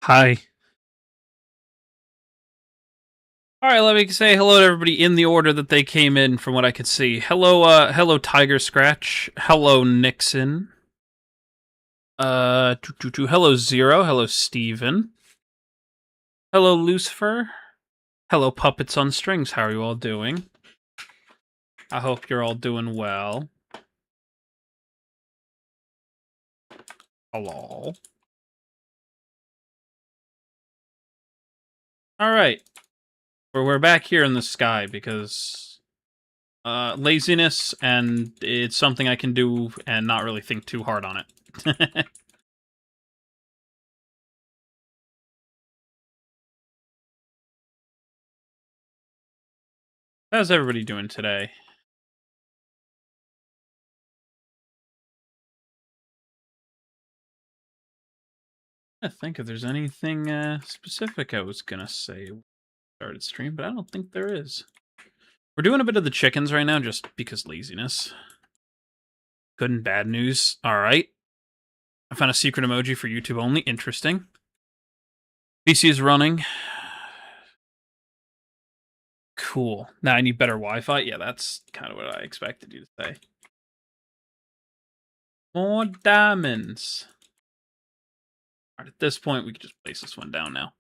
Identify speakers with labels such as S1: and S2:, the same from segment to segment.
S1: Hi. All right, let me say hello to everybody in the order that they came in from what I could see. Hello Tiger Scratch. Hello Nixon. Hello Zero. Hello Steven. Hello Lucifer. Hello Puppets on Strings. How are you all doing? I hope you're all doing well. Hello. All right. We're back here in the sky because laziness, and it's something I can do and not really think too hard on it. How's everybody doing today? I think if there's anything specific I was gonna say started stream, but I don't think there is. We're doing a bit of the chickens right now just because laziness. Good and bad news. All right. I found a secret emoji for YouTube only. Interesting. PC is running. Cool. Now I need better Wi-Fi. Yeah, that's kind of what I expected you to say. More diamonds. All right, at this point, we can just place this one down now.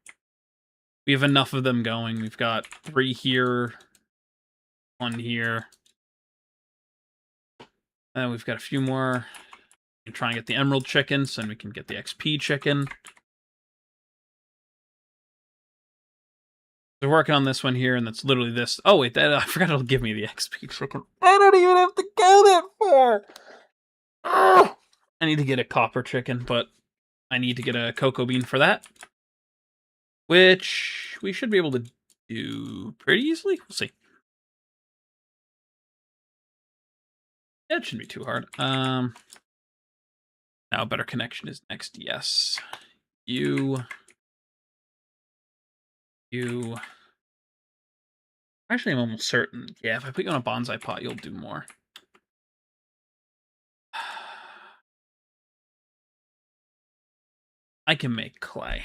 S1: We have enough of them going. We've got 3 here, 1 here. And we've got a few more. We can try and get the emerald chicken, so then we can get the XP chicken. We're working on this one here, and that's literally this. Oh, wait, I forgot it'll give me the XP chicken. I don't even have to go that far. Ugh. I need to get a copper chicken, but I need to get a cocoa bean for that. Which we should be able to do pretty easily. We'll see. Yeah, it shouldn't be too hard. Now a better connection is next. Yes. You. Actually, I'm almost certain. Yeah, if I put you on a bonsai pot, you'll do more. I can make clay.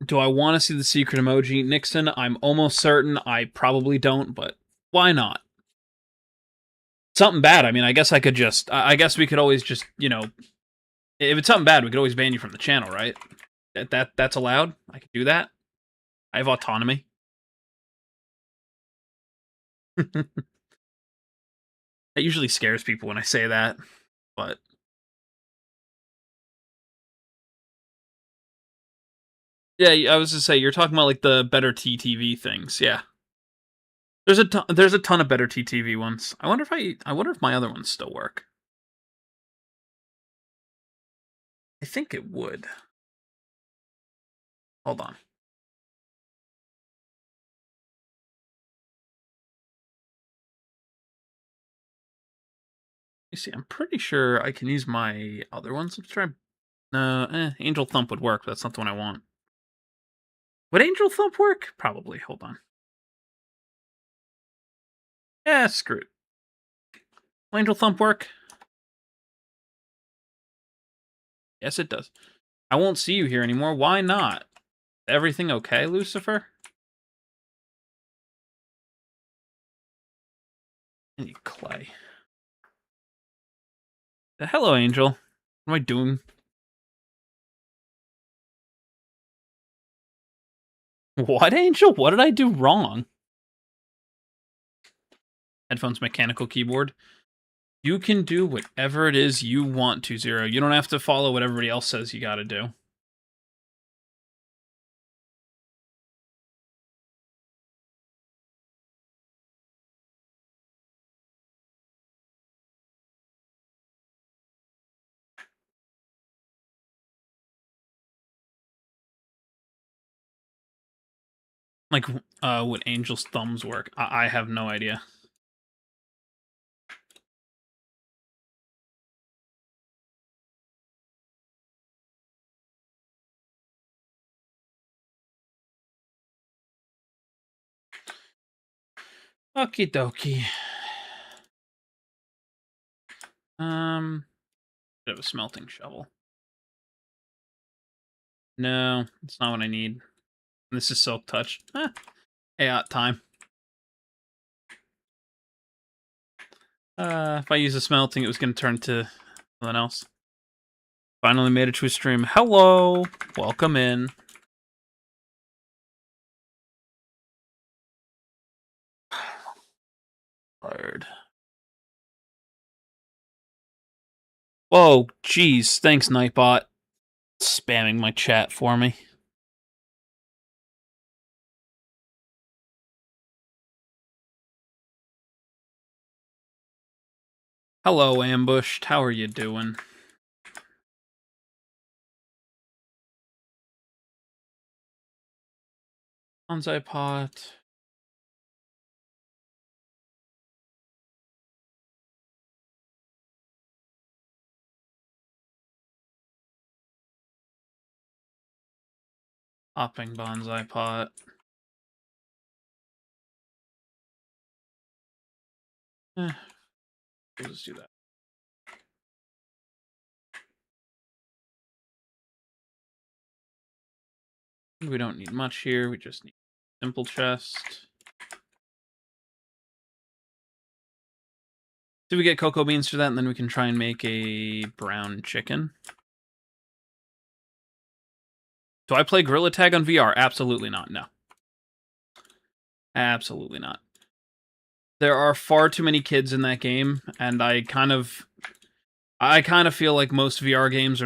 S1: Do I want to see the secret emoji? Nixon, I'm almost certain I probably don't, but why not? Something bad. I mean, I guess I could just... I guess we could always just, you know... If it's something bad, we could always ban you from the channel, right? That's allowed? I could do that? I have autonomy. That usually scares people when I say that, but... Yeah, I was to say, you're talking about, like, the better TTV things, yeah. There's a ton of better TTV ones. I wonder if my other ones still work. I think it would. Hold on. You see, I'm pretty sure I can use my other ones. Let's try. Angel Thump would work, but that's not the one I want. Would Angel Thump work? Probably. Hold on. Yeah, screw it. Will Angel Thump work? Yes, it does. I won't see you here anymore. Why not? Everything okay, Lucifer? I need clay. Hello, Angel. What am I doing? What, Angel? What did I do wrong? Headphones, mechanical keyboard. You can do whatever it is you want to, Zero. You don't have to follow what everybody else says you gotta do. Like, would Angel's thumbs work? I have no idea. Okie dokie. Bit of a smelting shovel. No, it's not what I need. This is silk touch. Hey, time. If I use the smelting, it was going to turn to something else. Finally made it to a stream. Hello! Welcome in. Tired. Whoa, jeez. Thanks, Nightbot. Spamming my chat for me. Hello, Ambushed. How are you doing? Bonsai pot. Hopping bonsai pot. We'll just do that. We don't need much here. We just need a simple chest. So we get cocoa beans for that, and then we can try and make a brown chicken. Do I play Gorilla Tag on VR? Absolutely not, no. Absolutely not. There are far too many kids in that game, and I kind of feel like most VR games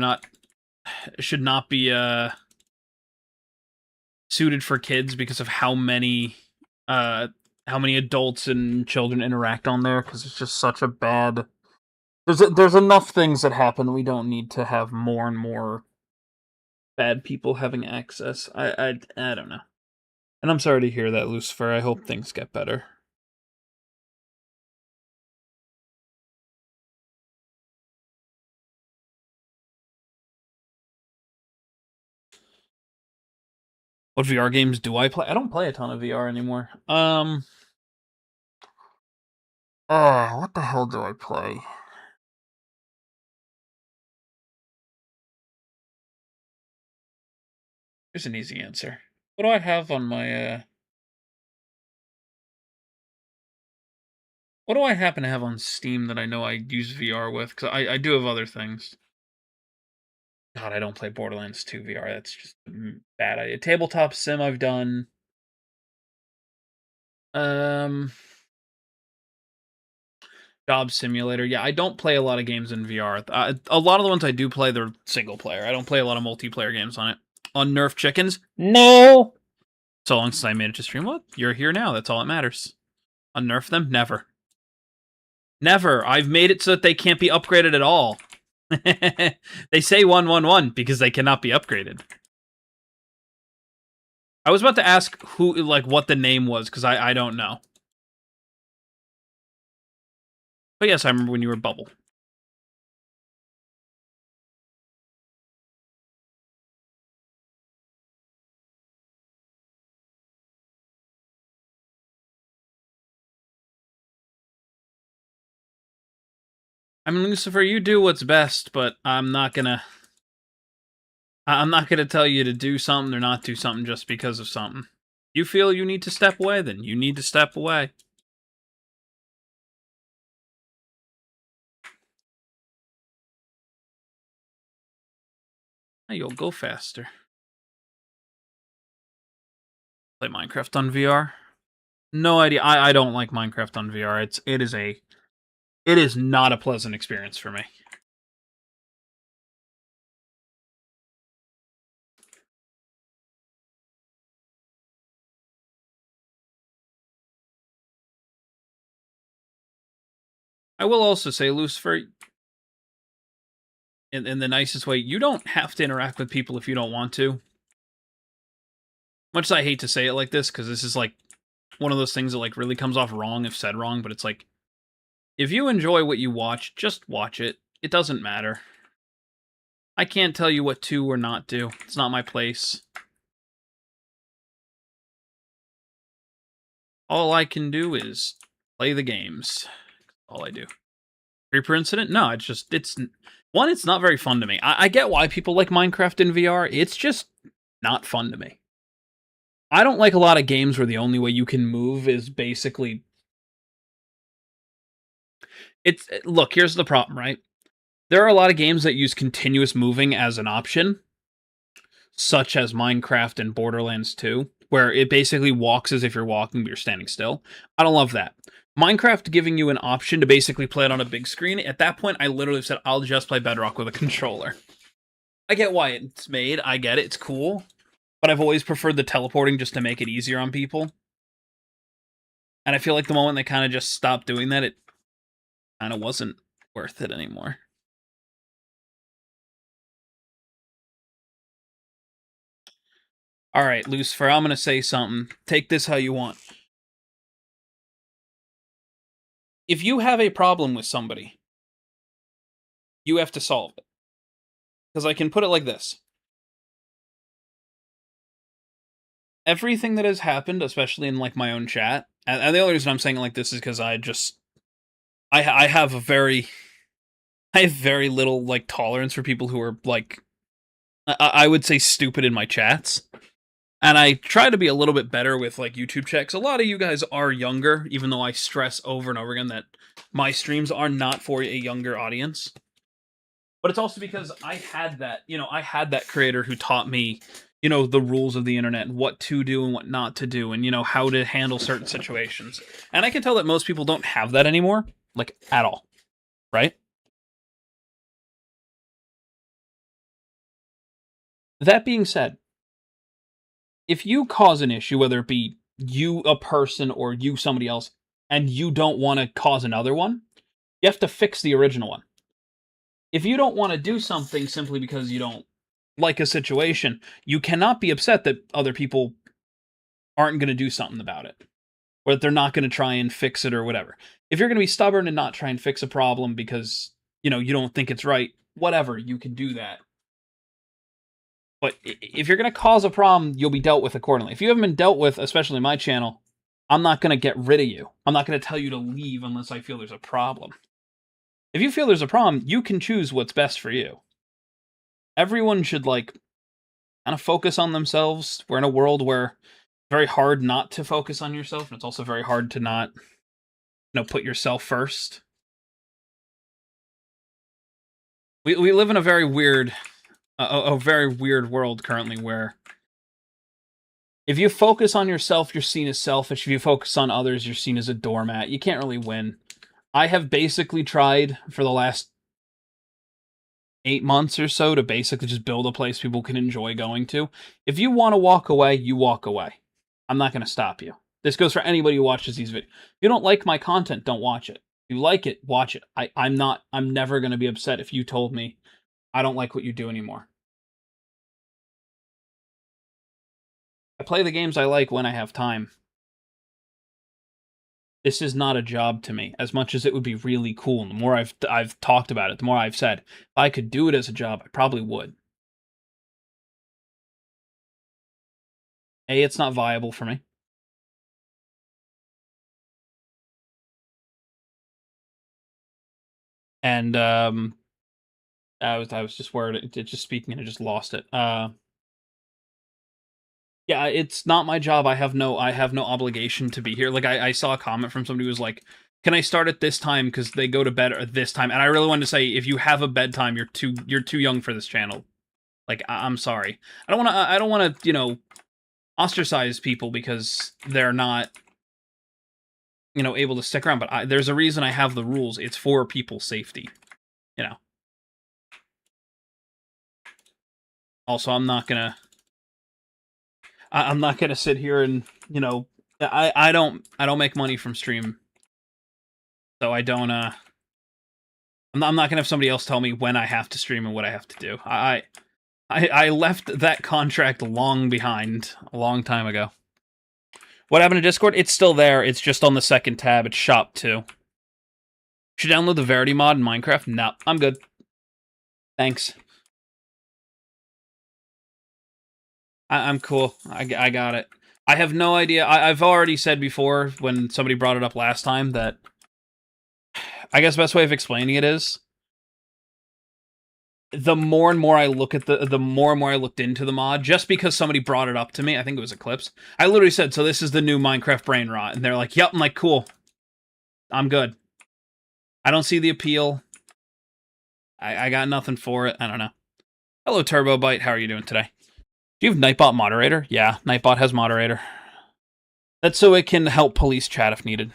S1: should not be suited for kids because of how many adults and children interact on there, because it's just such a bad. There's enough things that happen. We don't need to have more and more bad people having access. I don't know. And I'm sorry to hear that, Lucifer. I hope things get better. What VR games do I play? I don't play a ton of VR anymore. What the hell do I play? Here's an easy answer. What do I have on my, What do I happen to have on Steam that I know I use VR with? Because I do have other things. God, I don't play Borderlands 2 VR. That's just a bad idea. Tabletop sim I've done. Job Simulator. Yeah, I don't play a lot of games in VR. A lot of the ones I do play, they're single player. I don't play a lot of multiplayer games on it. On Nerf Chickens? No! So long since I made it to stream. Well, you're here now. That's all that matters. Unnerf them? Never. Never. I've made it so that they can't be upgraded at all. They say 111 because they cannot be upgraded. I was about to ask what the name was, because I don't know. But yes, I remember when you were Bubble. I mean, Lucifer, you do what's best, but I'm not gonna tell you to do something or not do something just because of something. You feel you need to step away, then you need to step away. Hey, you'll go faster. Play Minecraft on VR? No idea. I don't like Minecraft on VR. It is not a pleasant experience for me. I will also say, Lucifer, in the nicest way, you don't have to interact with people if you don't want to. Much as I hate to say it like this, because this is like one of those things that like really comes off wrong if said wrong, but it's like, if you enjoy what you watch, just watch it. It doesn't matter. I can't tell you what to or not do. It's not my place. All I can do is play the games. All I do. Creeper incident? No, it's one, it's not very fun to me. I get why people like Minecraft in VR. It's just not fun to me. I don't like a lot of games where the only way you can move is basically look, here's the problem, right? There are a lot of games that use continuous moving as an option, such as Minecraft and Borderlands 2, where it basically walks as if you're walking but you're standing still. I don't love that. Minecraft giving you an option to basically play it on a big screen, at that point I literally said I'll just play Bedrock with a controller. I get why it's made, I get it, it's cool, but I've always preferred the teleporting just to make it easier on people. And I feel like the moment they kind of just stopped doing that, it kind of wasn't worth it anymore. Alright, Lucifer, I'm gonna say something. Take this how you want. If you have a problem with somebody, you have to solve it. Because I can put it like this. Everything that has happened, especially in like my own chat, and the only reason I'm saying it like this is because I have very little like tolerance for people who are like I would say stupid in my chats. And I try to be a little bit better with like YouTube checks. A lot of you guys are younger, even though I stress over and over again that my streams are not for a younger audience. But it's also because I had that creator who taught me, the rules of the internet and what to do and what not to do and, how to handle certain situations. And I can tell that most people don't have that anymore, like at all, right? That being said, if you cause an issue, whether it be you, a person, or you, somebody else, and you don't want to cause another one, you have to fix the original one. If you don't want to do something simply because you don't like a situation, you cannot be upset that other people aren't going to do something about it, or that they're not going to try and fix it or whatever. If you're going to be stubborn and not try and fix a problem because, you don't think it's right, whatever, you can do that. But if you're going to cause a problem, you'll be dealt with accordingly. If you haven't been dealt with, especially my channel, I'm not going to get rid of you. I'm not going to tell you to leave unless I feel there's a problem. If you feel there's a problem, you can choose what's best for you. Everyone should, kind of focus on themselves. We're in a world where it's very hard not to focus on yourself, and it's also very hard to not, put yourself first. We live in a very weird... a very weird world currently where if you focus on yourself, you're seen as selfish. If you focus on others, you're seen as a doormat. You can't really win. I have basically tried for the last 8 months or so to basically just build a place people can enjoy going to. If you want to walk away, you walk away. I'm not going to stop you. This goes for anybody who watches these videos. If you don't like my content, don't watch it. If you like it, watch it. I'm never going to be upset if you told me I don't like what you do anymore. I play the games I like when I have time. This is not a job to me, as much as it would be really cool. And the more I've talked about it, the more I've said, if I could do it as a job, I probably would. It's not viable for me. And I was just worried. It just speaking, and I just lost it. Yeah, it's not my job. I have no obligation to be here. Like I saw a comment from somebody who was like, "Can I start at this time because they go to bed at this time?" And I really wanted to say, if you have a bedtime, you're too young for this channel. Like I'm sorry. I don't want to ostracize people because they're not able to stick around. But there's a reason I have the rules. It's for people's safety. Also, I'm not gonna sit here and I don't make money from stream, so I don't I'm not gonna have somebody else tell me when I have to stream and what I have to do. I left that contract long behind a long time ago. What happened to Discord? It's still there. It's just on the second tab. It's shop 2. Should download the Verity mod in Minecraft? No, I'm good. Thanks. I'm cool. I got it. I have no idea. I've already said before when somebody brought it up last time that I guess the best way of explaining it is the more and more I look at the more and more I looked into the mod, just because somebody brought it up to me. I think it was Eclipse. I literally said, "So this is the new Minecraft brain rot," and they're like, "Yep." I'm like, "Cool, I'm good. I don't see the appeal. I got nothing for it. I don't know." Hello, Turbo Bite. How are you doing today? Do you have Nightbot moderator? Yeah, Nightbot has moderator. That's so it can help police chat if needed.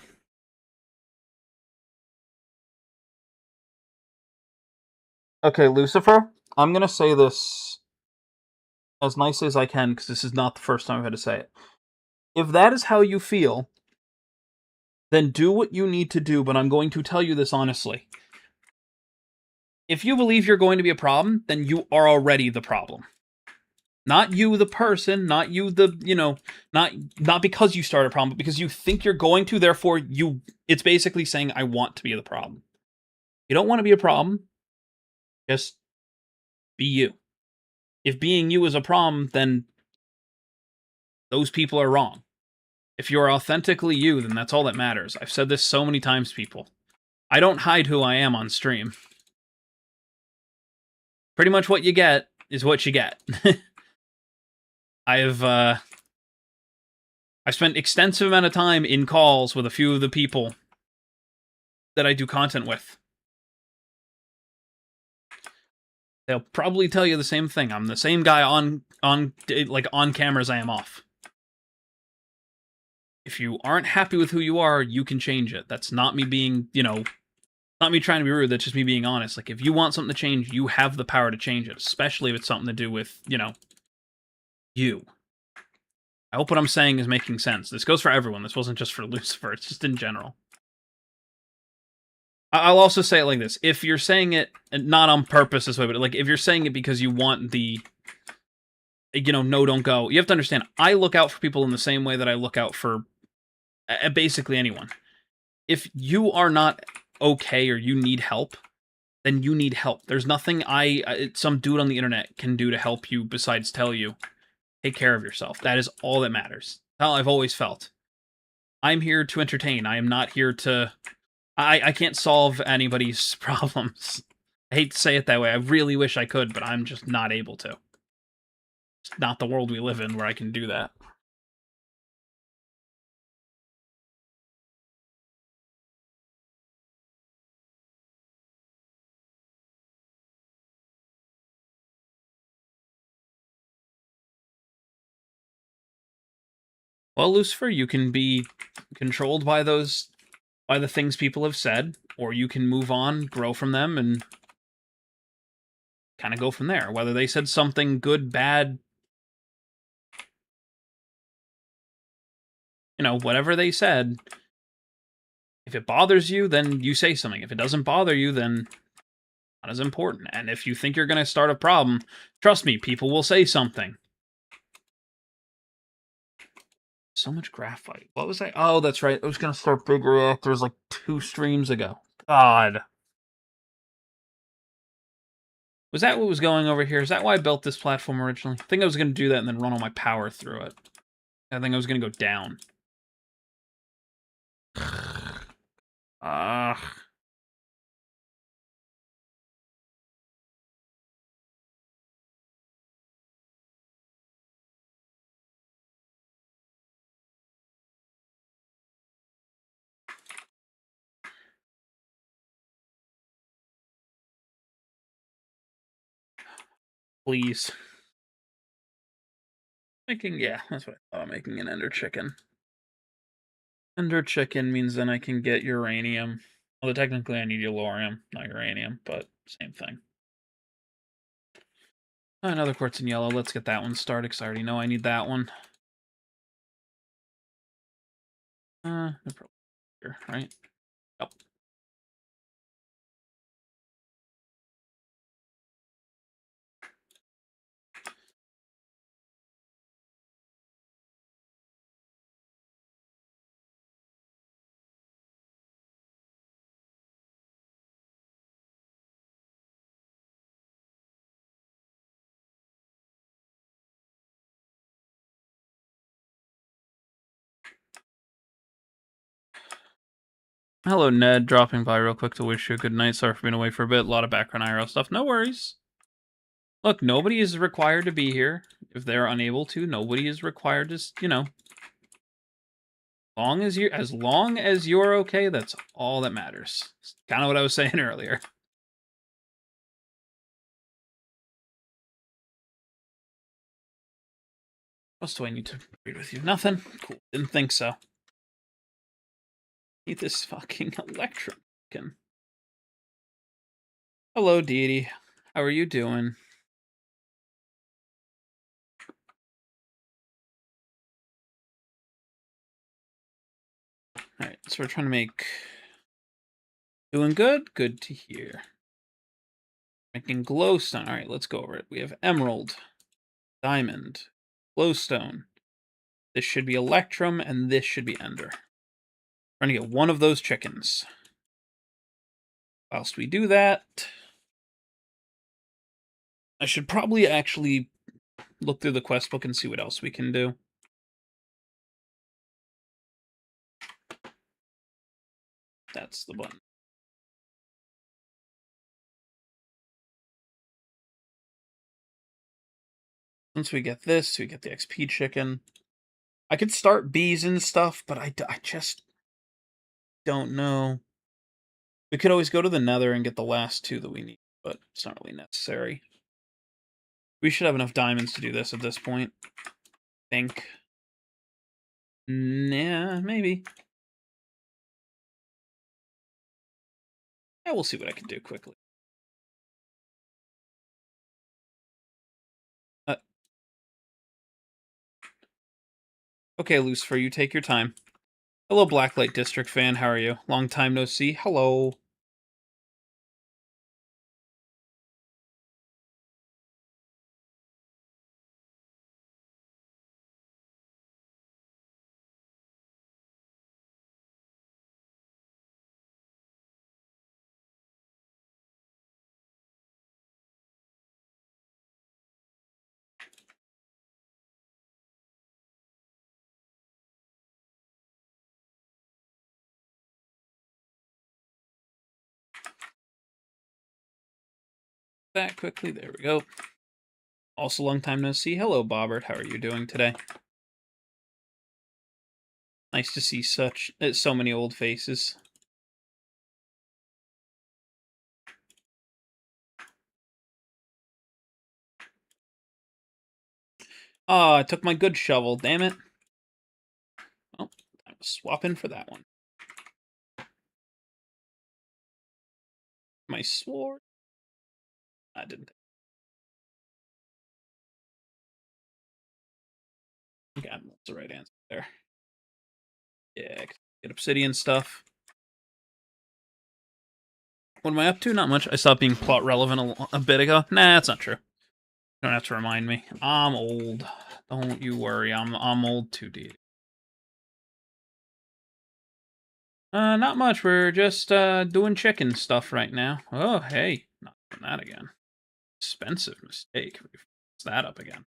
S1: Okay, Lucifer, I'm gonna say this as nicely as I can, because this is not the first time I've had to say it. If that is how you feel, then do what you need to do, but I'm going to tell you this honestly. If you believe you're going to be a problem, then you are already the problem. Not you, the person, not you, not because you start a problem, but because you think you're going to, therefore it's basically saying, I want to be the problem. You don't want to be a problem, just be you. If being you is a problem, then those people are wrong. If you're authentically you, then that's all that matters. I've said this so many times, people. I don't hide who I am on stream. Pretty much what you get is what you get. I've spent extensive amount of time in calls with a few of the people that I do content with. They'll probably tell you the same thing. I'm the same guy on camera as I am off. If you aren't happy with who you are, you can change it. That's not me being, not me trying to be rude. That's just me being honest. Like, if you want something to change, you have the power to change it, especially if it's something to do with, you. I hope what I'm saying is making sense. This goes for everyone. This wasn't just for Lucifer. It's just in general. I'll also say it like this. If you're saying it, not on purpose this way, but like if you're saying it because you want the, no, don't go. You have to understand, I look out for people in the same way that I look out for basically anyone. If you are not okay or you need help, then you need help. There's nothing some dude on the internet can do to help you besides tell you, take care of yourself. That is all that matters. How I've always felt. I'm here to entertain. I am not here to... I can't solve anybody's problems. I hate to say it that way. I really wish I could, but I'm just not able to. It's not the world we live in where I can do that. Well, Lucifer, you can be controlled by by the things people have said, or you can move on, grow from them, and kind of go from there. Whether they said something good, bad, whatever they said, if it bothers you, then you say something. If it doesn't bother you, then not as important. And if you think you're going to start a problem, trust me, people will say something. So much graphite. What was I? Oh, that's right. I was going to start big reactors like 2 streams ago. God. Was that what was going over here? Is that why I built this platform originally? I think I was going to do that and then run all my power through it. I think I was going to go down. Ugh. Please. Yeah, that's what I thought. Making an ender chicken. Ender chicken means then I can get uranium. Although technically I need yellorium, not uranium, but same thing. Another quartz in yellow. Let's get that one started, because I already know I need that one. No problem here, right? Yep. Hello, Ned. Dropping by real quick to wish you a good night. Sorry for being away for a bit. A lot of background IRL stuff. No worries. Look, nobody is required to be here. If they're unable to, nobody is required to, as long as you're okay, that's all that matters. It's kind of what I was saying earlier. What else do I need to read with you? Nothing. Cool. Didn't think so. Need this fucking electrum. Hello, deity. How are you doing? Alright, so we're trying to make... Doing good? Good to hear. Making glowstone. Alright, let's go over it. We have emerald, diamond, glowstone. This should be electrum, and this should be ender. Trying to get one of those chickens. Whilst we do that, I should probably actually look through the quest book and see what else we can do. That's the button. Once we get this, we get the XP chicken. I could start bees and stuff, but I just don't know. We could always go to the nether and get the last two that we need, but it's not really necessary. We should have enough diamonds to do this at this point. I think. Yeah, maybe. Yeah, we'll see what I can do quickly. Okay, Lucifer, you take your time. Hello, Blacklight District fan. How are you? Long time no see. Hello. That quickly. There we go. Also, long time no see. Hello, Bobbert. How are you doing today? Nice to see so many old faces. Oh, I took my good shovel. Damn it. Well, time to swap in for that one. My sword. I didn't. Okay, that's the right answer there. Yeah, get obsidian stuff. What am I up to? Not much. I stopped being plot relevant a bit ago. Nah, that's not true. You don't have to remind me. I'm old. Don't you worry. I'm old too, dude. Not much. We're just doing chicken stuff right now. Oh, hey, not doing that again. Expensive mistake. We fix that up again.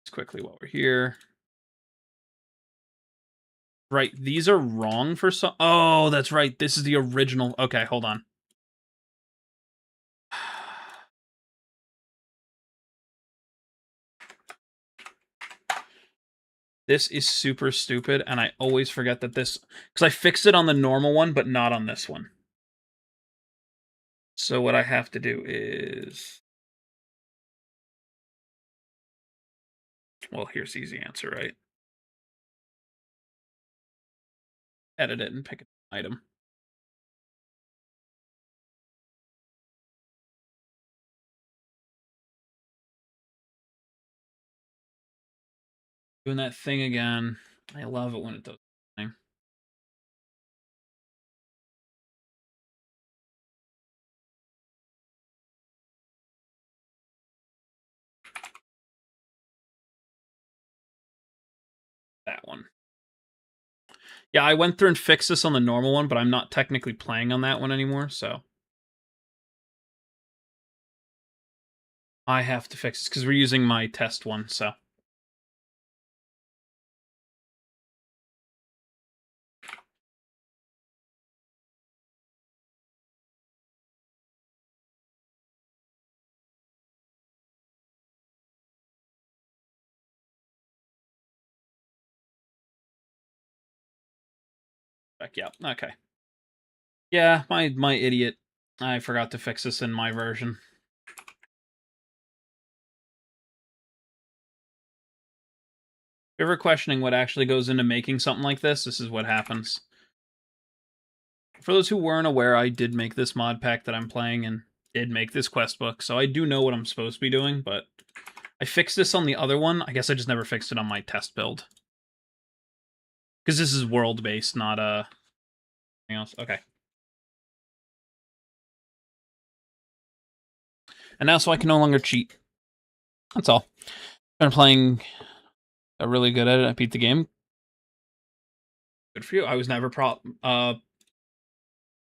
S1: Just quickly while we're here. Right, these are wrong for some. Oh, that's right. This is the original. Okay, hold on. This is super stupid, and I always forget that this... Because I fixed it on the normal one, but not on this one. So what I have to do is... Well, here's the easy answer, right? Edit it and pick an item. Doing that thing again. I love it when it does that thing. That one. Yeah, I went through and fixed this on the normal one, but I'm not technically playing on that one anymore, so... I have to fix this, because we're using my test one, so... Yeah, okay. Yeah, my idiot. I forgot to fix this in my version. If you're ever questioning what actually goes into making something like this is what happens. For those who weren't aware, I did make this mod pack that I'm playing and did make this quest book, so I do know what I'm supposed to be doing, but I fixed this on the other one. I guess I just never fixed it on my test build. Because this is world-based, not anything else. Okay. And now so I can no longer cheat. That's all. Been playing really good at it. I beat the game. Good for you. I was never plot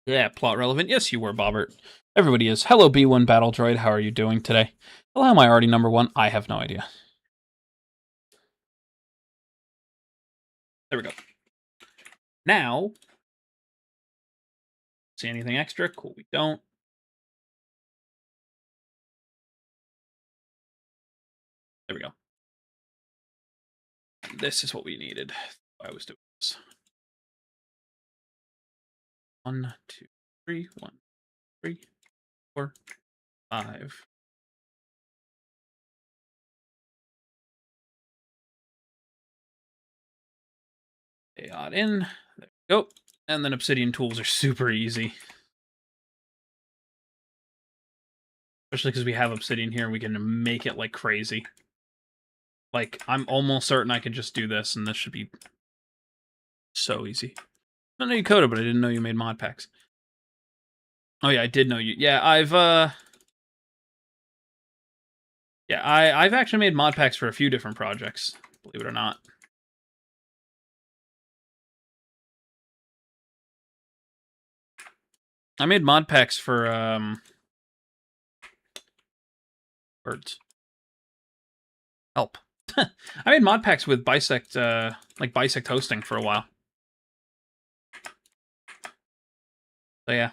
S1: relevant. Yes, you were, Bobbert. Everybody is. Hello, B1 Battle Droid. How are you doing today? Well, how am I already number one? I have no idea. There we go. Now, see anything extra? Cool, we don't. There we go. This is what we needed. I was doing this. 1, 2, 3, 1, 3, 4, 5. Add in. There we go. And then obsidian tools are super easy. Especially because we have obsidian here, we can make it like crazy. Like, I'm almost certain I could just do this, and this should be so easy. I know you coded, but I didn't know you made mod packs. Oh yeah, I did know you. Yeah, I've actually made mod packs for a few different projects, believe it or not. I made mod packs for birds. Help. I made mod packs with Bisect like Bisect hosting for a while. So yeah.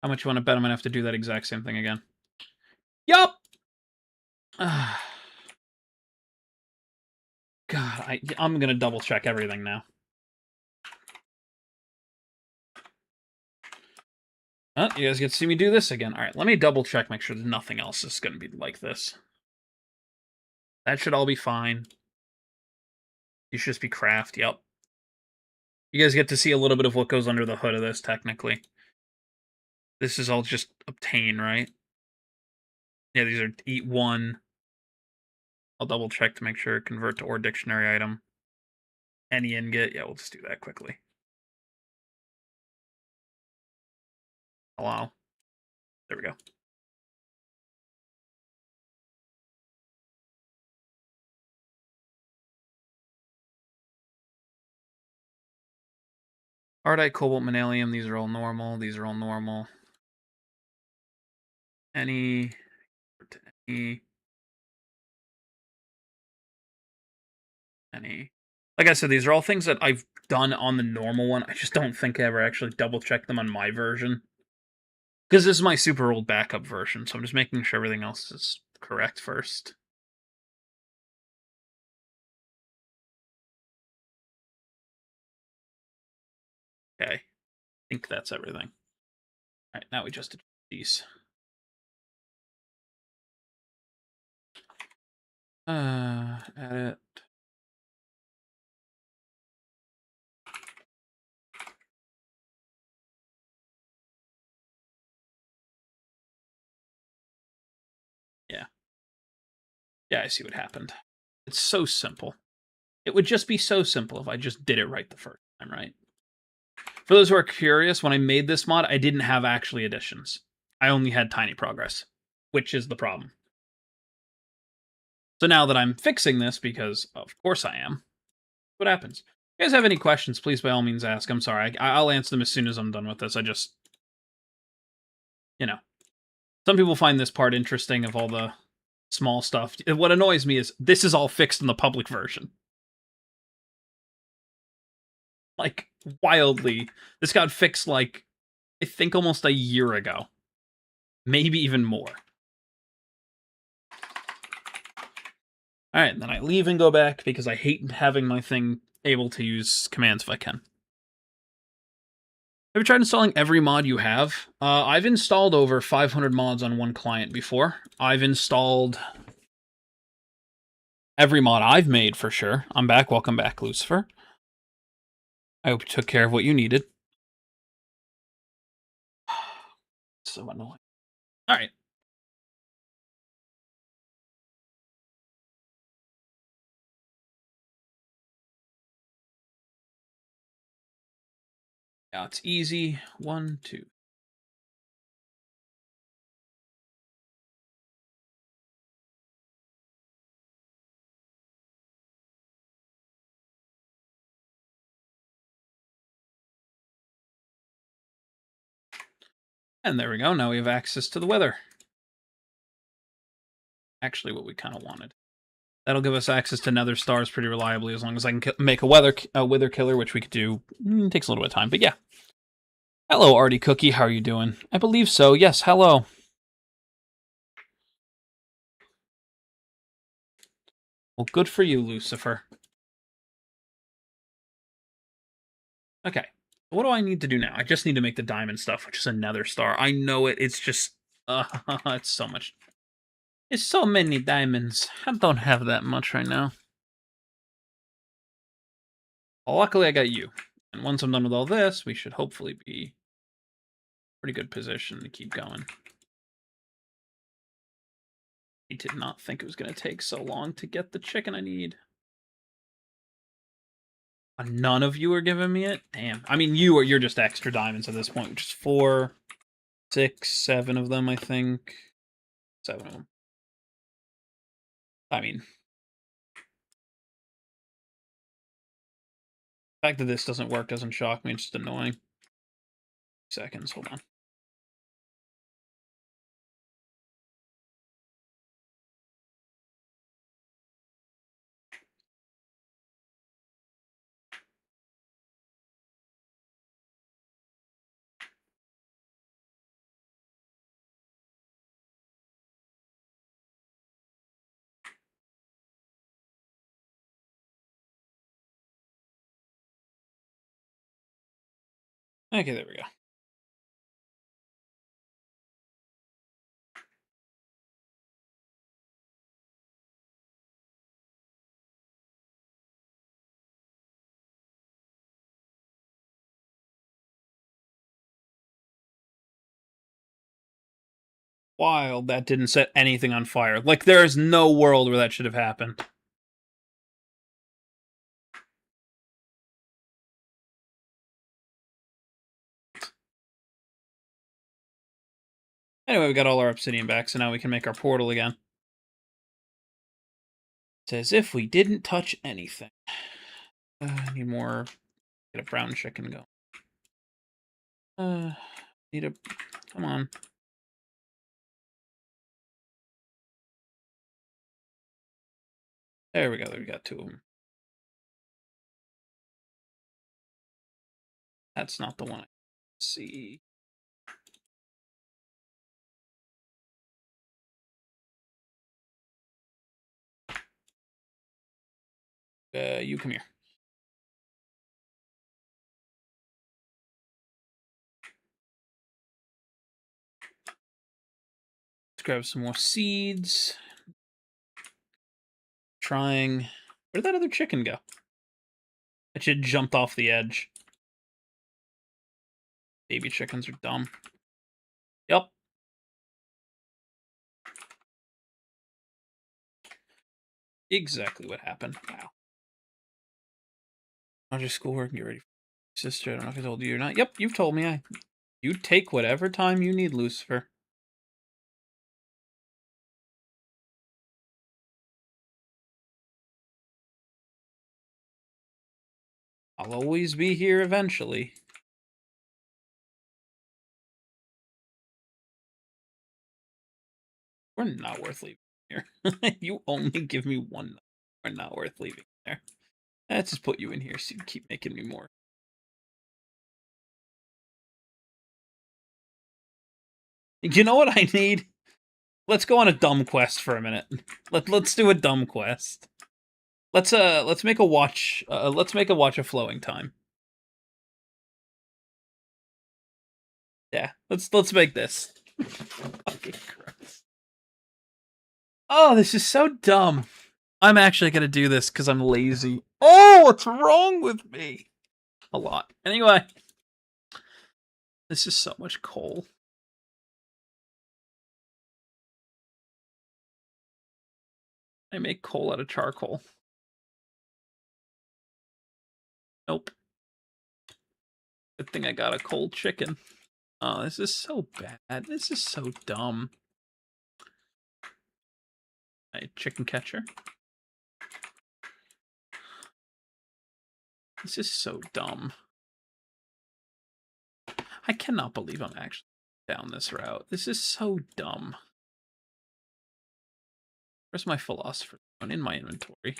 S1: How much you want to bet I'm gonna have to do that exact same thing again? Yup! God, I'm gonna double check everything now. Oh, you guys get to see me do this again. Alright, let me double check, make sure nothing else is gonna be like this. That should all be fine. You should just be craft, yep. You guys get to see a little bit of what goes under the hood of this, technically. This is all just obtain, right? Yeah, these are eat one. I'll double check to make sure convert to or dictionary item. Any ingot, yeah, we'll just do that quickly. Allow. There we go. Ardite, Cobalt, Manalium, these are all normal. These are all normal. Any. Like I said, these are all things that I've done on the normal one. I just don't think I ever actually double checked them on my version. Because this is my super old backup version, so I'm just making sure everything else is correct first. Okay. I think that's everything. Alright, now we just did these. Edit. Yeah. Yeah, I see what happened. It's so simple. It would just be so simple if I just did it right the first time, right? For those who are curious, when I made this mod, I didn't have actually additions. I only had tiny progress, which is the problem. So now that I'm fixing this, because of course I am, what happens? If you guys have any questions, please by all means ask. I'm sorry. I'll answer them as soon as I'm done with this. I just, you know, some people find this part interesting of all the small stuff. What annoys me is this is all fixed in the public version. Like, wildly. This got fixed, like, I think almost a year ago. Maybe even more. Alright, and then I leave and go back because I hate having my thing able to use commands if I can. Have you tried installing every mod you have? I've installed over 500 mods on one client before. I've installed every mod I've made for sure. I'm back. Welcome back, Lucifer. I hope you took care of what you needed. So annoying. Alright. Now it's easy. 1, 2. And there we go. Now we have access to the weather. Actually, what we kind of wanted. That'll give us access to nether stars pretty reliably as long as I can make a wither killer, which we could do. Takes a little bit of time, but yeah. Hello, Artie Cookie. How are you doing? I believe so. Yes, hello. Well, good for you, Lucifer. Okay. What do I need to do now? I just need to make the diamond stuff, which is another star. I know it. It's just... it's so much. It's so many diamonds. I don't have that much right now. Well, luckily, I got you. And once I'm done with all this, we should hopefully be in a pretty good position to keep going. I did not think it was going to take so long to get the chicken I need. None of you are giving me it? Damn. I mean, you're just extra diamonds at this point, which is 4, 6, 7 of them, I think. 7 of them. I mean, the fact that this doesn't work doesn't shock me. It's just annoying. Seconds, hold on. Okay, there we go. Wild, that didn't set anything on fire. Like, there is no world where that should have happened. Anyway, we got all our obsidian back, so now we can make our portal again. It's as if we didn't touch anything. Need more... Get a brown chicken go. Need a... Come on. There we go, we got 2 of them. That's not the one I see. You come here. Let's grab some more seeds. Trying... Where'd that other chicken go? It should jumped off the edge. Baby chickens are dumb. Yep. Exactly what happened. Wow. How's your schoolwork and get ready for your sister? I don't know if I told you or not. Yep, you've told me. You take whatever time you need, Lucifer. I'll always be here eventually. We're not worth leaving here. You only give me 1. We're not worth leaving there. Let's just put you in here so you keep making me more. You know what I need? Let's go on a dumb quest for a minute. Let's do a dumb quest. Let's make a watch. Let's make a watch of flowing time. Yeah, let's make this. Fucking Christ. Oh, this is so dumb. I'm actually gonna do this because I'm lazy. Oh, what's wrong with me? A lot. Anyway, this is so much coal. I make coal out of charcoal. Nope. Good thing I got a cold chicken. Oh, this is so bad. This is so dumb. A chicken catcher. This is so dumb. I cannot believe I'm actually down this route. This is so dumb. Where's my philosopher stone? In my inventory.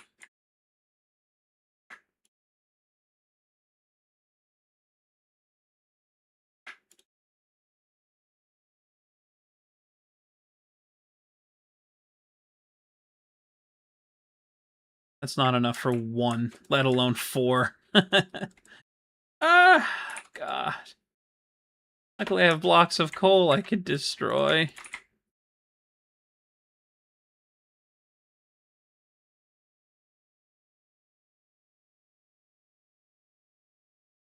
S1: That's not enough for one, let alone 4. Ah, God. Luckily I have blocks of coal I could destroy.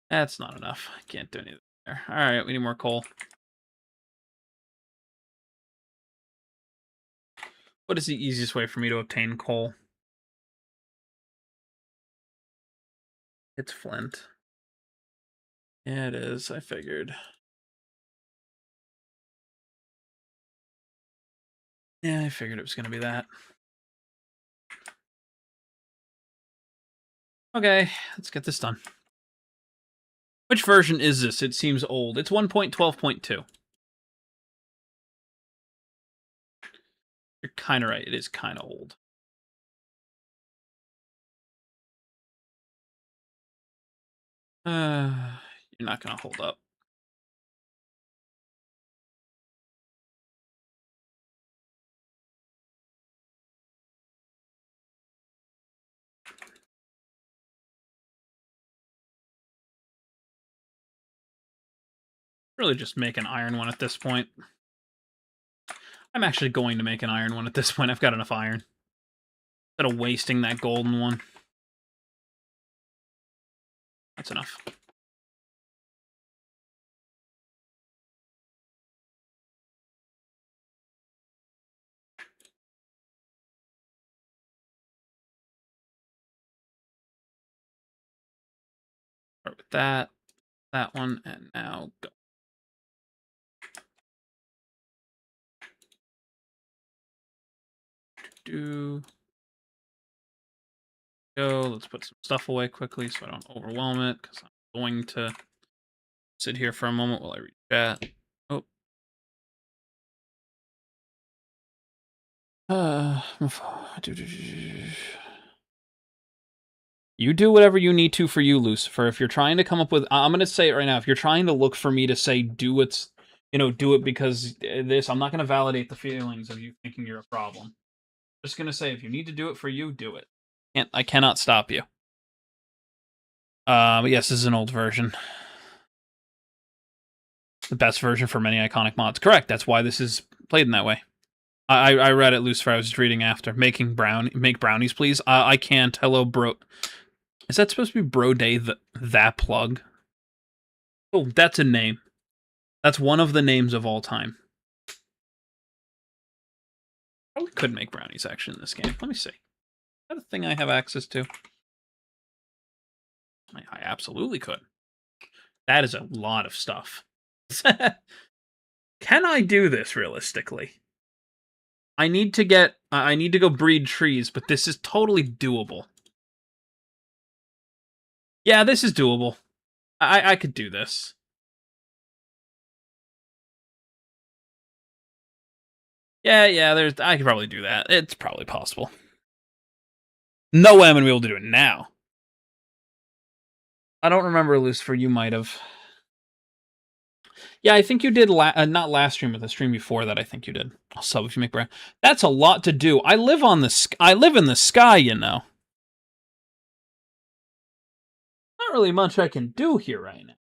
S1: That's not enough. I can't do anything there. Alright, we need more coal. What is the easiest way for me to obtain coal? It's flint. Yeah, it is. I figured. Yeah, I figured it was going to be that. Okay, let's get this done. Which version is this? It seems old. It's 1.12.2. You're kind of right. It is kind of old. You're not going to hold up. Really just make an iron one at this point. I'm actually going to make an iron one at this point. I've got enough iron. Instead of wasting that golden one. That's enough. Start with that one, and now go. Go. Let's put some stuff away quickly so I don't overwhelm it, because I'm going to sit here for a moment while I read chat. Oh. You do whatever you need to for you, Lucifer. If you're trying to come up with, I'm going to say it right now, if you're trying to look for me to say do it, do it because this, I'm not going to validate the feelings of you thinking you're a problem. I'm just going to say if you need to do it for you, do it. I cannot stop you. But yes, this is an old version. The best version for many iconic mods. Correct. That's why this is played in that way. I read it, Lucifer. I was just reading after. Make brownies, please. I can't. Hello, bro. Is that supposed to be Bro Day? That plug? Oh, that's a name. That's one of the names of all time. Probably could make brownies actually in this game. Let me see. Is that a thing I have access to? I absolutely could. That is a lot of stuff. Can I do this realistically? I need to go breed trees, but this is totally doable. Yeah, this is doable. I could do this. Yeah, I could probably do that. It's probably possible. No way I'm gonna be able to do it now. I don't remember, Lucifer, you might have. Yeah, I think you did not last stream, but the stream before that. I think you did. I'll sub if you make brown. That's a lot to do. I live on the I live in the sky, you know. Not really much I can do here right now.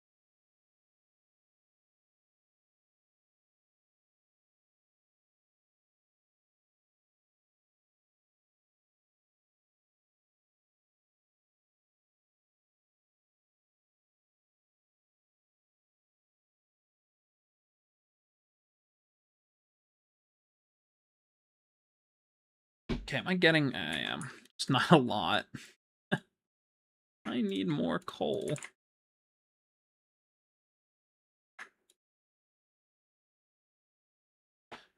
S1: Okay, am I getting? I am. It's not a lot. I need more coal.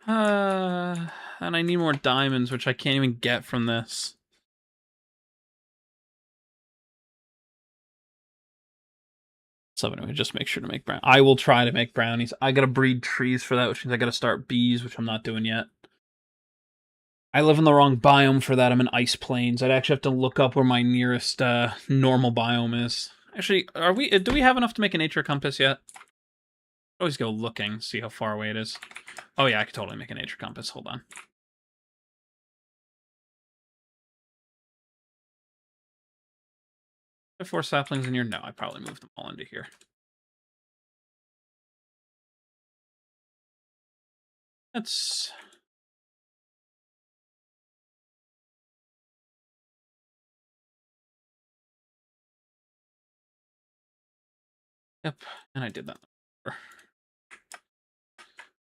S1: And I need more diamonds, which I can't even get from this. So anyway, just make sure to make brown. I will try to make brownies. I gotta breed trees for that, which means I gotta start bees, which I'm not doing yet. I live in the wrong biome for that. I'm in Ice Plains. I'd actually have to look up where my nearest normal biome is. Actually, are we? Do we have enough to make a nature compass yet? Always go looking, see how far away it is. Oh yeah, I could totally make a nature compass. Hold on. Are 4 saplings in here? No, I probably moved them all into here. That's... Yep, and I did that.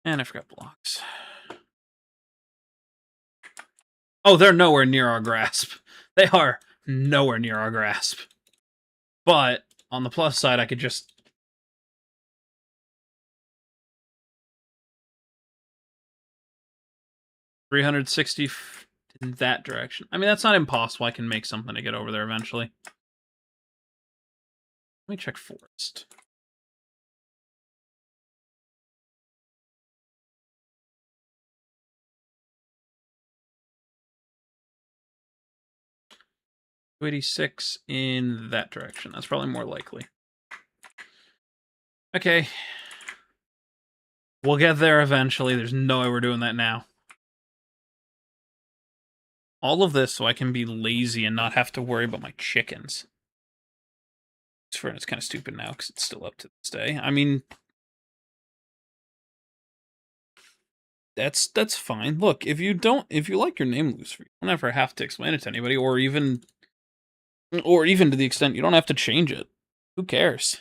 S1: And I forgot blocks. Oh, they're nowhere near our grasp. They are nowhere near our grasp. But, on the plus side, I could just... 360 in that direction. I mean, that's not impossible. I can make something to get over there eventually. Let me check forest. $286 in that direction. That's probably more likely. Okay. We'll get there eventually. There's no way we're doing that now. All of this so I can be lazy and not have to worry about my chickens. It's kind of stupid now because it's still up to this day. I mean, that's fine. Look, if you like your name Lucifer, you don't ever have to explain it to anybody, or even to the extent you don't have to change it. Who cares?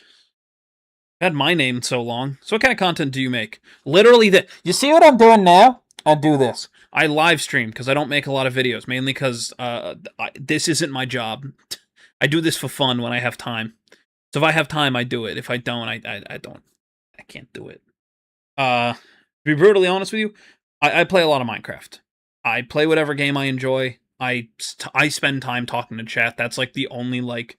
S1: I've had my name so long. So what kind of content do you make? Literally you see what I'm doing now? I do this. I live stream because I don't make a lot of videos, mainly because this isn't my job. I do this for fun when I have time. So if I have time, I do it. If I don't, I don't. I can't do it. To be brutally honest with you, I play a lot of Minecraft. I play whatever game I enjoy. I spend time talking to chat. That's like the only like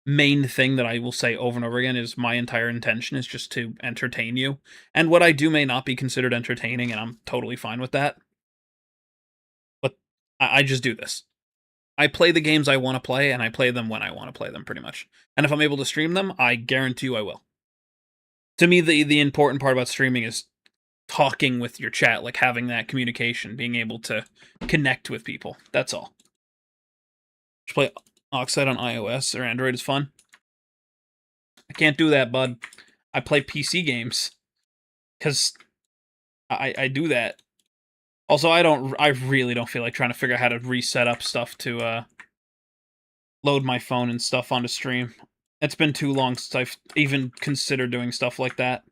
S1: main thing that I will say over and over again is my entire intention is just to entertain you. And what I do may not be considered entertaining, and I'm totally fine with that. But I just do this. I play the games I want to play, and I play them when I want to play them, pretty much. And if I'm able to stream them, I guarantee you I will. To me, the important part about streaming is talking with your chat, like having that communication, being able to connect with people. That's all. Just play Oxide on iOS or Android is fun. I can't do that, bud. I play PC games because I do that. Also, I really don't feel like trying to figure out how to reset up stuff to load my phone and stuff onto stream. It's been too long since I've even considered doing stuff like that.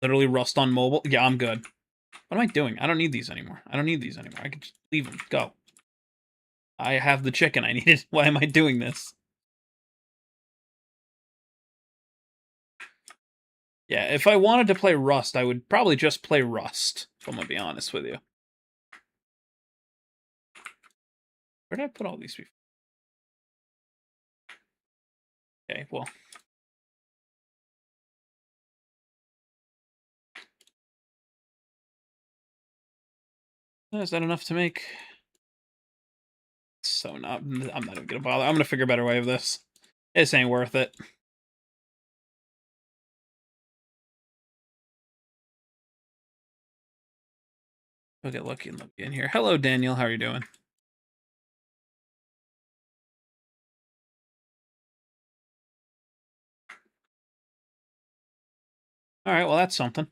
S1: Literally Rust on mobile. Yeah, I'm good. What am I doing? I don't need these anymore. I can just leave them. Go. I have the chicken I needed. Why am I doing this? Yeah, if I wanted to play Rust, I would probably just play Rust, if I'm gonna be honest with you. Where did I put all these before? Okay, well. Is that enough to make? I'm not even gonna bother. I'm gonna figure a better way of this. This ain't worth it. We'll get lucky and let you in here. Hello, Daniel. How are you doing? All right, well, that's something.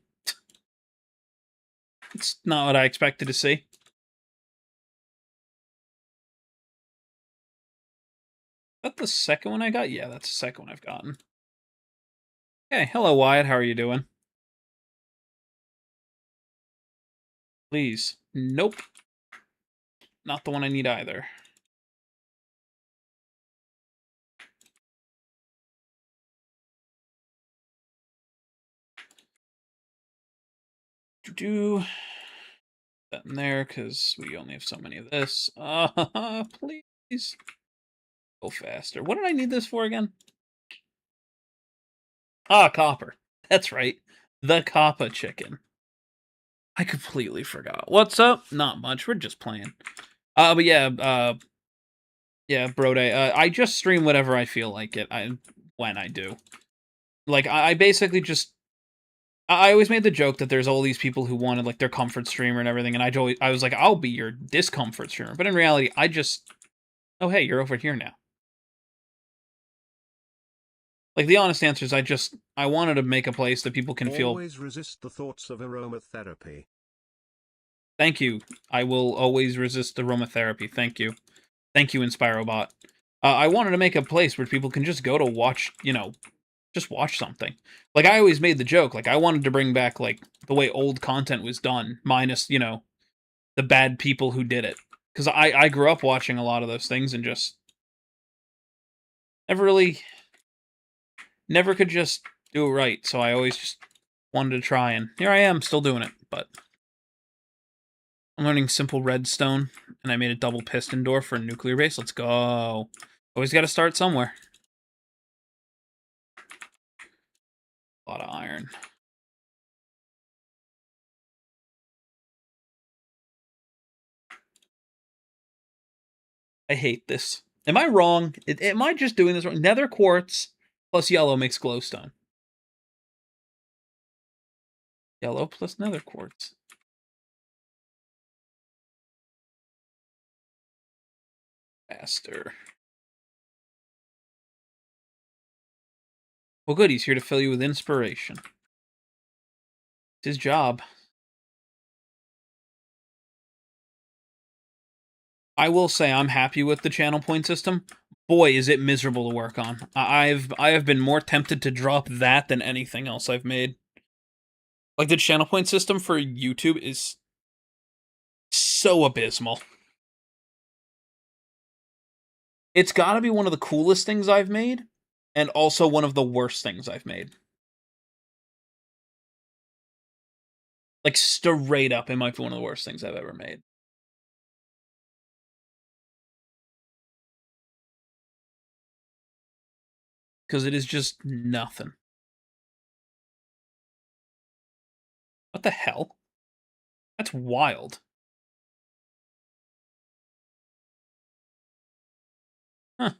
S1: It's not what I expected to see. Is that the second one I got? Yeah, that's the second one I've gotten. Hey, hello, Wyatt. How are you doing? Please. Nope. Not the one I need either. Do that in there, because we only have so many of this. Please. Go faster. What did I need this for again? Ah, copper. That's right. The copper chicken. I completely forgot. What's up? Not much. We're just playing. But yeah, yeah, Brode. I just stream whatever I feel like it. When I do. Like, I basically just. I always made the joke that there's all these people who wanted like their comfort streamer and everything, and I was like, I'll be your discomfort streamer. But in reality, I just. Oh, hey, you're over here now. Like, the honest answer is I wanted to make a place that people can feel.
S2: Always resist the thoughts of aromatherapy.
S1: Thank you. I will always resist aromatherapy. Thank you. Thank you, Inspirobot. I wanted to make a place where people can just go to watch, just watch something. Like, I always made the joke, like, I wanted to bring back, like, the way old content was done, minus, the bad people who did it. Because I grew up watching a lot of those things and just never could just do it right. So I always just wanted to try, and here I am, still doing it, but I'm learning simple redstone, and I made a double piston door for a nuclear base. Let's go. Always got to start somewhere. A lot of iron. I hate this. Am I wrong? Am I just doing this wrong? Nether quartz plus yellow makes glowstone. Yellow plus nether quartz. Faster. Well, good. He's here to fill you with inspiration. It's his job. I will say I'm happy with the channel point system. Boy, is it miserable to work on. I have been more tempted to drop that than anything else I've made. Like, the channel point system for YouTube is so abysmal. It's got to be one of the coolest things I've made, and also one of the worst things I've made. Like, straight up, it might be one of the worst things I've ever made. Because it is just nothing. What the hell? That's wild. Huh.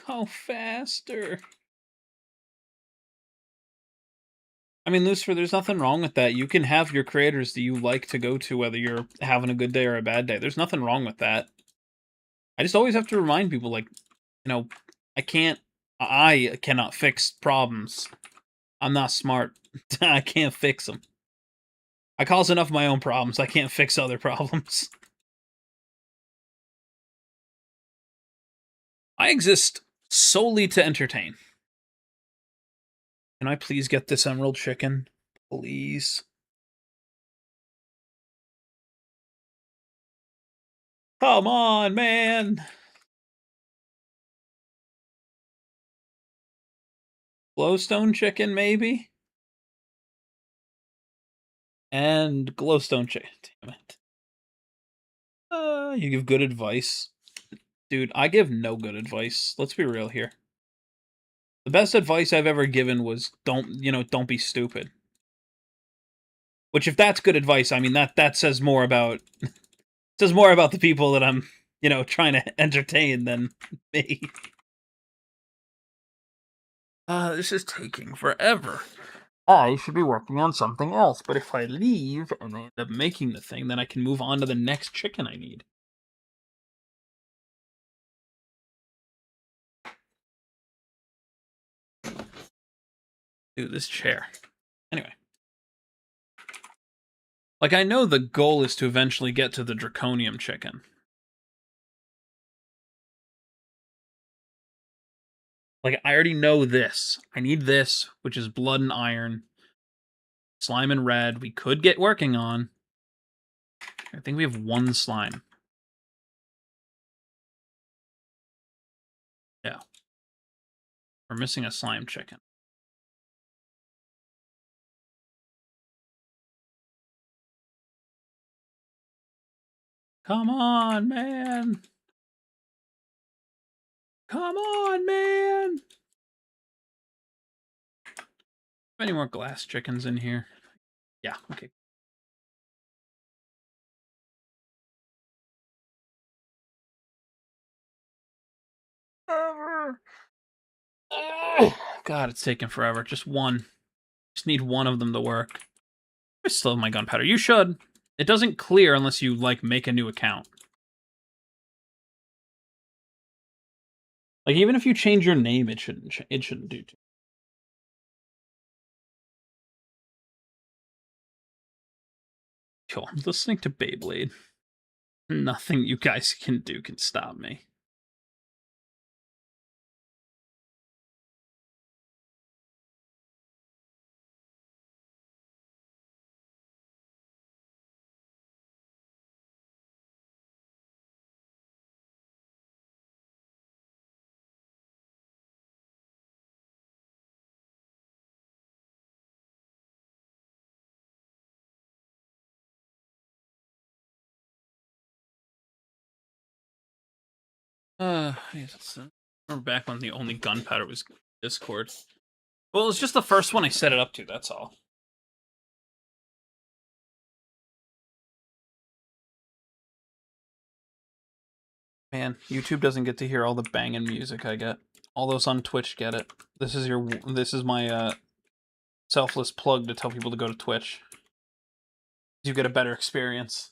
S1: Go faster. I mean, Lucifer, there's nothing wrong with that. You can have your creators that you like to go to, whether you're having a good day or a bad day. There's nothing wrong with that. I just always have to remind people, like, I cannot fix problems. I'm not smart. I can't fix them. I cause enough of my own problems. I can't fix other problems. I exist solely to entertain. Can I please get this emerald chicken? Please. Come on, man. Glowstone chicken, maybe? And glowstone chicken. Damn it. You give good advice. Dude, I give no good advice. Let's be real here. The best advice I've ever given was don't be stupid. Which, if that's good advice, I mean that says more about the people that I'm, trying to entertain than me. This is taking forever. I should be working on something else, but if I leave and they end up making the thing, then I can move on to the next chicken I need. Dude, this chair. Anyway. Like, I know the goal is to eventually get to the draconium chicken. Like, I already know this. I need this, which is blood and iron. Slime and red, we could get working on. I think we have one slime. Yeah. We're missing a slime chicken. Come on, man. Come on, man. Any more glass chickens in here? Yeah, okay. God, it's taking forever. Just one. Just need one of them to work. I still have my gunpowder. You should. It doesn't clear unless you, like, make a new account. Like, even if you change your name, it shouldn't do too. Cool. I'm listening to Beyblade. Nothing you guys can do can stop me. We're back when the only gunpowder was Discord. Well, it's just the first one I set it up to, that's all. Man, YouTube doesn't get to hear all the banging music I get. All those on Twitch get it. This is my selfless plug to tell people to go to Twitch. You get a better experience.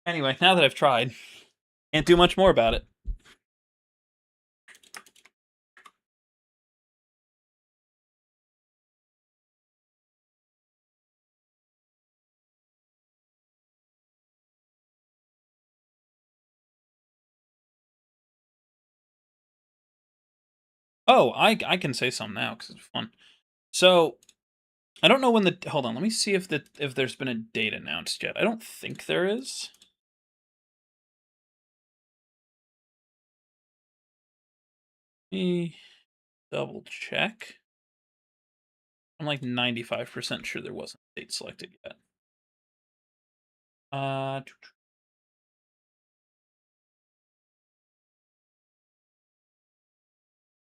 S1: Anyway, now that I've tried, can't do much more about it. Oh, I can say something now because it's fun. So, I don't know when the hold on. Let me see if there's been a date announced yet. I don't think there is. Let me double check. I'm like 95% sure there wasn't a date selected yet.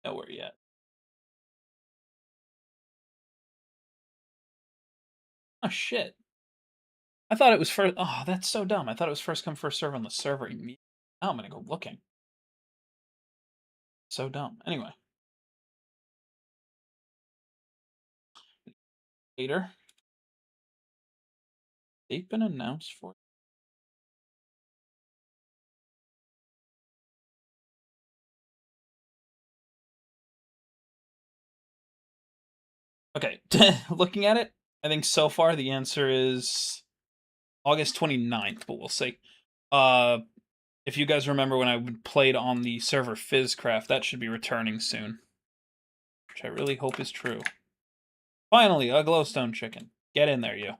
S1: Nowhere yet. Oh shit! I thought it was first. Oh, that's so dumb. I thought it was first come first serve on the server. Now I'm gonna go looking. So dumb. Anyway, later. Date been announced for. Okay, looking at it, I think so far the answer is August 29th, but we'll see. If you guys remember when I played on the server Fizzcraft, that should be returning soon. Which I really hope is true. Finally, a glowstone chicken. Get in there, you.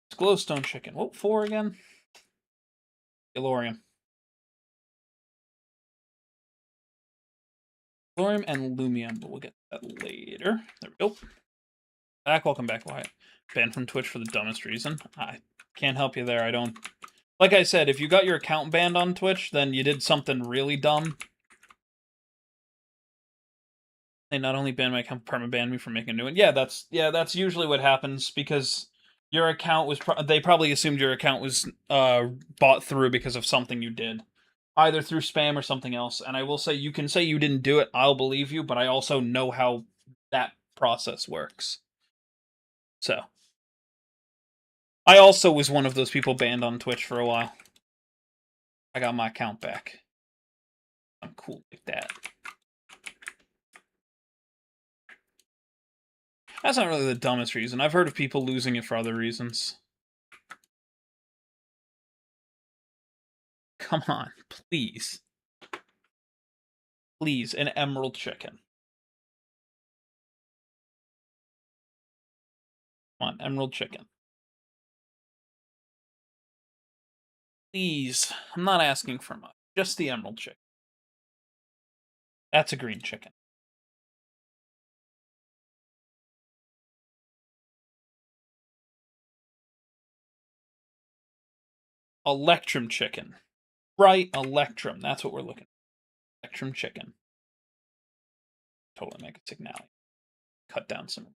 S1: It's glowstone chicken. What, 4 again? Galorium. Thorium and Lumium, but we'll get that later. There we go. Welcome back, Wyatt. Banned from Twitch for the dumbest reason. I can't help you there. I don't. Like I said, if you got your account banned on Twitch, then you did something really dumb. They not only banned my account, perma banned me from making a new one. Yeah, that's usually what happens because your account was. They probably assumed your account was bought through because of something you did, either through spam or something else. And I will say, you can say you didn't do it. I'll believe you, but I also know how that process works. So, I also was one of those people banned on Twitch for a while. I got my account back. I'm cool like that. That's not really the dumbest reason. I've heard of people losing it for other reasons. Come on, please. Please, an emerald chicken. Come on, emerald chicken. Please. I'm not asking for much. Just the emerald chicken. That's a green chicken. Electrum chicken. Right, Electrum. That's what we're looking for. Electrum chicken. Totally make a signal. Cut down some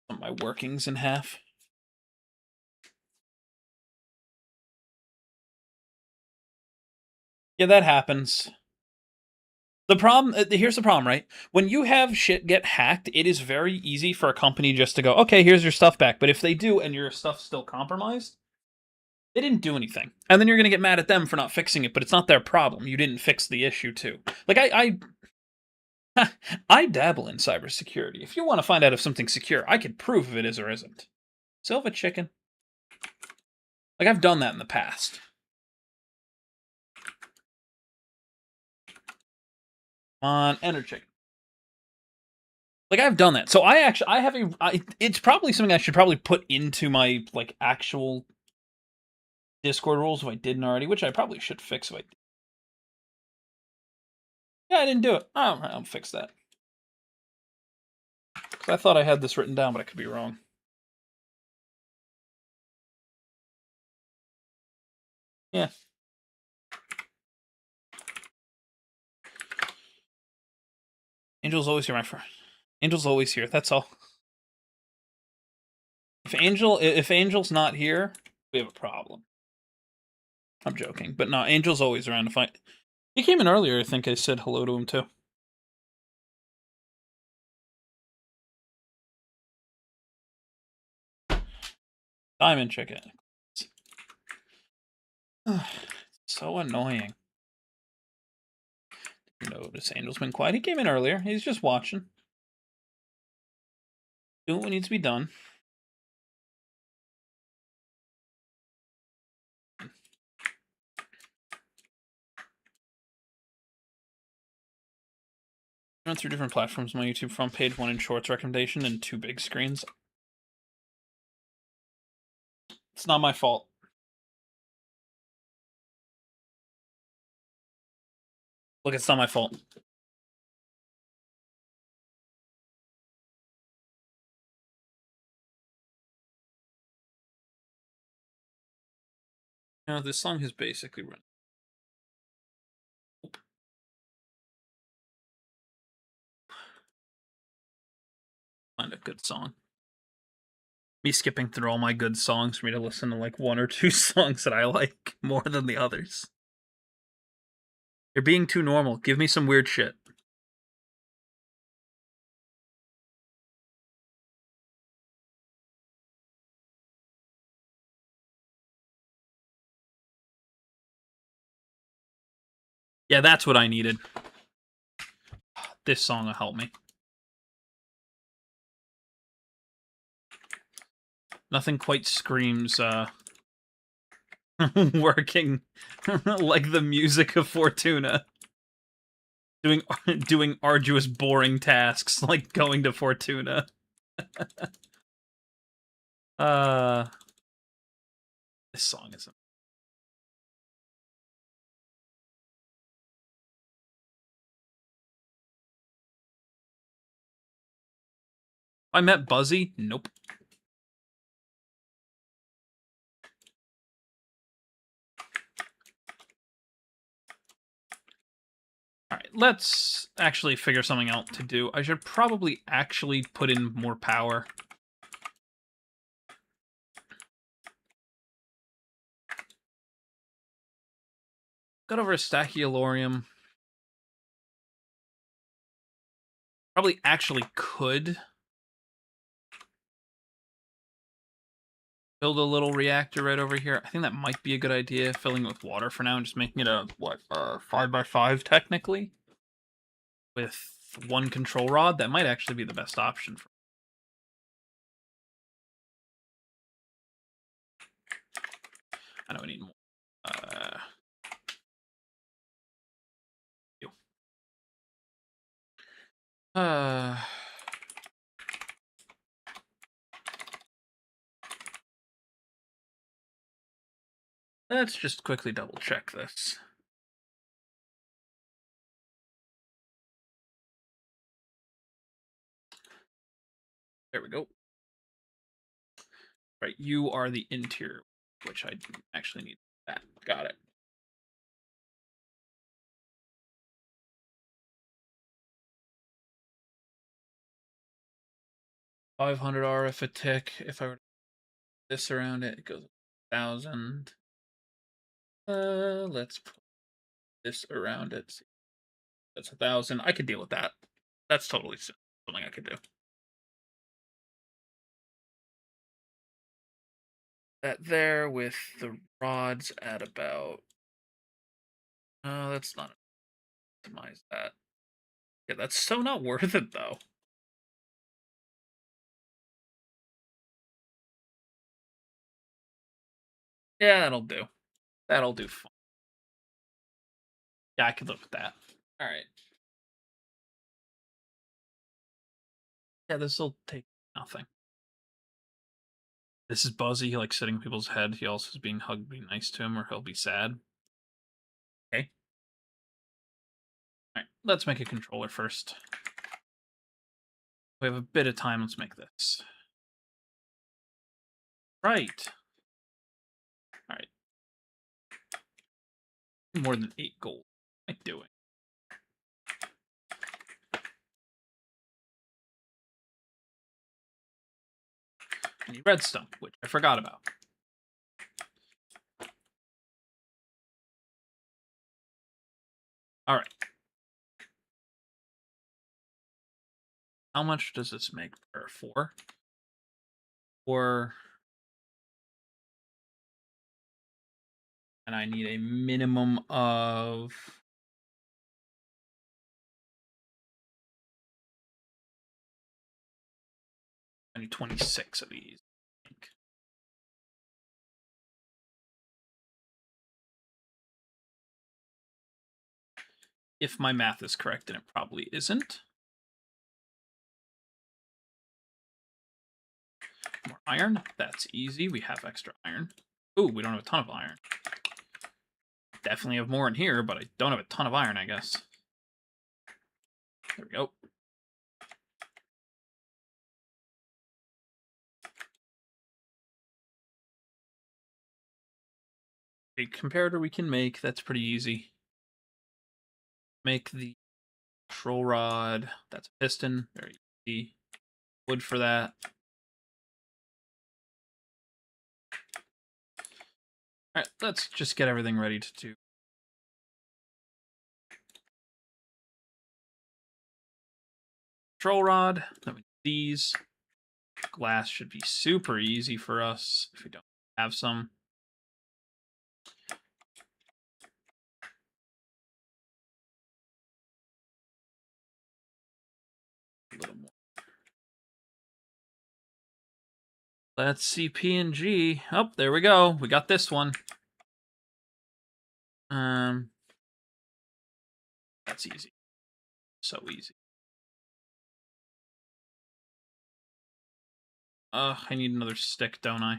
S1: of my workings in half. Yeah, that happens. The problem, here's the problem, right? When you have shit get hacked, it is very easy for a company just to go, okay, here's your stuff back. But if they do and your stuff's still compromised, they didn't do anything. And then you're going to get mad at them for not fixing it, but it's not their problem. You didn't fix the issue too. Like, I dabble in cybersecurity. If you want to find out if something's secure, I could prove if it is or isn't. Silva chicken. Like, I've done that in the past. On enter chicken. Like, I've done that. So I have it's probably something I should probably put into my, like, actual Discord rules if I didn't already, which I probably should fix if I did. Yeah, I didn't do it. Oh, I'll fix that. Because I thought I had this written down, but I could be wrong. Yeah. Angel's always here, my friend. Angel's always here, that's all. If Angel's not here, we have a problem. I'm joking, but no, Angel's always around to fight. He came in earlier, I think I said hello to him too. Diamond chicken. So annoying. Notice Angel's been quiet. He came in earlier. He's just watching. Doing what needs to be done. Run through different platforms. My YouTube front page, one in shorts recommendation, and 2 big screens. It's not my fault. Look, it's not my fault. No, this song has basically run. Find a good song. Me skipping through all my good songs for me to listen to like 1 or 2 songs that I like more than the others. You're being too normal. Give me some weird shit. Yeah, that's what I needed. This song will help me. Nothing quite screams working like the music of Fortuna. Doing arduous, boring tasks like going to Fortuna. This song is I met Buzzy? Nope. Alright, let's actually figure something out to do. I should probably actually put in more power. Got over a Stachyolorium. Probably actually could build a little reactor right over here. I think that might be a good idea, filling it with water for now and just making it a, what, 5x5 technically? With one control rod, that might actually be the best option. I know I need more. You. Let's just quickly double check this. There we go. Right, you are the interior, which I actually need that. Got it. $500 RF a tick. If I were to put this around it, it goes 1,000. Let's put this around it. That's 1,000. I could deal with that. That's totally something I could do. That there with the rods at about. That's not optimize that. Yeah, that's so not worth it though. Yeah, that'll do. That'll do fine. Yeah, I could live with that. All right. Yeah, this will take nothing. This is Buzzy. He likes sitting in people's head. He also is being hugged. Be nice to him, or he'll be sad. Okay. All right. Let's make a controller first. We have a bit of time. Let's make this. Right. All right. More than 8 gold. What am I doing? I need redstone, which I forgot about. All right. How much does this make per 4? 4. And I need a minimum of. I need 26 of these. I think. If my math is correct, and it probably isn't. More iron. That's easy. We have extra iron. Ooh, we don't have a ton of iron. Definitely have more in here, but I don't have a ton of iron, I guess. There we go. A comparator we can make. That's pretty easy. Make the control rod. That's a piston. Very easy. Wood for that. All right, let's just get everything ready to do. Control rod. Then we need these. Glass should be super easy for us if we don't have some. A little more. Let's see PNG. Oh, there we go. We got this one. That's easy. So easy. I need another stick, don't I?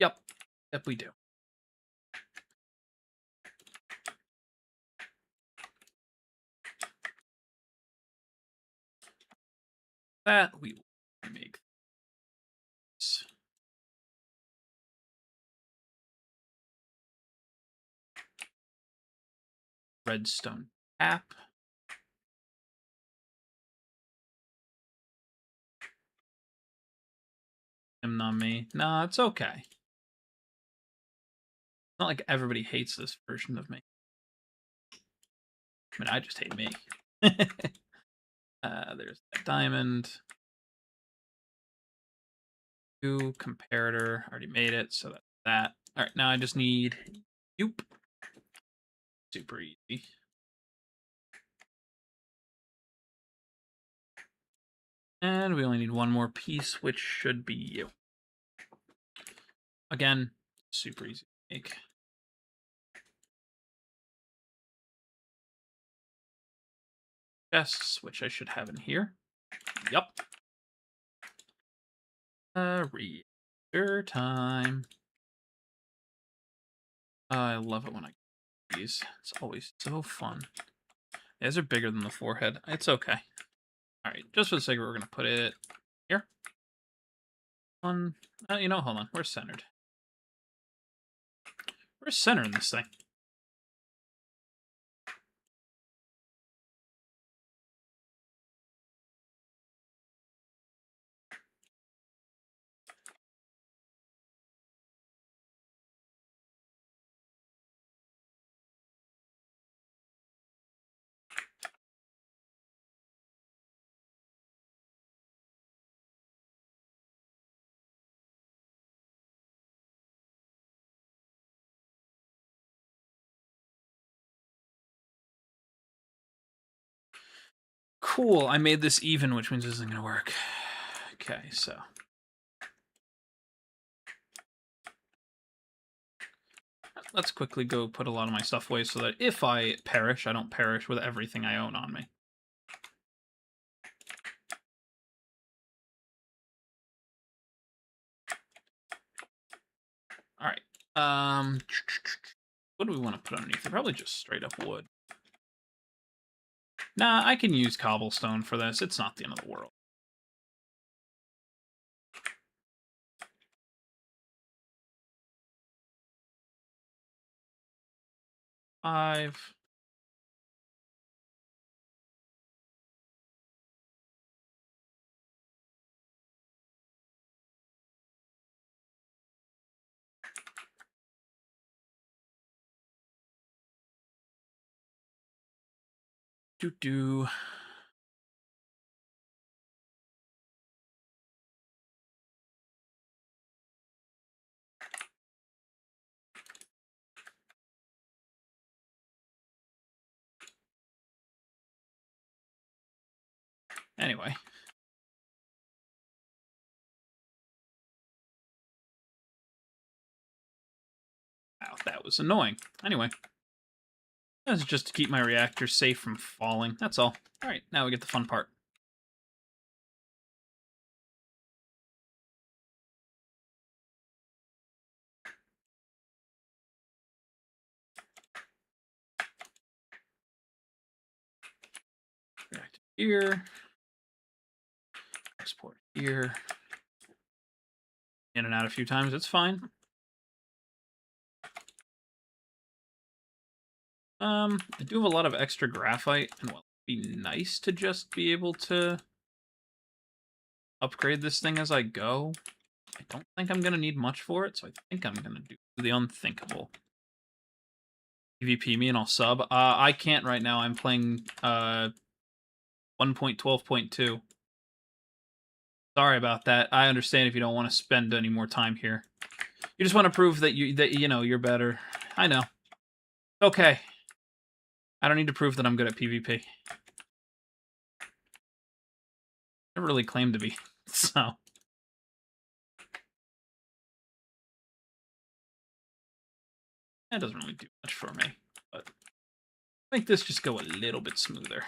S1: Yep. Yep, we do. that, we will make this. Redstone tap. Him, not me. Nah, it's okay. It's not like everybody hates this version of me. I mean, I just hate me. There's that diamond. Two comparator. Already made it, so that's that. All right, now I just need Yoop. Super easy. And we only need one more piece, which should be you. Again, super easy to make. Chests, which I should have in here. Yup. Reader time. I love it when I get these. It's always so fun. These are bigger than the forehead. It's okay. All right, just for the sake of it, we're going to put it here. One. You know, hold on. We're centered. Where's center in this thing? Cool, I made this even, which means this isn't going to work. Okay, so. Let's quickly go put a lot of my stuff away so that if I perish, I don't perish with everything I own on me. All right. What do we want to put underneath? Probably just straight up wood. Nah, I can use cobblestone for this. It's not the end of the world. Five. Do. Anyway. Wow, that was annoying. Anyway. That's just to keep my reactor safe from falling. That's all. All right, now we get the fun part. Reactor here. Export here. In and out a few times, it's fine. I do have a lot of extra graphite, and well, it'd be nice to just be able to upgrade this thing as I go. I don't think I'm gonna need much for it, so I think I'm gonna do the unthinkable. PvP me and I'll sub. I can't right now. I'm playing 1.12.2. Sorry about that. I understand if you don't want to spend any more time here. You just want to prove that you know you're better. I know. Okay. I don't need to prove that I'm good at PvP. I never really claimed to be, so. That doesn't really do much for me, but make this just go a little bit smoother.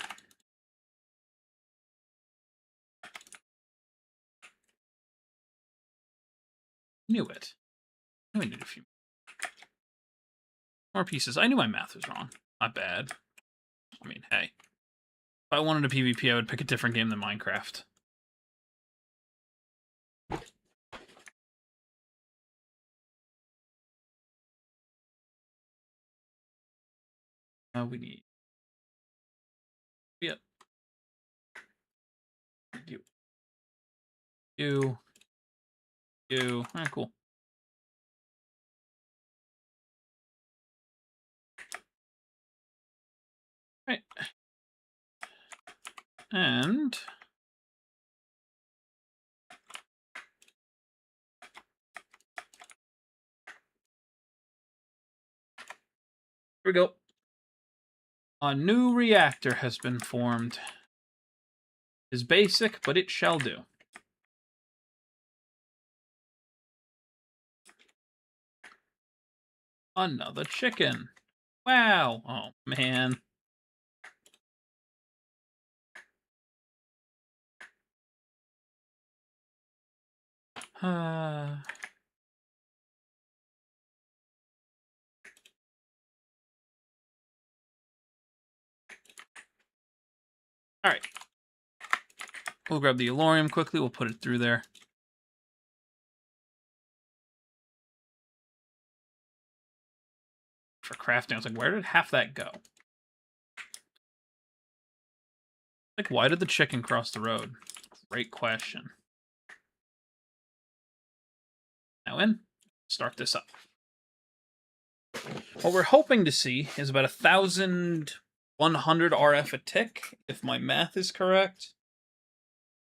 S1: Knew it. I knew I needed a few more pieces. I knew my math was wrong. Not bad. I mean, hey. If I wanted a PvP, I would pick a different game than Minecraft. We need. Yep. You. You. You. Alright, cool. Right. And here we go. A new reactor has been formed. It is basic, but it shall do. Another chicken. Wow. Oh, man. All right. We'll grab the Elorium quickly. We'll put it through there. For crafting, I was like, where did half that go? Like, why did the chicken cross the road? Great question. Now in, start this up. What we're hoping to see is about 1,100 RF a tick, if my math is correct.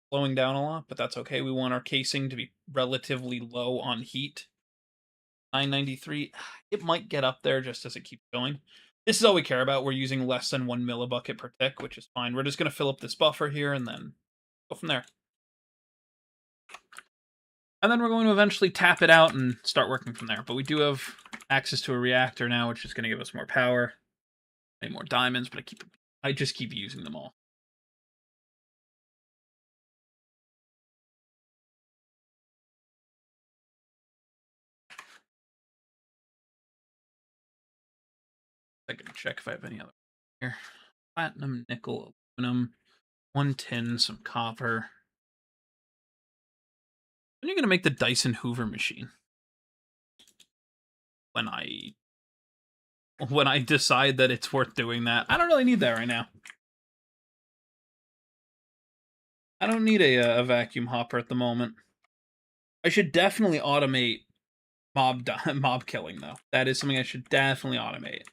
S1: Slowing down a lot, but that's okay. We want our casing to be relatively low on heat. 993. It might get up there just as it keeps going. This is all we care about. We're using less than 1 millibucket per tick, which is fine. We're just going to fill up this buffer here and then go from there. And then we're going to eventually tap it out and start working from there. But we do have access to a reactor now, which is going to give us more power. Any more diamonds, but I just keep using them all. I can check if I have any other here. Platinum, nickel, aluminum, 1 tin, some copper. When are you going to make the Dyson Hoover machine? When I decide that it's worth doing that. I don't really need that right now. I don't need a vacuum hopper at the moment. I should definitely automate mob killing, though. That is something I should definitely automate.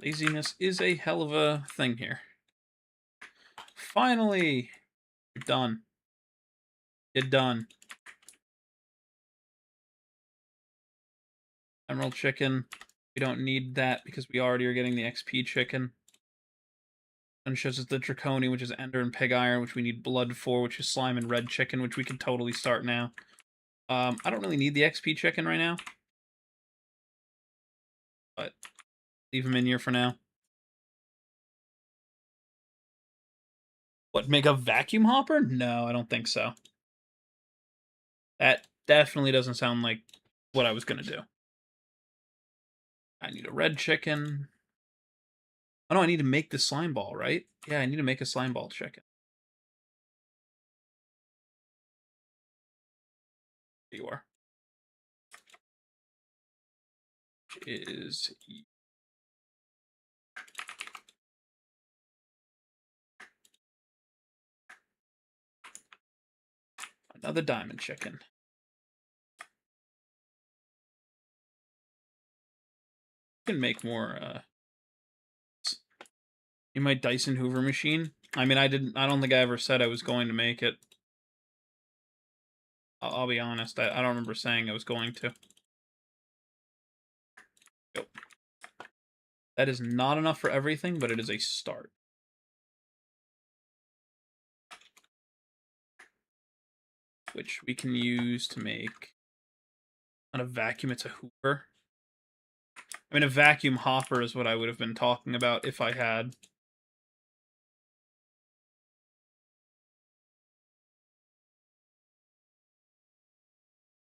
S1: Laziness is a hell of a thing here. Finally! You're done. You're done. Emerald chicken. We don't need that because we already are getting the XP chicken. And shows us the Draconi, which is Ender and Pig Iron, which we need blood for, which is slime and red chicken, which we can totally start now. I don't really need the XP chicken right now. But leave them in here for now. What, make a vacuum hopper? No, I don't think so. That definitely doesn't sound like what I was going to do. I need a red chicken. Oh no, I need to make the slime ball, right? Yeah, I need to make a slime ball chicken. There you are. Which is... another diamond chicken. You can make more, in my Dyson Hoover machine. I mean, I don't think I ever said I was going to make it. I'll be honest, I don't remember saying I was going to. Go. That is not enough for everything, but it is a start. Which we can use to make... not a vacuum, it's a hoover. I mean, a vacuum hopper is what I would have been talking about if I had.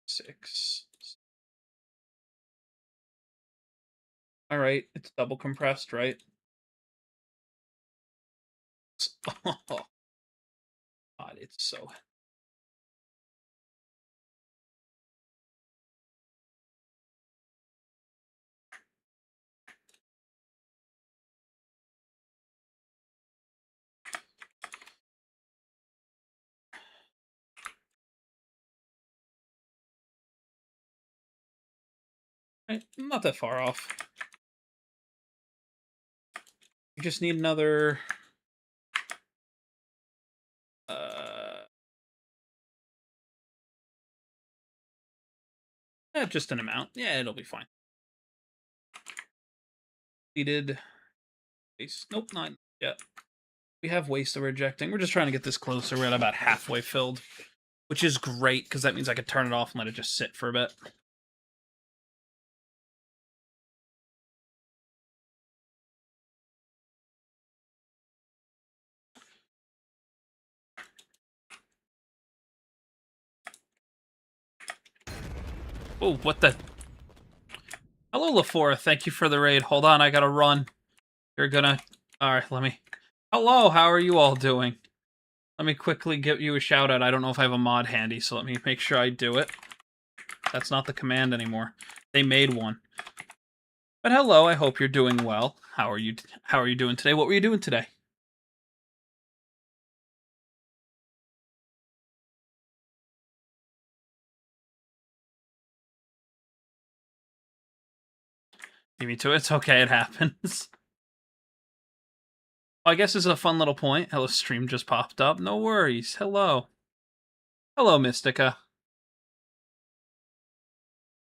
S1: Six. All right, it's double compressed, right? Oh, God, it's so... Not that far off. We just need another... just an amount. Yeah, it'll be fine. Needed waste. Nope, not yet. We have waste that we're rejecting. We're just trying to get this closer. We're at about halfway filled, which is great because that means I could turn it off and let it just sit for a bit. Oh, what the... Hello, LaFora. Thank you for the raid. Hold on, I gotta run. You're gonna... Alright, let me... Hello, how are you all doing? Let me quickly give you a shout out. I don't know if I have a mod handy, so let me make sure I do it. That's not the command anymore. They made one. But hello, I hope you're doing well. How are you doing today? What were you doing today? Leave me to it. It's okay, it happens. I guess this is a fun little point. Hello, stream just popped up. No worries. Hello. Hello, Mystica.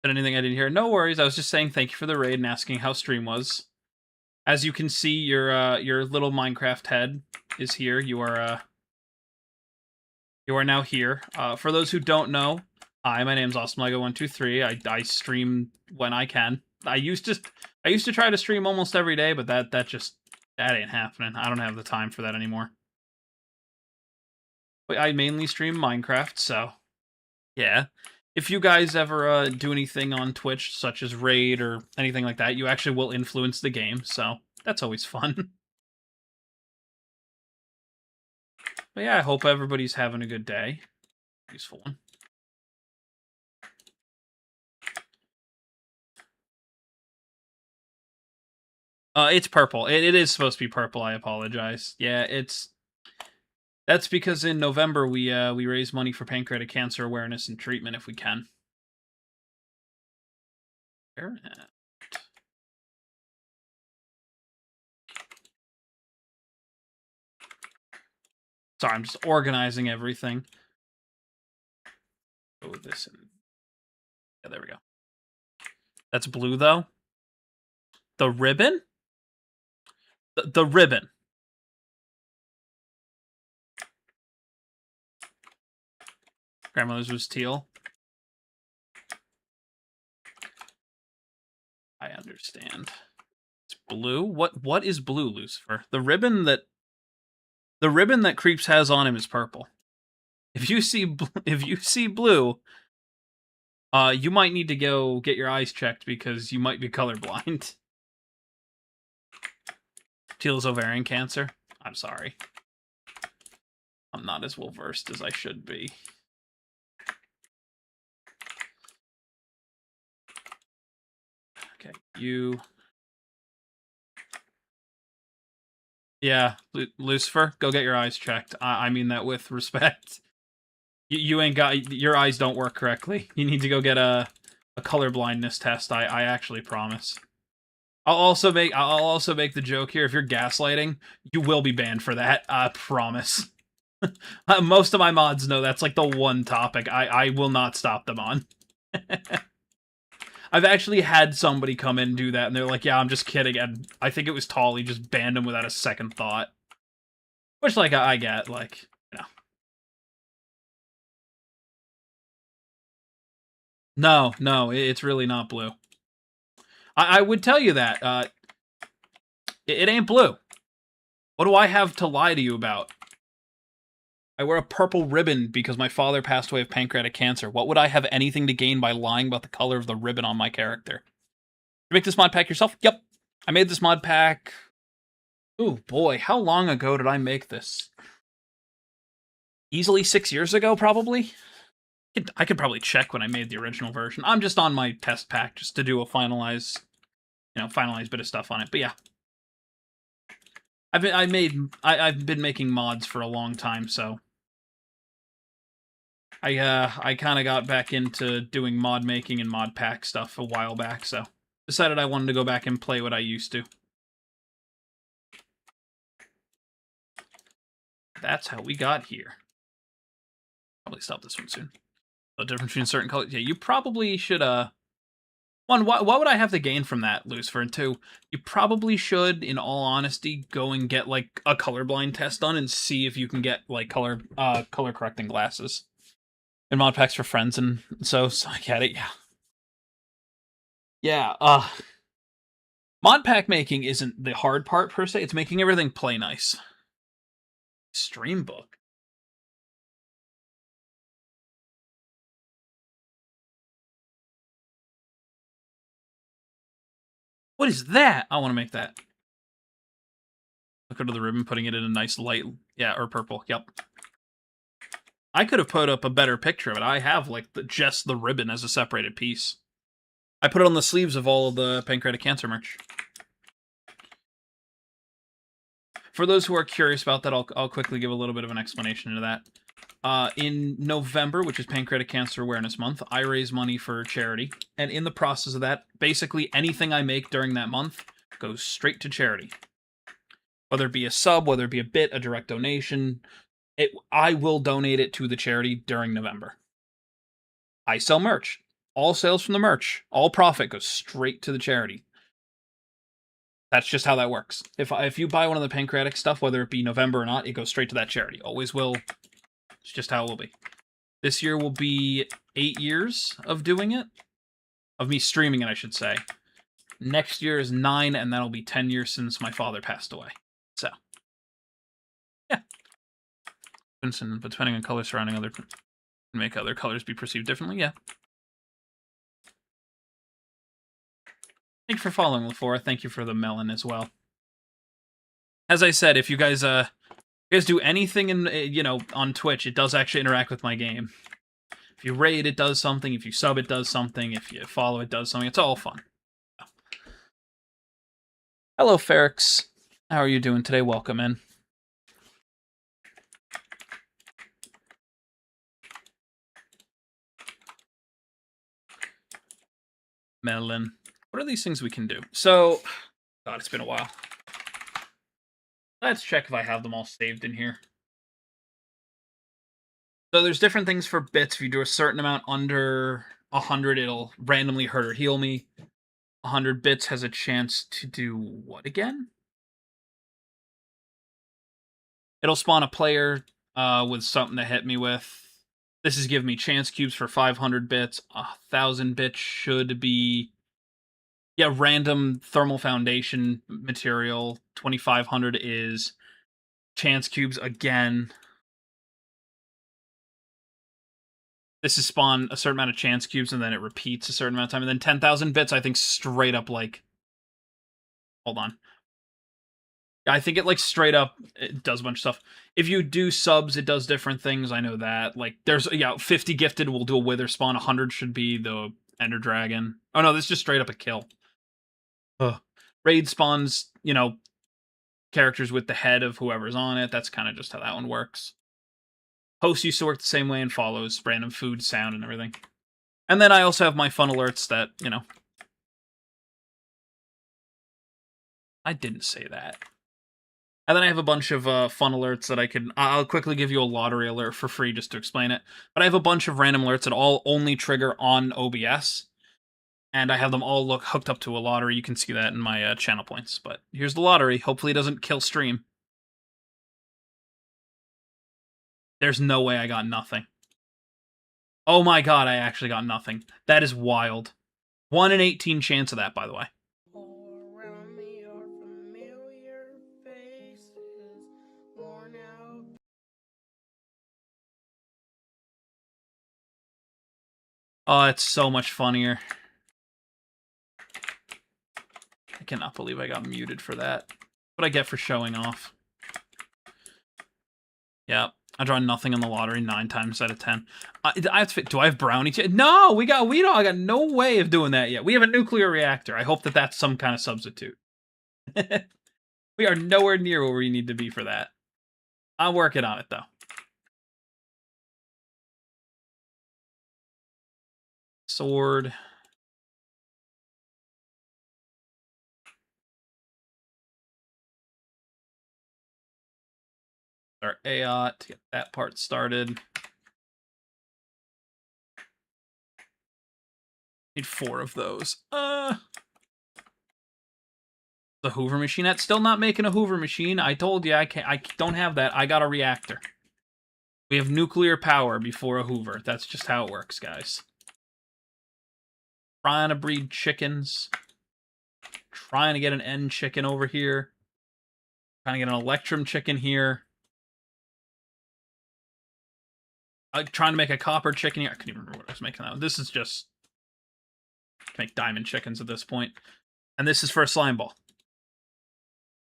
S1: Said anything I didn't hear? No worries. I was just saying thank you for the raid and asking how stream was. As you can see, your little Minecraft head is here. You are now here. For those who don't know, hi, my name's AwesomeLego123. I stream when I can. I used to try to stream almost every day, but that ain't happening. I don't have the time for that anymore. But I mainly stream Minecraft, so yeah. If you guys ever do anything on Twitch, such as raid or anything like that, you actually will influence the game, so that's always fun. But yeah, I hope everybody's having a good day. Useful one. It's purple. It is supposed to be purple. I apologize. Yeah, that's because in November we raise money for pancreatic cancer awareness and treatment if we can. Where? Sorry, I'm just organizing everything. Oh, this. Yeah, there we go. That's blue though. The ribbon. The ribbon. Grandmother's was teal. I understand. It's blue. What is blue, Lucifer? The ribbon that Creeps has on him is purple. If you see blue, you might need to go get your eyes checked because you might be colorblind. Teal's ovarian cancer. I'm sorry. I'm not as well versed as I should be. Okay, you. Yeah, Lucifer, go get your eyes checked. I mean that with respect. You ain't got... Your eyes don't work correctly. You need to go get a color blindness test. I actually promise. I'll also make the joke here. If you're gaslighting, you will be banned for that. I promise. Most of my mods know that's like the one topic I will not stop them on. I've actually had somebody come in and do that, and they're like, yeah, I'm just kidding, and I think it was Tolly just banned him without a second thought. Which, like, I get, like, you know. No, it's really not blue. I would tell you that. It ain't blue. What do I have to lie to you about? I wear a purple ribbon because my father passed away of pancreatic cancer. What would I have anything to gain by lying about the color of the ribbon on my character? You make this mod pack yourself? Yep. I made this mod pack... Oh boy, how long ago did I make this? Easily 6 years ago, probably? I could probably check when I made the original version. I'm just on my test pack just to do a finalized bit of stuff on it. But yeah. I've been making mods for a long time, so... I kind of got back into doing mod making and mod pack stuff a while back, so decided I wanted to go back and play what I used to. That's how we got here. Probably stop this one soon. The difference between certain colors. Yeah, you probably should, one, what would I have to gain from that, Lucifer? And two, you probably should, in all honesty, go and get, like, a colorblind test done and see if you can get, like, color correcting glasses. And mod packs for friends, and so I get it, yeah. Yeah, mod pack making isn't the hard part, per se, it's making everything play nice. Stream book? What is that? I want to make that. Look under the ribbon, putting it in a nice light, yeah, or purple, yep. I could have put up a better picture of it. I have, like, just the ribbon as a separated piece. I put it on the sleeves of all of the Pancreatic Cancer merch. For those who are curious about that, I'll quickly give a little bit of an explanation into that. In November, which is Pancreatic Cancer Awareness Month, I raise money for charity. And in the process of that, basically anything I make during that month goes straight to charity. Whether it be a sub, whether it be a bit, a direct donation, I will donate it to the charity during November. I sell merch. All sales from the merch, all profit goes straight to the charity. That's just how that works. If you buy one of the pancreatic stuff, whether it be November or not, it goes straight to that charity. Always will. It's just how it will be. This year will be 8 years of doing it. Of me streaming it, I should say. Next year is 9, and that'll be 10 years since my father passed away. So, yeah. But depending on color surrounding other, make other colors be perceived differently, yeah. Thank you for following, LaFora. Thank you for the melon as well. As I said, if you guys do anything in on Twitch, it does actually interact with my game. If you raid, it does something. If you sub, it does something. If you follow, it does something. It's all fun. Hello, Ferrix. How are you doing today? Welcome in. Melon. What are these things we can do? So, God, it's been a while. Let's check if I have them all saved in here. So there's different things for bits. If you do a certain amount under 100, it'll randomly hurt or heal me. 100 bits has a chance to do what again? It'll spawn a player with something to hit me with. This is giving me chance cubes for 500 bits. 1,000 bits should be... Yeah, random thermal foundation material. 2,500 is chance cubes again. This is spawn a certain amount of chance cubes, and then it repeats a certain amount of time. And then 10,000 bits, I think, straight up, like... Hold on. I think it, like, straight up, it does a bunch of stuff. If you do subs, it does different things. I know that. Like, there's, 50 gifted will do a wither spawn. 100 should be the ender dragon. Oh, no, this is just straight up a kill. Ugh. Raid spawns, characters with the head of whoever's on it. That's kind of just how that one works. Host used to work the same way and follows random food, sound, and everything. And then I also have my fun alerts that, I didn't say that. And then I have a bunch of fun alerts that I'll quickly give you a lottery alert for free just to explain it. But I have a bunch of random alerts that all only trigger on OBS. And I have them all hooked up to a lottery. You can see that in my channel points. But here's the lottery. Hopefully it doesn't kill stream. There's no way I got nothing. Oh my god, I actually got nothing. That is wild. 1 in 18 chance of that, by the way. Oh, it's so much funnier. I cannot believe I got muted for that. What I get for showing off. Yeah, I draw nothing in the lottery 9 times out of 10. Do I have brownie? No, I got no way of doing that yet. We have a nuclear reactor. I hope that that's some kind of substitute. We are nowhere near where we need to be for that. I'm working on it, though. Sword. Our AOT to get that part started. Need 4 of those. The Hoover machine. That's still not making a Hoover machine. I told you I can't. I don't have that. I got a reactor. We have nuclear power before a Hoover. That's just how it works, guys. Trying to breed chickens. Trying to get an N chicken over here. Trying to get an Electrum chicken here. Trying to make a copper chicken here. I couldn't even remember what I was making that one. This is just to make diamond chickens at this point. And this is for a slime ball.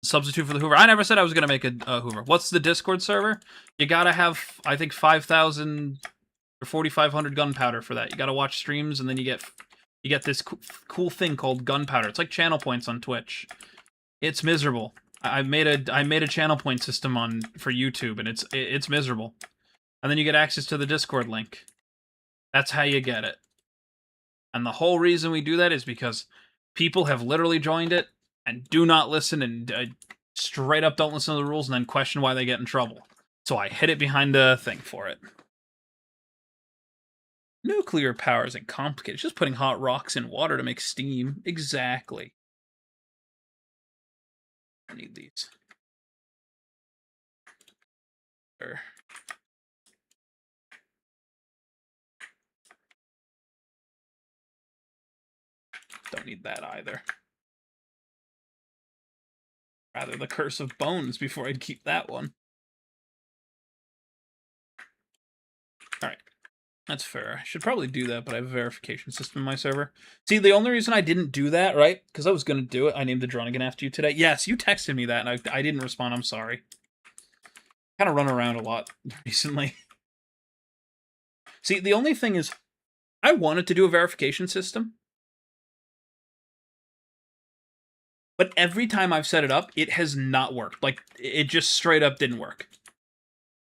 S1: Substitute for the Hoover. I never said I was going to make a Hoover. What's the Discord server? You got to have, I think, 5,000 or 4,500 gunpowder for that. You got to watch streams, and then you get this cool thing called gunpowder. It's like channel points on Twitch. It's miserable. I made a channel point system for YouTube, and it's miserable. And then you get access to the Discord link. That's how you get it. And the whole reason we do that is because people have literally joined it and do not listen and straight up don't listen to the rules and then question why they get in trouble. So I hid it behind a thing for it. Nuclear power isn't complicated. It's just putting hot rocks in water to make steam. Exactly. I need these. Sure. Don't need that either. Rather the Curse of Bones before I'd keep that one. Alright. That's fair. I should probably do that, but I have a verification system in my server. See, the only reason I didn't do that, right? Because I was going to do it. I named the drone again after you today. Yes, you texted me that, and I didn't respond. I'm sorry. Kind of run around a lot recently. See, the only thing is, I wanted to do a verification system. But every time I've set it up, it has not worked. Like, it just straight up didn't work.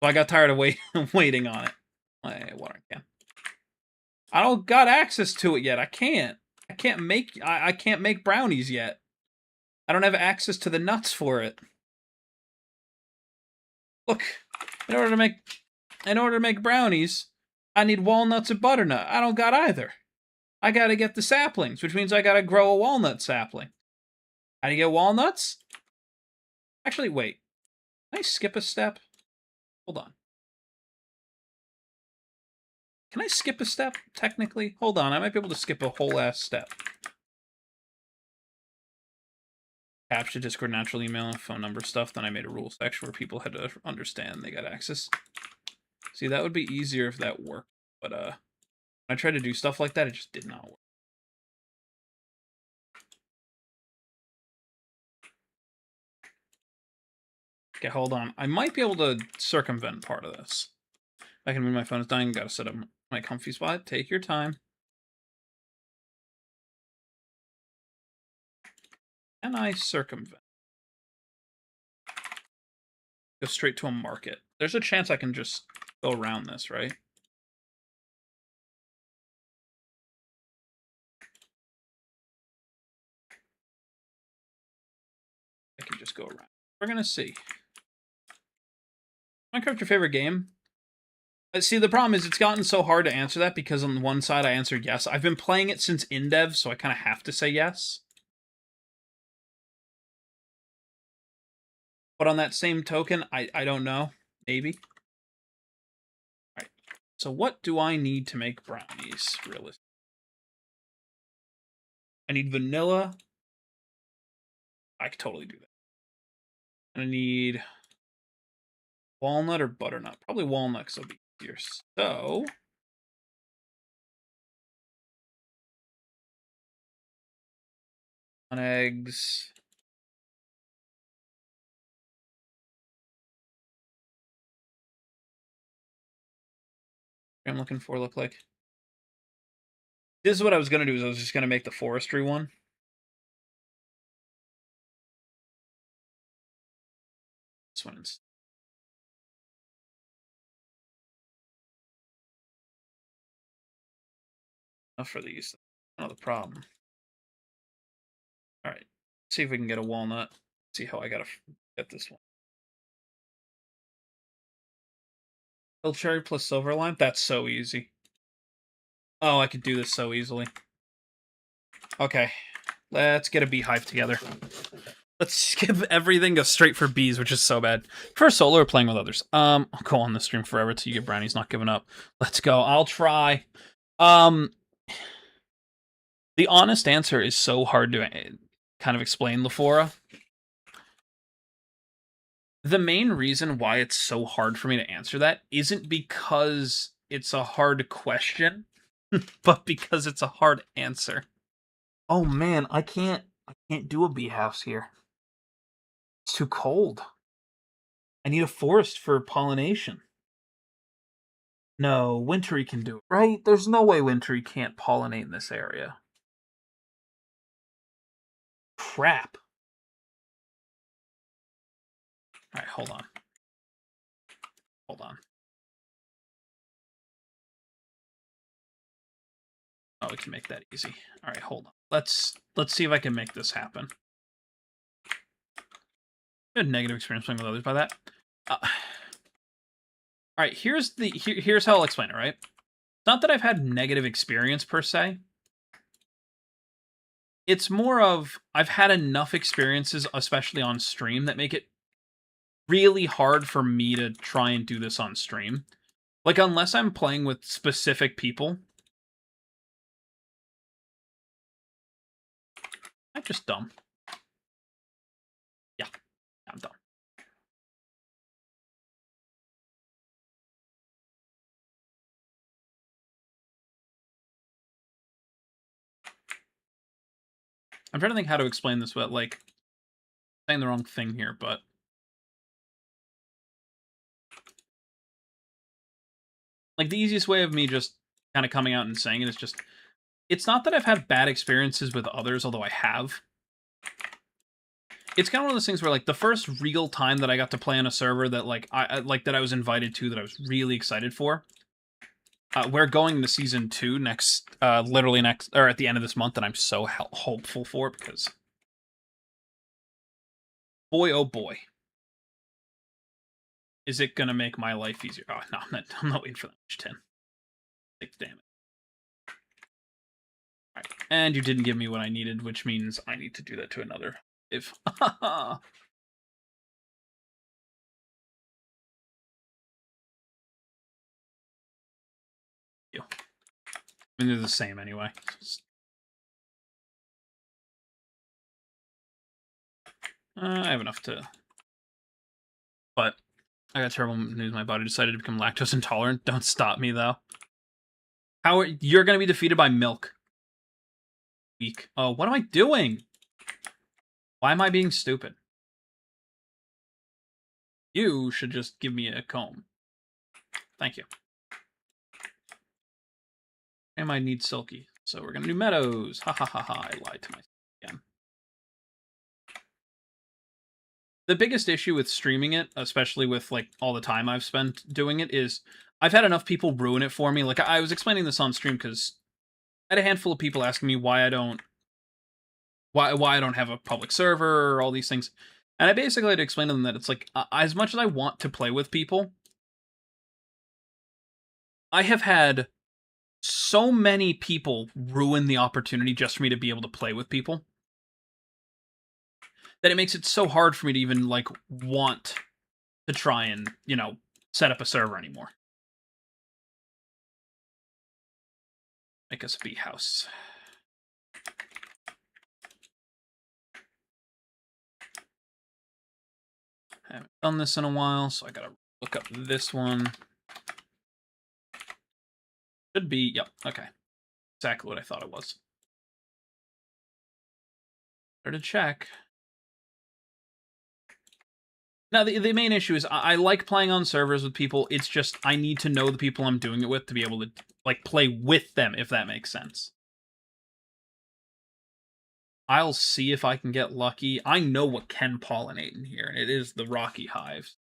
S1: So I got tired of waiting on it. Water can. I don't got access to it yet. I can't. I can't make brownies yet. I don't have access to the nuts for it. Look, in order to make brownies, I need walnuts and butternut. I don't got either. I gotta get the saplings, which means I gotta grow a walnut sapling. How do you get walnuts? Actually, wait. Can I skip a step? Hold on. Can I skip a step, technically? Hold on, I might be able to skip a whole ass step. Capture Discord, natural email, and phone number stuff. Then I made a rule section where people had to understand they got access. See, that would be easier if that worked. But when I tried to do stuff like that, it just did not work. Okay, hold on. I might be able to circumvent part of this. I can move my phone is dying. Gotta set up my comfy spot. Take your time. Can I circumvent? Go straight to a market. There's a chance I can just go around this, right? I can just go around. We're gonna see. Minecraft your favorite game? See, the problem is it's gotten so hard to answer that because on one side I answered yes. I've been playing it since InDev, so I kind of have to say yes. But on that same token, I don't know. Maybe. Alright. So what do I need to make brownies, realistically? I need vanilla. I could totally do that. And I need walnut or butternut. Probably walnut, because it'll be easier. So... on eggs... I'm looking for look like. This is what I was gonna do. Is I was just gonna make the forestry one. This one's. enough for these. Not the problem. All right. See if we can get a walnut. See how I gotta get this one. Hill cherry plus silver lime. That's so easy. Oh, I could do this so easily. Okay, let's get a beehive together. Let's skip everything, go straight for bees, which is so bad. For solo or playing with others. I'll go on the stream forever till you get brownies not giving up. Let's go. I'll try. The honest answer is so hard to kind of explain, Lafora. The main reason why it's so hard for me to answer that isn't because it's a hard question, but because it's a hard answer. Oh man, I can't do a bee house here. It's too cold. I need a forest for pollination. No, Wintry can do it, right? There's no way Wintry can't pollinate in this area. Crap. Alright, hold on. Hold on. Oh, we can make that easy. Alright, hold on. Let's see if I can make this happen. Good negative experience playing with others by that. Alright, here's how I'll explain it, right? It's not that I've had negative experience per se. It's more of I've had enough experiences, especially on stream, that make it really hard for me to try and do this on stream. Like, unless I'm playing with specific people. I'm just dumb. Yeah, I'm dumb. I'm trying to think how to explain this without, like, saying the wrong thing here, but... Like, the easiest way of me just kind of coming out and saying it is just... It's not that I've had bad experiences with others, although I have. It's kind of one of those things where, like, the first real time that I got to play on a server that, like, that I was invited to, that I was really excited for. We're going to season 2 next, literally next, or at the end of this month, and I'm so hopeful for it because... Boy, oh boy. Is it gonna make my life easier? Oh, no, I'm not waiting for that much 10. Take the damage. Alright, and you didn't give me what I needed, which means I need to do that to another. If... I mean, they're the same anyway. I have enough to... But I got terrible news. My body decided to become lactose intolerant. Don't stop me, though. You're going to be defeated by milk. Weak. Oh, what am I doing? Why am I being stupid? You should just give me a comb. Thank you. And I need silky. So we're going to do meadows. Ha ha ha ha. I lied to myself again. The biggest issue with streaming it, especially with, like, all the time I've spent doing it, is I've had enough people ruin it for me. Like, I was explaining this on stream because I had a handful of people asking me why I don't have a public server or all these things. And I basically had to explain to them that it's like, as much as I want to play with people, I have had so many people ruin the opportunity just for me to be able to play with people that it makes it so hard for me to even, like, want to try and, you know, set up a server anymore. Make us a bee house. I haven't done this in a while, so I gotta look up this one. Should be, yep, okay. Exactly what I thought it was. Better to check. Now, the main issue is I like playing on servers with people. It's just I need to know the people I'm doing it with to be able to, like, play with them, if that makes sense. I'll see if I can get lucky. I know what can pollinate in here, and it is the rocky hives.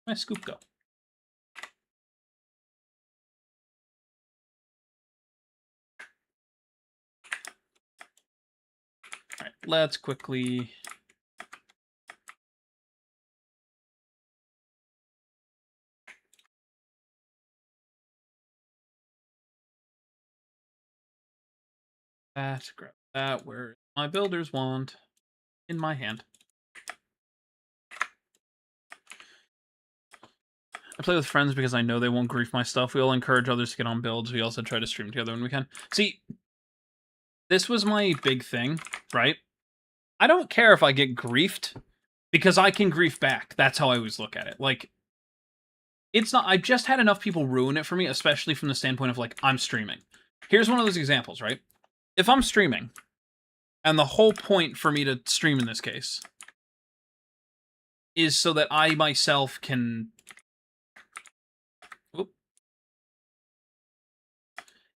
S1: Where'd my scoop go? let's quickly... grab that. Where's my builder's wand? In my hand. I play with friends because I know they won't grief my stuff. We all encourage others to get on builds. We also try to stream together when we can. See, this was my big thing, right? I don't care if I get griefed, because I can grief back. That's how I always look at it. Like, it's not... I've just had enough people ruin it for me, especially from the standpoint of, like, I'm streaming. Here's one of those examples, right? If I'm streaming, and the whole point for me to stream in this case is so that I myself can...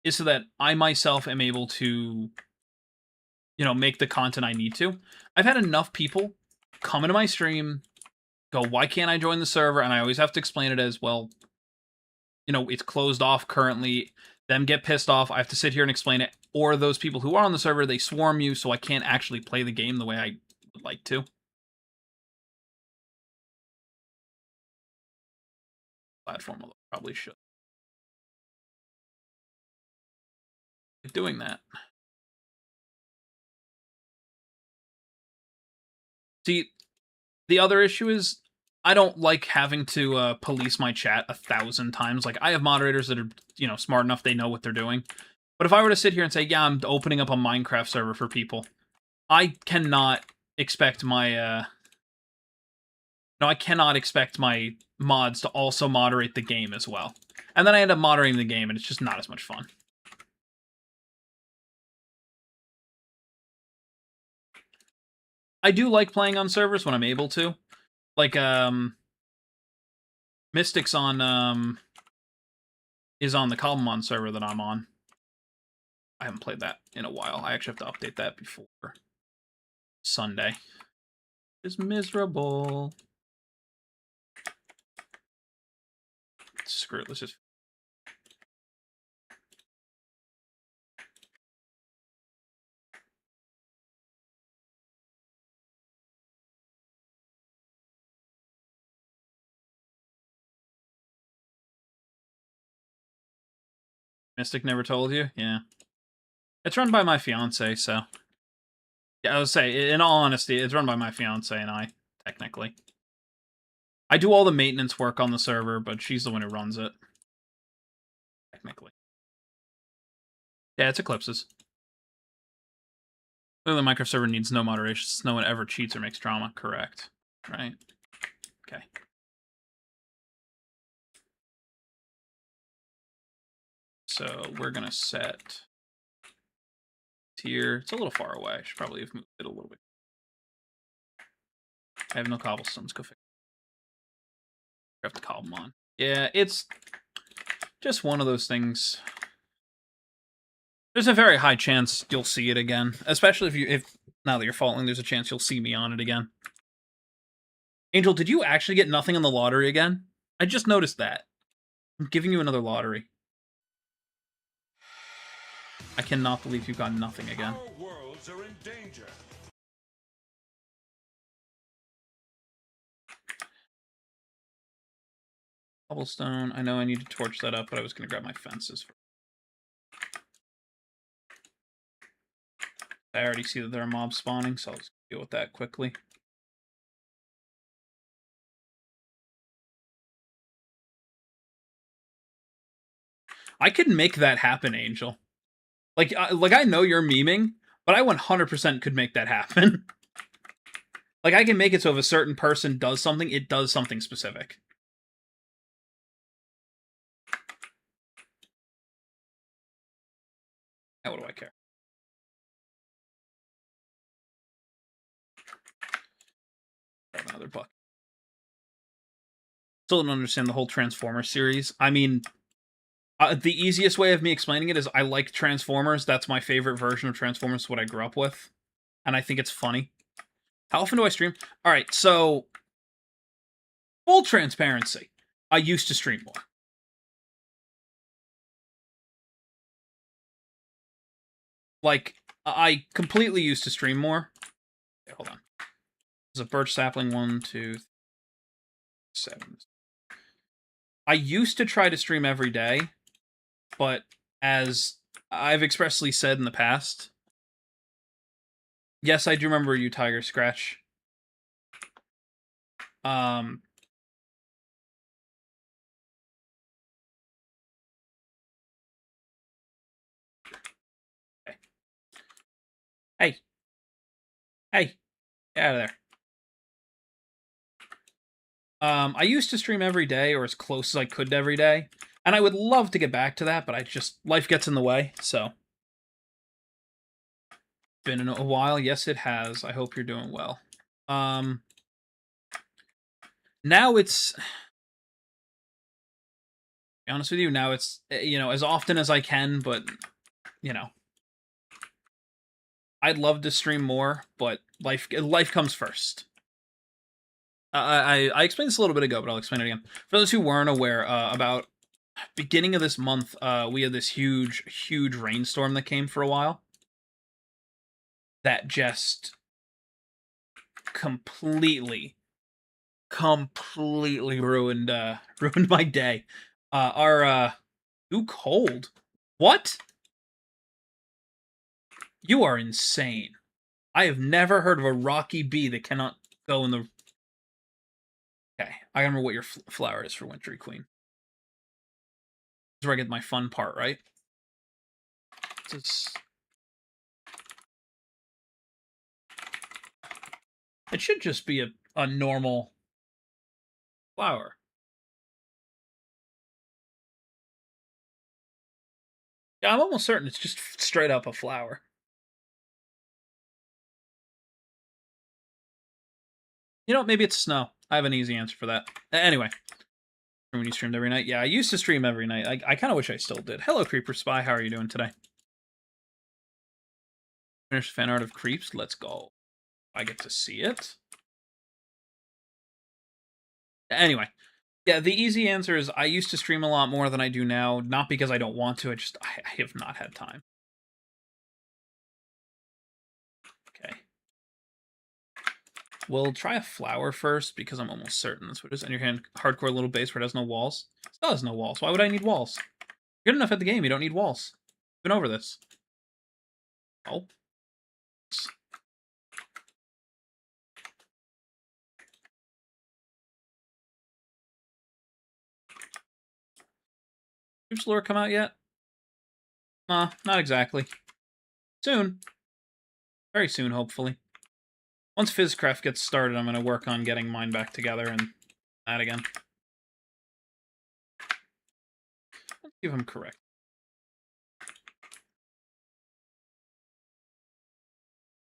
S1: is so that I myself am able to, you know, make the content I need to. I've had enough people come into my stream, go, why can't I join the server? And I always have to explain it as, well, you know, it's closed off currently. Them get pissed off. I have to sit here and explain it. Or those people who are on the server, they swarm you, so I can't actually play the game the way I would like to. Platform, although I probably should. Doing that. See, the other issue is I don't like having to police my chat 1,000 times. Like, I have moderators that are, you know, smart enough, they know what they're doing. But if I were to sit here and say, yeah, I'm opening up a Minecraft server for people, I cannot expect my, no, I cannot expect my mods to also moderate the game as well. And then I end up moderating the game, and it's just not as much fun. I do like playing on servers when I'm able to. Like, Mystics on, is on the Calmon server that I'm on. I haven't played that in a while. I actually have to update that before Sunday. It's miserable. Screw it, let's just... Mystic never told you? Yeah. It's run by my fiance, so... Yeah, I would say, in all honesty, it's run by my fiance and I, technically. I do all the maintenance work on the server, but she's the one who runs it. Technically. Yeah, it's Eclipses. Clearly, the Minecraft server needs no moderation since no one ever cheats or makes drama. Correct. Right. Okay. So, we're gonna set... here. It's a little far away. I should probably have moved it a little bit. I have no cobblestones. Go fix it. I have to cobble them on. Yeah, it's just one of those things. There's a very high chance you'll see it again. Especially if now that you're falling, there's a chance you'll see me on it again. Angel, did you actually get nothing on the lottery again? I just noticed that. I'm giving you another lottery. I cannot believe you've got nothing again.
S3: Our worlds are in danger.
S1: Cobblestone. I know I need to torch that up, but I was going to grab my fences. I already see that there are mobs spawning, so I'll just deal with that quickly. I could make that happen, Angel. Like I know you're memeing, but I 100% could make that happen. Like, I can make it so if a certain person does something, it does something specific. Now, what do I care? Grab another buck. Still don't understand the whole Transformers series. I mean, the easiest way of me explaining it is I like Transformers. That's my favorite version of Transformers, what I grew up with. And I think it's funny. How often do I stream? Alright, so... full transparency. I used to stream more. Like, I completely used to stream more. Okay, hold on. There's a birch sapling. 1, 2, 7. I used to try to stream every day, but as I've expressly said in the past, yes, I do remember you, Tiger Scratch. Um, hey, hey, get out of there. I used to stream every day, or as close as I could to every day, and I would love to get back to that, but life gets in the way, so. Been in a while. Yes, it has. I hope you're doing well. Now it's, to be honest with you, now it's, as often as I can, but, you know, I'd love to stream more, but life comes first. I explained this a little bit ago, but I'll explain it again. For those who weren't aware, about beginning of this month, we had this huge rainstorm that came for a while. That just completely ruined ruined my day. Too cold. What? You are insane. I have never heard of a rocky bee that cannot go in the. Okay, I remember what your flower is for Wintry Queen. This is where I get my fun part, right? It should just be a normal flower. Yeah, I'm almost certain it's just straight up a flower. You know, maybe it's snow. I have an easy answer for that. Anyway, when you streamed every night. Yeah, I used to stream every night. I kind of wish I still did. Hello, Creeper Spy. How are you doing today? Finished fan art of Creeps. Let's go. I get to see it. Anyway, yeah, the easy answer is I used to stream a lot more than I do now. Not because I don't want to. I have not had time. Okay. We'll try a flower first because I'm almost certain that's what it is. On your hand, hardcore little base where it has no walls. It still has no walls. Why would I need walls? You're good enough at the game. You don't need walls. Been over this. Oh. Creeps Lore come out yet? Not exactly. Soon. Very soon, hopefully. Once Fizzcraft gets started, I'm going to work on getting mine back together and that again. Let's give him correct.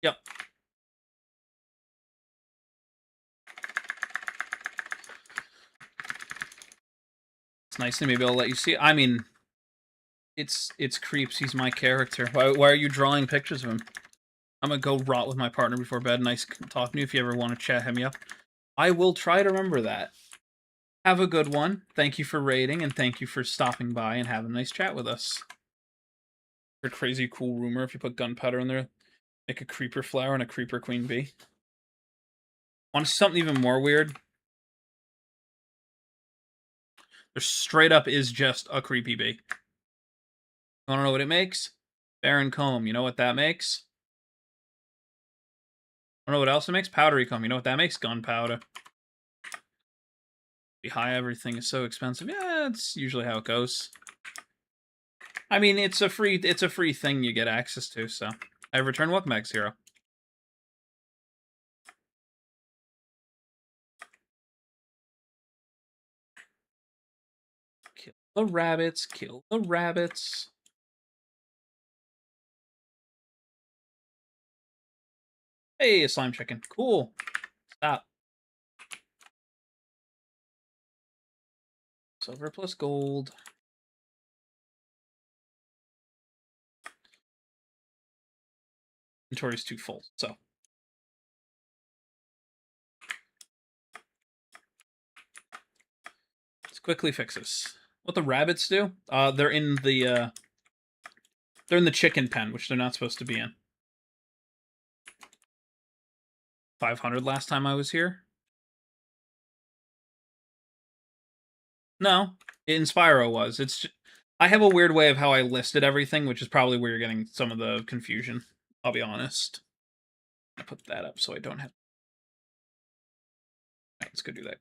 S1: Yep. It's nice to maybe I'll let you see it. I mean, it's Creeps. He's my character. Why are you drawing pictures of him? I'm going to go rot with my partner before bed. Nice talking to you. If you ever want to chat, hit me up. I will try to remember that. Have a good one. Thank you for rating, and thank you for stopping by and having a nice chat with us. A crazy cool rumor, if you put gunpowder in there, make a creeper flower and a creeper queen bee. Want to see something even more weird? There straight up is just a creepy bee. You want to know what it makes? Barren comb. You know what that makes? I don't know what else it makes? Powdery comb. You know what that makes? Gunpowder. Be high, everything is so expensive. Yeah, it's usually how it goes. I mean, it's a free thing you get access to, so. I've returned welcome back, Zero. Kill the rabbits, kill the rabbits. Hey, a slime chicken. Cool. Stop. Silver plus gold. Inventory's too full, so. Let's quickly fix this. What the rabbits do? They're in the chicken pen, which they're not supposed to be in. 500 last time I was here. No, in Spyro was. I have a weird way of how I listed everything, which is probably where you're getting some of the confusion. I'll be honest. I put that up so I don't have. Let's go do that.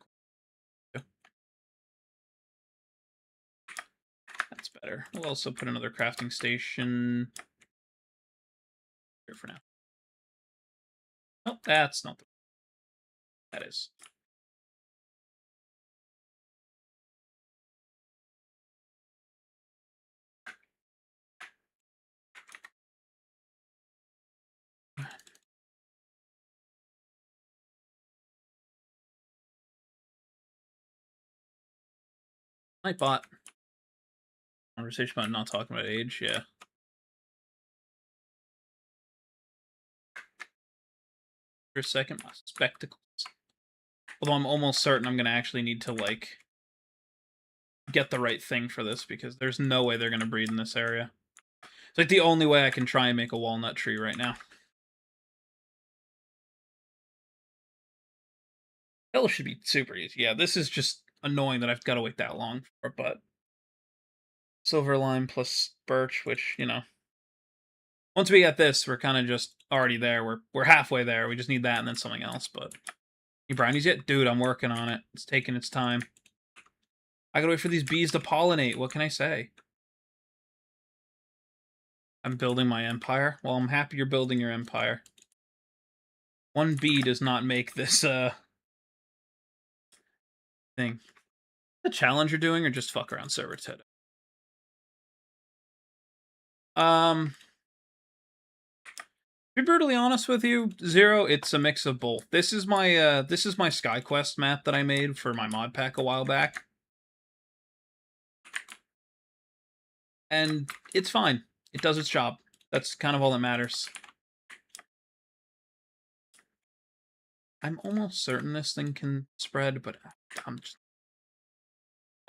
S1: That's better. We'll also put another crafting station here for now. Oh, that's not the. That is. Nightbot. Conversation about not talking about age, yeah. For a second, my spectacles. Although I'm almost certain I'm going to actually need to, like, get the right thing for this, because there's no way they're going to breed in this area. It's like the only way I can try and make a walnut tree right now. Yellow should be super easy. Yeah, this is just annoying that I've got to wait that long for, but silver lime plus birch, which, you know, once we get this, we're kind of just already there. We're halfway there. We just need that and then something else. But you brownies yet? Dude, I'm working on it. It's taking its time. I gotta wait for these bees to pollinate. What can I say? I'm building my empire. Well, I'm happy you're building your empire. One bee does not make this thing. The challenge you're doing, or just fuck around server today? To be brutally honest with you, Zero, it's a mix of both. This is my SkyQuest map that I made for my mod pack a while back. And it's fine. It does its job. That's kind of all that matters. I'm almost certain this thing can spread, but I'm just...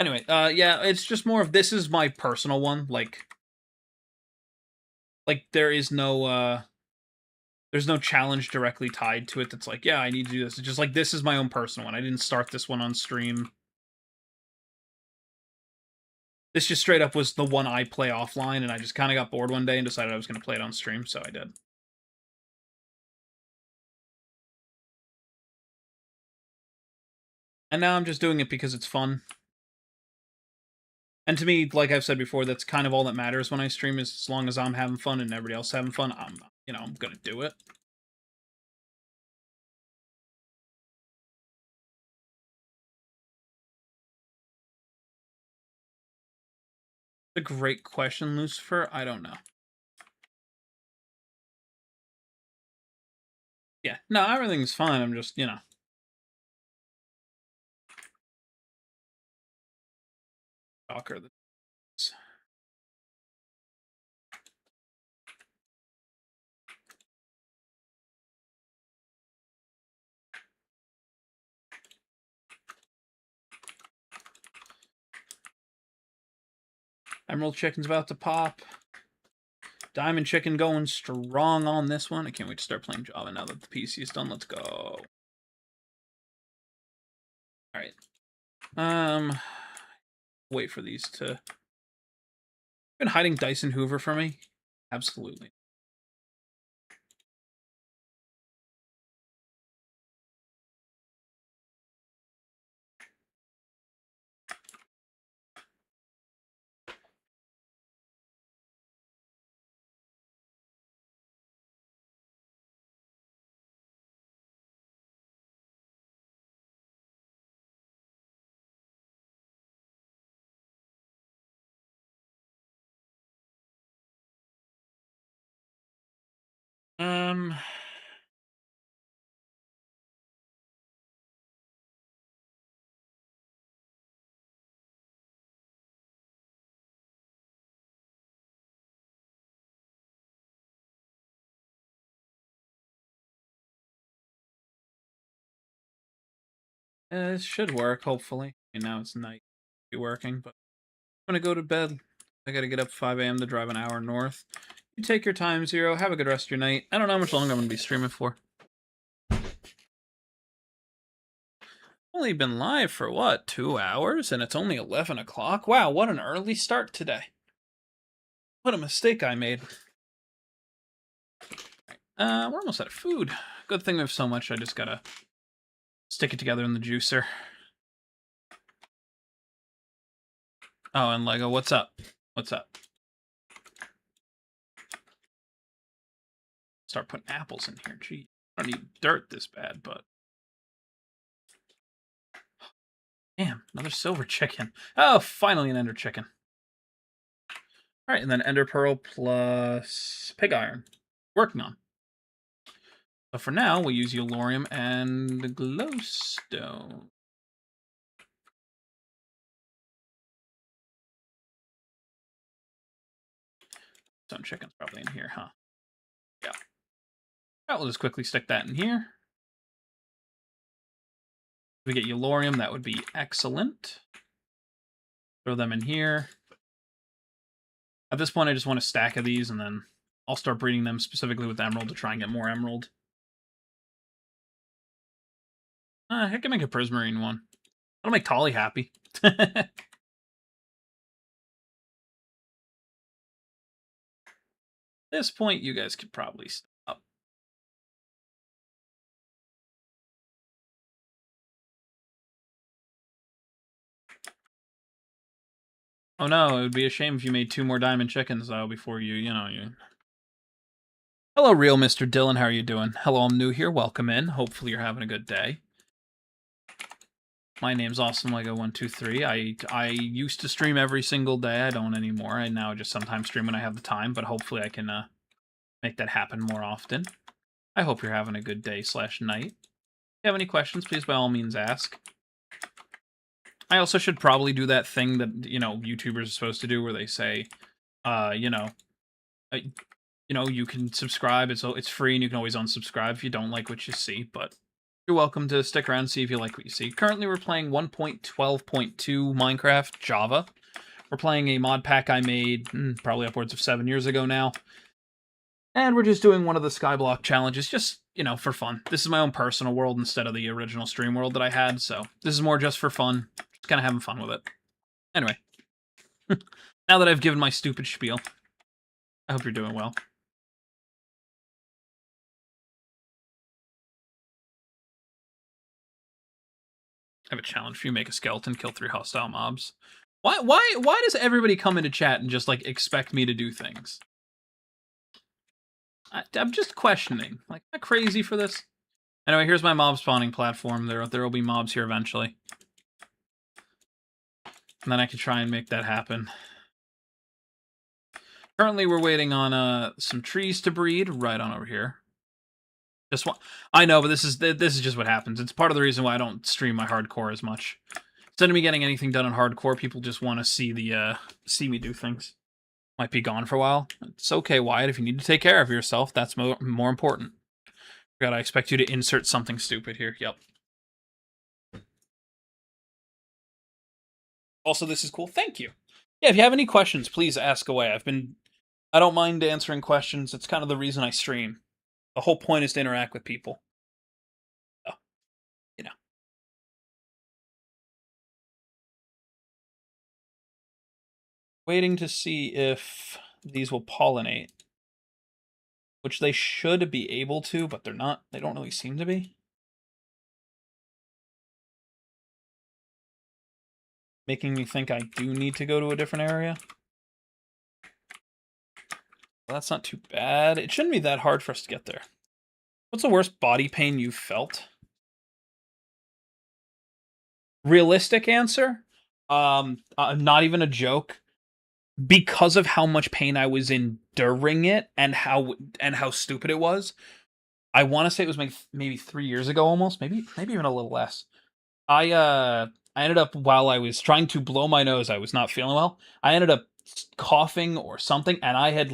S1: Anyway, yeah, it's just more of, this is my personal one. Like there is no, there's no challenge directly tied to it that's like, yeah, I need to do this. It's just like, this is my own personal one. I didn't start this one on stream. This just straight up was the one I play offline, and I just kind of got bored one day and decided I was going to play it on stream, so I did. And now I'm just doing it because it's fun. And to me, like I've said before, that's kind of all that matters when I stream, is as long as I'm having fun and everybody else having fun, I'm going to do it. A great question, Lucifer. I don't know. Yeah, no, everything's fine. I'm just, Docker. Emerald Chicken's about to pop. Diamond Chicken going strong on this one. I can't wait to start playing Java now that the PC is done. Let's go. Alright. Wait for these to... Been hiding Dyson Hoover for me? Absolutely. Um... It should work, hopefully. And now it's night. Be working, but I'm gonna go to bed. I gotta get up 5 a.m. to drive an hour north. You take your time, Zero. Have a good rest of your night. I don't know how much longer I'm gonna be streaming for. Only been live for what, 2 hours? And it's only 11 o'clock? Wow, what an early start today. What a mistake I made. We're almost out of food. Good thing we have so much, I just gotta stick it together in the juicer. Oh, and Lego, what's up? What's up? Start putting apples in here. Gee, I don't need dirt this bad, but... Damn, another silver chicken. Oh, finally an ender chicken. Alright, and then ender pearl plus pig iron. Working on. But for now, we'll use Eulorium and glowstone. Stone chicken's probably in here, huh? Yeah. Alright, we'll just quickly stick that in here. If we get Eulorium, that would be excellent. Throw them in here. At this point, I just want a stack of these, and then I'll start breeding them specifically with emerald to try and get more emerald. I can make a prismarine one. That'll make Tolly happy. At this point, you guys could probably stop. Oh no, it would be a shame if you made 2 more diamond chickens, though, before you know. Hello, real Mr. Dylan, how are you doing? Hello, I'm new here, welcome in. Hopefully you're having a good day. My name's AwesomeLego123. I used to stream every single day. I don't anymore. I now just sometimes stream when I have the time, but hopefully I can make that happen more often. I hope you're having a good day/night. If you have any questions, please by all means ask. I also should probably do that thing that, YouTubers are supposed to do where they say, you can subscribe. It's free and you can always unsubscribe if you don't like what you see, but you're welcome to stick around and see if you like what you see. Currently, we're playing 1.12.2 Minecraft Java. We're playing a mod pack I made probably upwards of 7 years ago now. And we're just doing one of the Skyblock challenges, just, for fun. This is my own personal world instead of the original stream world that I had, so this is more just for fun. Just kind of having fun with it. Anyway. Now that I've given my stupid spiel, I hope you're doing well. I have a challenge for you. Make a skeleton, kill 3 hostile mobs. Why does everybody come into chat and just, expect me to do things? I'm just questioning. Am I crazy for this? Anyway, here's my mob spawning platform. There will be mobs here eventually. And then I can try and make that happen. Currently, we're waiting on some trees to breed right on over here. Just one. I know, but this is just what happens. It's part of the reason why I don't stream my hardcore as much. Instead of me getting anything done on hardcore, people just want to see me do things. Might be gone for a while. It's okay, Wyatt. If you need to take care of yourself, that's more important. God, I expect you to insert something stupid here. Yep. Also, this is cool. Thank you. Yeah, if you have any questions, please ask away. I don't mind answering questions. It's kind of the reason I stream. The whole point is to interact with people. So, Waiting to see if these will pollinate. Which they should be able to, but they're not. They don't really seem to be. Making me think I do need to go to a different area. Well, that's not too bad. It shouldn't be that hard for us to get there. What's the worst body pain you've felt? Realistic answer? Not even a joke. Because of how much pain I was in during it and how stupid it was, I want to say it was maybe 3 years ago almost, maybe even a little less. I ended up, while I was trying to blow my nose, I was not feeling well. I ended up coughing or something, and I had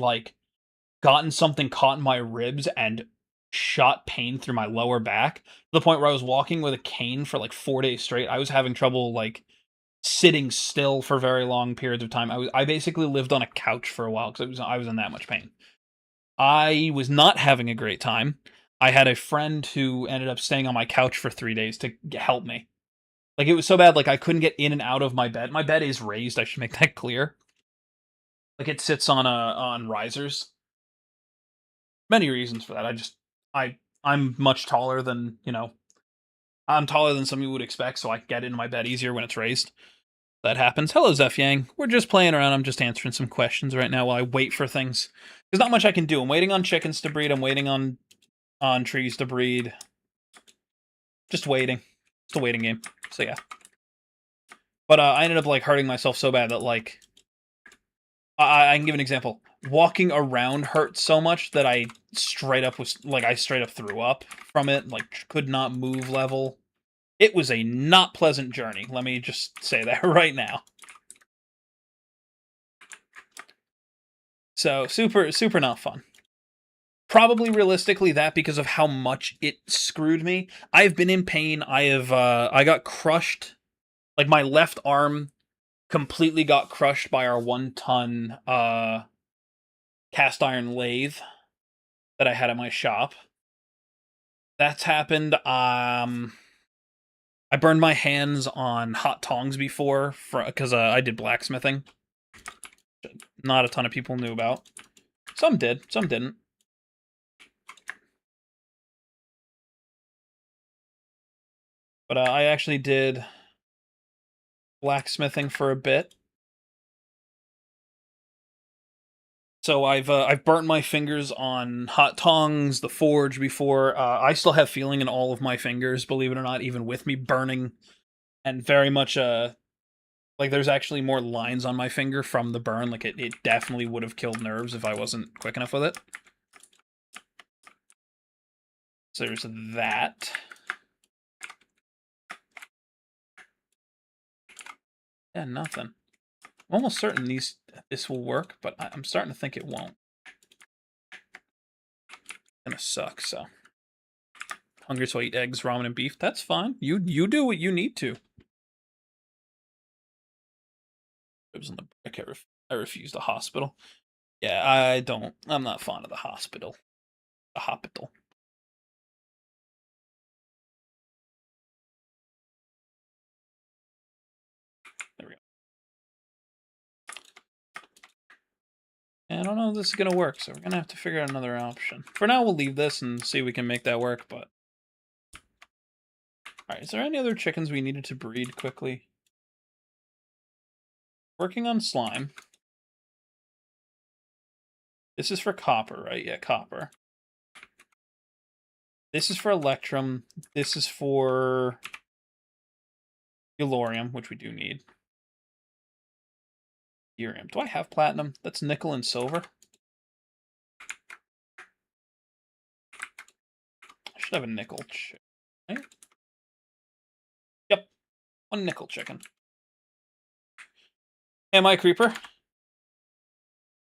S1: gotten something caught in my ribs and shot pain through my lower back to the point where I was walking with a cane for 4 days straight. I was having trouble sitting still for very long periods of time. I basically lived on a couch for a while because I was in that much pain. I was not having a great time. I had a friend who ended up staying on my couch for 3 days to help me. Like, it was so bad, like, I couldn't get in and out of my bed. My bed is raised, I should make that clear. Like, it sits on risers. Many reasons for that. I'm much taller than, I'm taller than some you would expect, so I can get into my bed easier when it's raised. That happens. Hello, Zeph Yang. We're just playing around. I'm just answering some questions right now while I wait for things. There's not much I can do. I'm waiting on chickens to breed. I'm waiting on trees to breed. Just waiting. It's a waiting game. So yeah. But I ended up like hurting myself so bad that like I can give an example. Walking around hurt so much that I straight up threw up from it. Like could not move level. It was a not pleasant journey. Let me just say that right now. So super not fun. Probably realistically that because of how much it screwed me. I've been in pain. I got crushed. Like my left arm completely got crushed by our 1-ton cast iron lathe that I had at my shop. That's happened. I burned my hands on hot tongs before because I did blacksmithing. Not a ton of people knew about. Some did, some didn't. But I actually did blacksmithing for a bit. So I've burnt my fingers on hot tongs, the forge before. I still have feeling in all of my fingers, believe it or not, even with me burning, and very much like there's actually more lines on my finger from the burn. Like it definitely would have killed nerves if I wasn't quick enough with it. So there's that. Yeah, nothing. I'm almost certain this will work, but I'm starting to think it won't. It's gonna suck, so. Hungry, so I eat eggs, ramen, and beef. That's fine. You do what you need to. It was in the brick. I refuse the hospital. Yeah, I'm not fond of the hospital. The hospital. There we go. And I don't know if this is gonna work, so we're gonna have to figure out another option. For now, we'll leave this and see if we can make that work, but... Alright, is there any other chickens we needed to breed quickly? Working on slime. This is for copper, right? Yeah, copper. This is for electrum. This is for Elorium, which we do need. Urium. Do I have platinum? That's nickel and silver. I should have a nickel chicken. Right? Yep. One nickel chicken. Am I a creeper?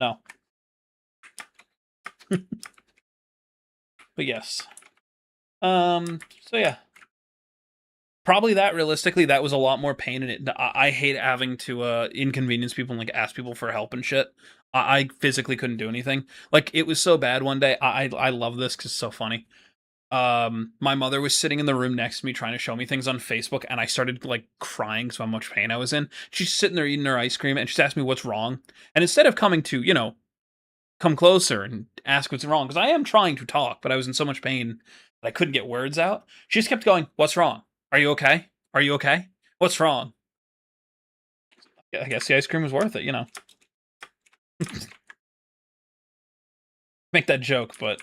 S1: No. But yes. So yeah. Probably that, realistically, that was a lot more pain in it. I hate having to inconvenience people and like ask people for help and shit. I physically couldn't do anything. Like it was so bad one day. I love this because it's so funny. My mother was sitting in the room next to me trying to show me things on Facebook, and I started like crying so how much pain I was in. She's sitting there eating her ice cream, and she's asked me what's wrong. And instead of coming to, come closer and ask what's wrong, because I am trying to talk, but I was in so much pain that I couldn't get words out. She just kept going, "What's wrong? Are you okay? Are you okay? What's wrong?" Yeah, I guess the ice cream was worth it, Make that joke, but,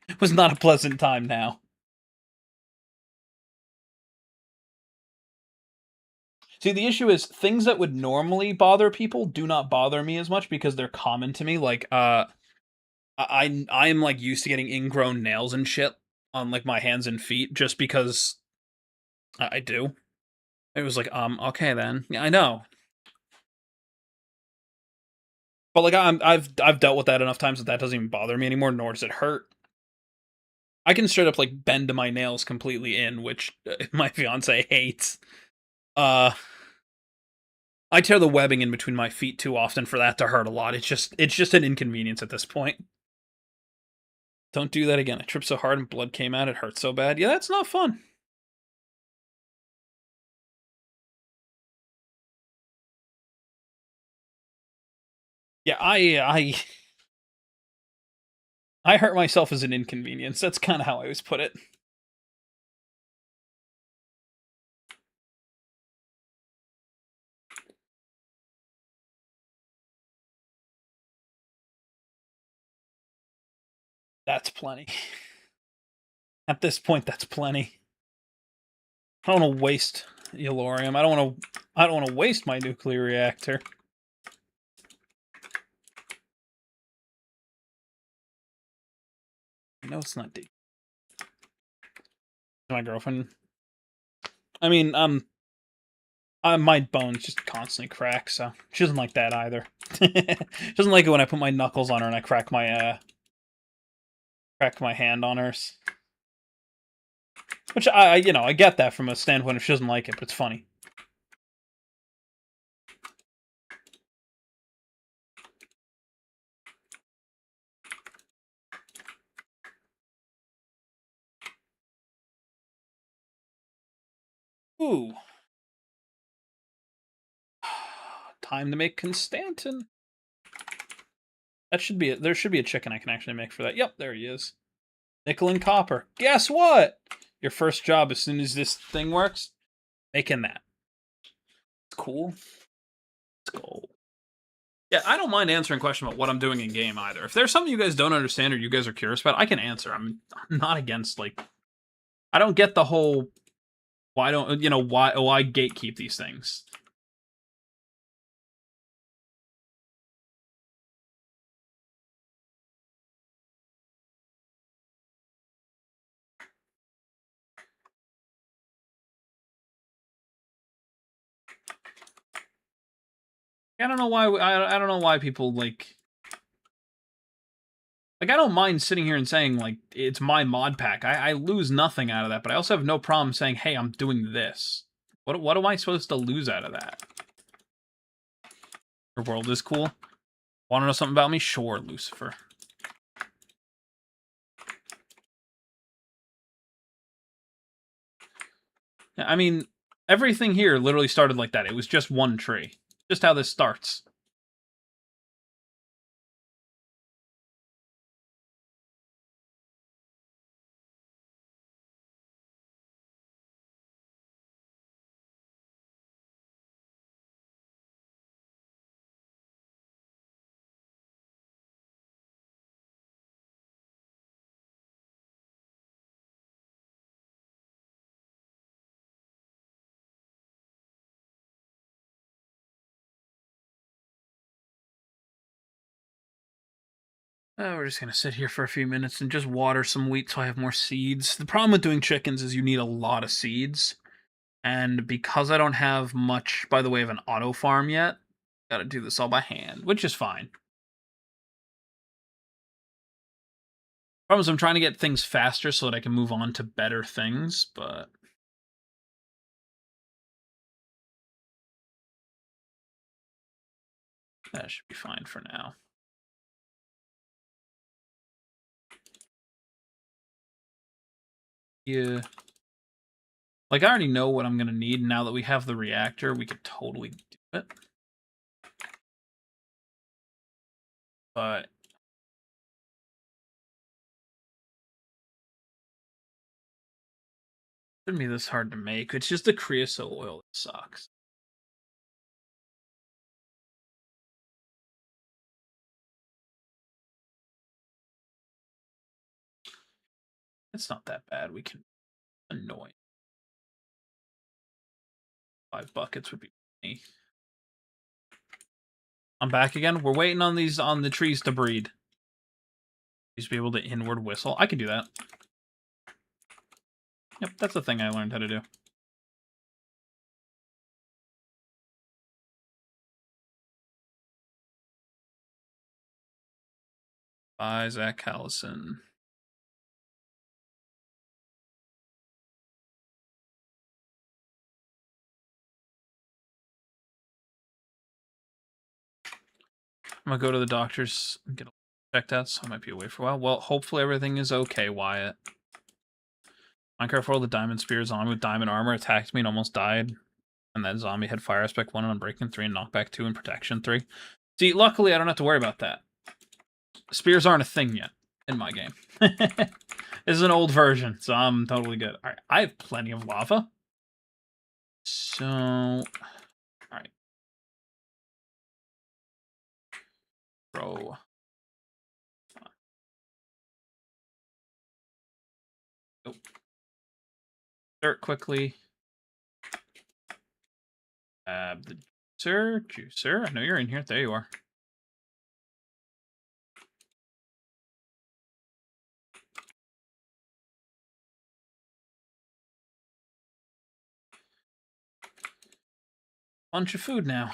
S1: it was not a pleasant time now. See, the issue is things that would normally bother people do not bother me as much because they're common to me. Like, I'm like used to getting ingrown nails and shit on like my hands and feet just because I do. It was like, okay then. Yeah, I know. But like I've dealt with that enough times that doesn't even bother me anymore, nor does it hurt. I can straight up like bend my nails completely in, which my fiance hates. I tear the webbing in between my feet too often for that to hurt a lot. It's just an inconvenience at this point. Don't do that again. I tripped so hard and blood came out. It hurt so bad. Yeah, that's not fun. Yeah, I hurt myself as an inconvenience. That's kind of how I always put it. That's plenty. At this point, that's plenty. I don't want to waste Yellorium. I don't want to waste my nuclear reactor. No, it's not deep. My girlfriend. I mean, my bones just constantly crack, so she doesn't like that either. She doesn't like it when I put my knuckles on her and I crack my hand on hers. Which I get that from a standpoint if she doesn't like it, but it's funny. Ooh. Time to make Constantin. That should be there should be a chicken I can actually make for that. Yep, there he is. Nickel and copper. Guess what? Your first job as soon as this thing works, making that. It's cool. Let's go. Yeah, I don't mind answering questions about what I'm doing in game either. If there's something you guys don't understand or you guys are curious about, I can answer. I'm not against I don't get the whole why gatekeep these things. I don't know why I don't know why people I don't mind sitting here and saying it's my mod pack. I lose nothing out of that, but I also have no problem saying, "Hey, I'm doing this." What am I supposed to lose out of that? Your world is cool. Want to know something about me? Sure, Lucifer. Yeah, I mean, everything here literally started like that. It was just one tree. Just how this starts. We're just gonna sit here for a few minutes and just water some wheat so I have more seeds. The problem with doing chickens is you need a lot of seeds. And because I don't have much by the way of an auto farm yet, gotta do this all by hand, which is fine. Problem is I'm trying to get things faster so that I can move on to better things, but that should be fine for now. Yeah. I already know what I'm gonna need. Now that we have the reactor, we could totally do it. But it shouldn't be this hard to make. It's just the creosote oil that sucks. It's not that bad. We can annoy. 5 buckets would be me. I'm back again. We're waiting on the trees to breed. Just be able to inward whistle. I can do that. Yep, that's the thing I learned how to do. Bye, Zach Callison. I'm gonna go to the doctor's and get checked out, so I might be away for a while. Well, hopefully everything is okay, Wyatt. Minecraft World, the Diamond Spear zombie with diamond armor attacked me and almost died. And that zombie had Fire Aspect 1 and Unbreaking 3 and Knockback 2 and Protection 3. See, luckily I don't have to worry about that. Spears aren't a thing yet in my game. This is an old version, so I'm totally good. Alright, I have plenty of lava. So... Alright. Throw... Oh. Dirt quickly. Grab the juicer. I know you're in here. There you are. Bunch of food now.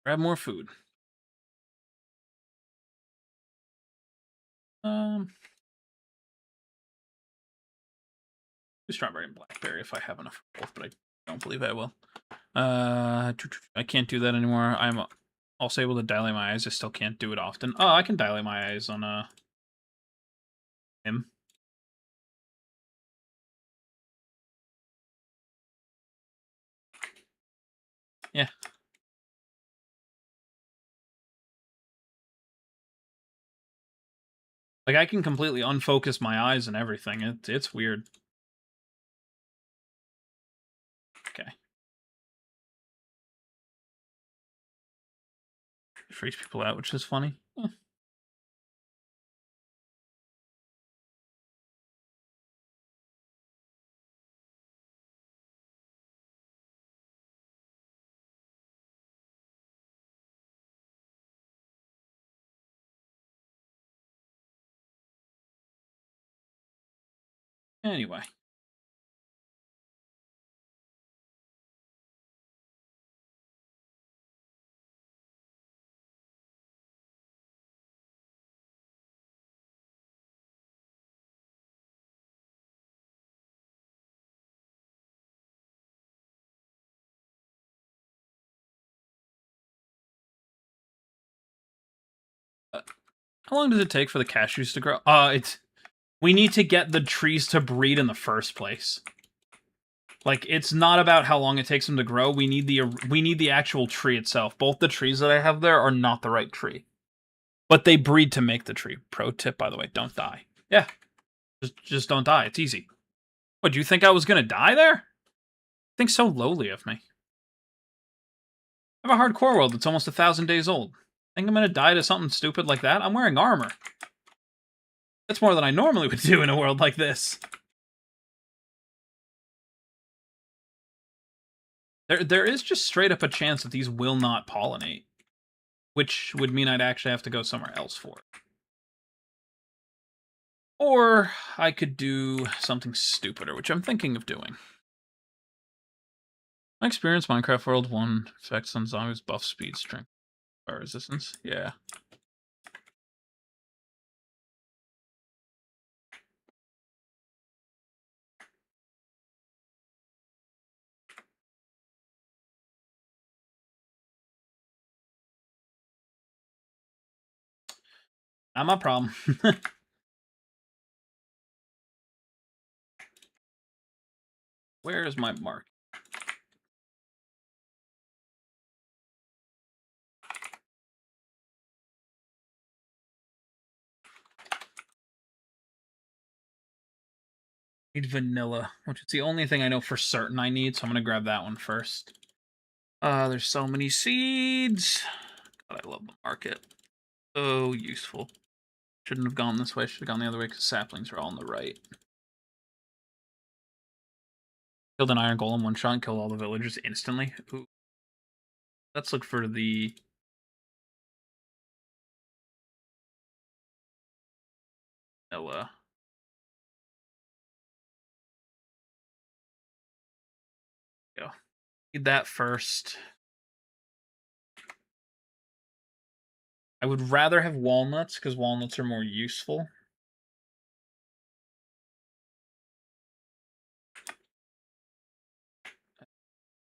S1: Grab more food. Strawberry and blackberry if I have enough of both, but I don't believe I will. I can't do that anymore. I'm also able to dilate my eyes. I still can't do it often. Oh, I can dilate my eyes on him. Yeah. Like, I can completely unfocus my eyes and everything. It's weird. Okay. It freaks people out, which is funny. Anyway. How long does it take for the cashews to grow? We need to get the trees to breed in the first place. Like, it's not about how long it takes them to grow. We need the actual tree itself. Both the trees that I have there are not the right tree. But they breed to make the tree. Pro tip, by the way, don't die. Yeah. Just don't die. It's easy. What, do you think I was gonna die there? Think so lowly of me. I have a hardcore world that's almost 1,000 days old. Think I'm gonna die to something stupid like that? I'm wearing armor. That's more than I normally would do in a world like this. There is just straight up a chance that these will not pollinate, which would mean I'd actually have to go somewhere else for it. Or I could do something stupider, which I'm thinking of doing. My experience Minecraft World 1 effects on zombies buff speed, strength, fire resistance. Yeah. Not my problem. Where is my mark? Need vanilla, which is the only thing I know for certain I need, so I'm gonna grab that one first. There's so many seeds. God, I love the market. So useful. Shouldn't have gone this way, should have gone the other way because saplings are all on the right. Killed an iron golem one shot and killed all the villagers instantly. Ooh. Let's look for the vanilla. Go. Need that first. I would rather have walnuts because walnuts are more useful.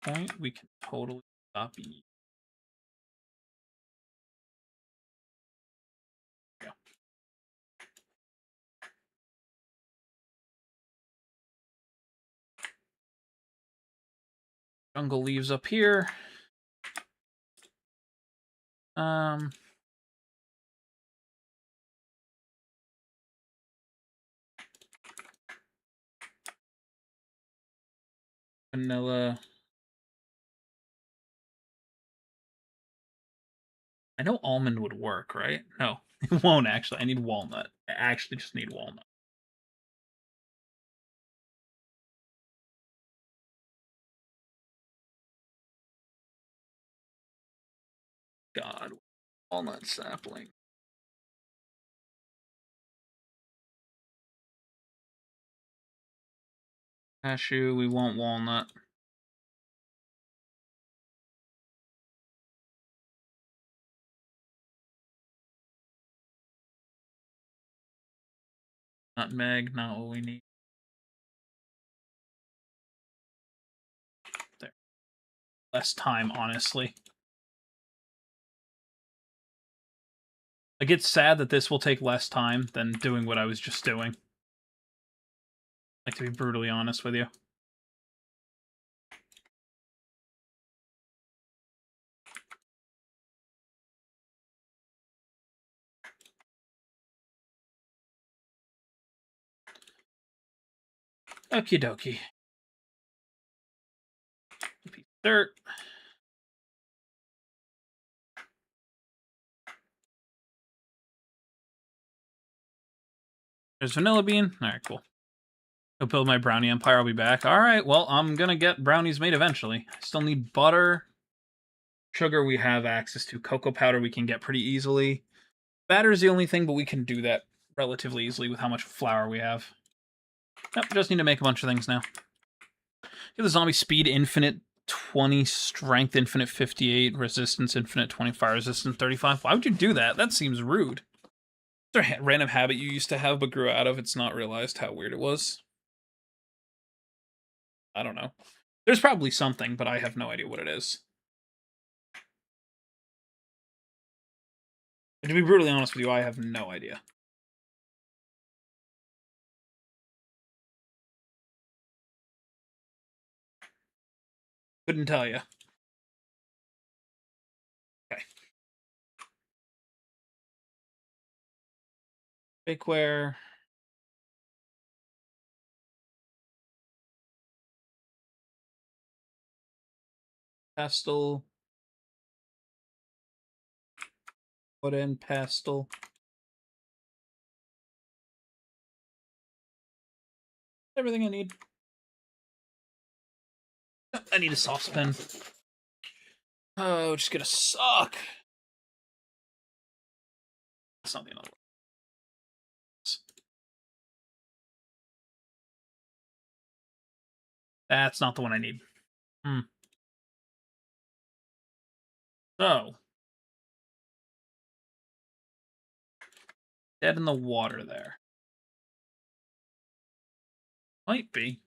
S1: Point, we can totally stop eating. Yeah. Jungle leaves up here. Vanilla. I know almond would work, right? No, it won't actually. I need walnut. I actually just need walnut. God, walnut sapling. Cashew, we want walnut. Nutmeg, not what we need. There. Less time, honestly. Like, it's sad that this will take less time than doing what I was just doing. Like, to be brutally honest with you. Okie dokie. Piece of dirt. There's vanilla bean. Alright, cool. Go build my brownie empire. I'll be back. Alright, well, I'm gonna get brownies made eventually. I still need butter. Sugar we have access to. Cocoa powder we can get pretty easily. Batter is the only thing, but we can do that relatively easily with how much flour we have. Yep, just need to make a bunch of things now. Give the zombie speed infinite 20, strength infinite 58, resistance infinite 20, fire resistance 35. Why would you do that? That seems rude. Is there a random habit you used to have but grew out of? It's not realized how weird it was. I don't know. There's probably something, but I have no idea what it is. And to be brutally honest with you, I have no idea. Couldn't tell you. Okay. Bakeware. Pastel. Put in pastel. Everything I need. I need a saucepan. Oh, just gonna suck. That's not the other one. That's not the one I need. So. Dead in the water there. Might be.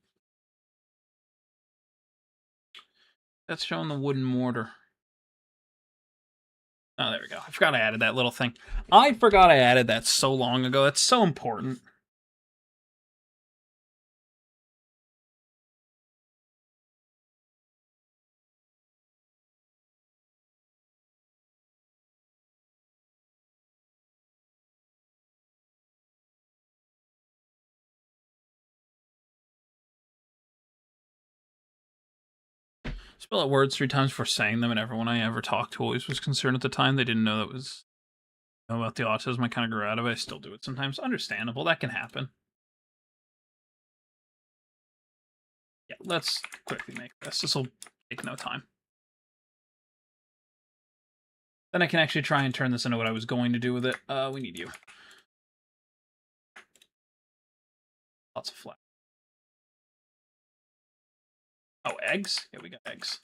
S1: That's showing the wooden mortar. Oh, there we go. I forgot I added that little thing. I forgot I added that so long ago. That's so important. Spell out words 3 times before saying them, and everyone I ever talked to always was concerned at the time. They didn't know that was about the autism. I kind of grew out of it. I still do it sometimes. Understandable. That can happen. Yeah, let's quickly make this. This will take no time. Then I can actually try and turn this into what I was going to do with it. We need you. Lots of flour. Oh, eggs? Yeah, we got eggs.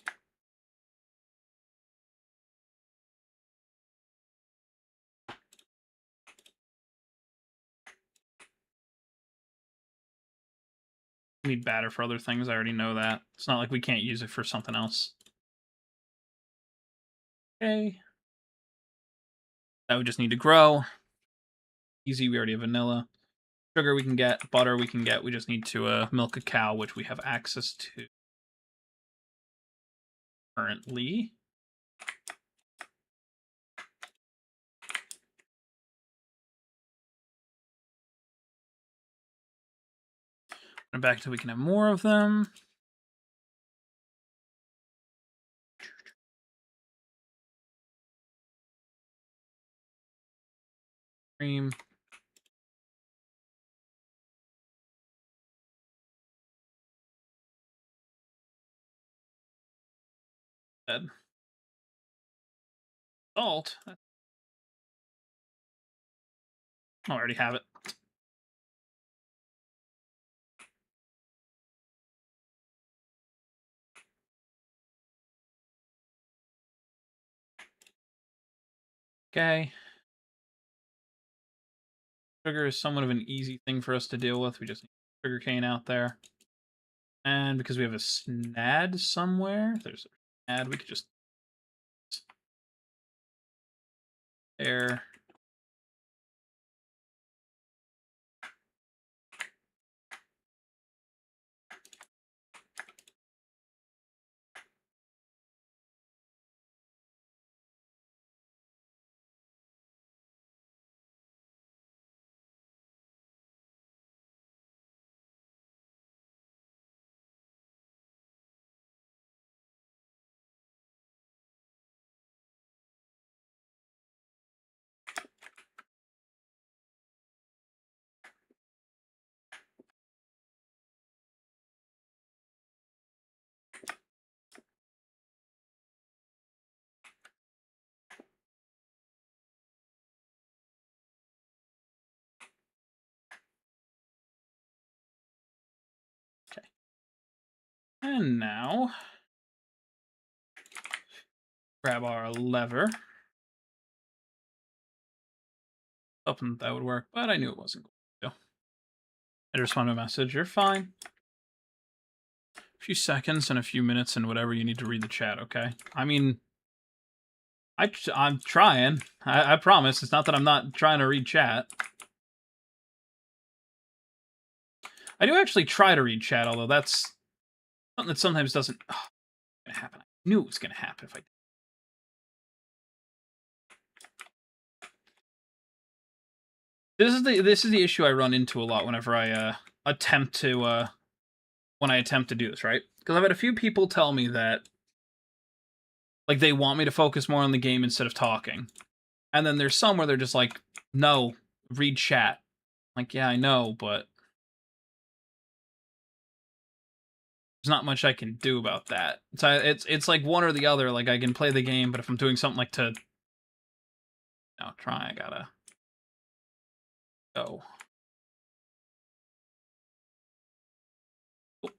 S1: We need batter for other things. I already know that. It's not like we can't use it for something else. Okay. That would just need to grow. Easy, we already have vanilla. Sugar we can get. Butter we can get. We just need to milk a cow, which we have access to. currently. And back till we can have more of them. Cream. Dead. Salt. Oh, I already have it. Okay. Sugar is somewhat of an easy thing for us to deal with. We just need sugar cane out there. And because we have a snad somewhere, there's a snad, we could just there. Okay. And now grab our lever. Hoping that would work, but I knew it wasn't going to. I just respond to a message. You're fine. A few seconds and a few minutes and whatever you need to read the chat, okay? I mean, I'm trying. I promise. It's not that I'm not trying to read chat. I do actually try to read chat, although that's something that sometimes doesn't gonna happen. I knew it was gonna happen if I did. This is the issue I run into a lot whenever I attempt to when I attempt to do this, right? Because I've had a few people tell me that like they want me to focus more on the game instead of talking. And then there's some where they're just like, no, read chat. Like, yeah, I know, but there's not much I can do about that. So it's like one or the other. Like I can play the game, but if I'm doing something like to try, I gotta go. If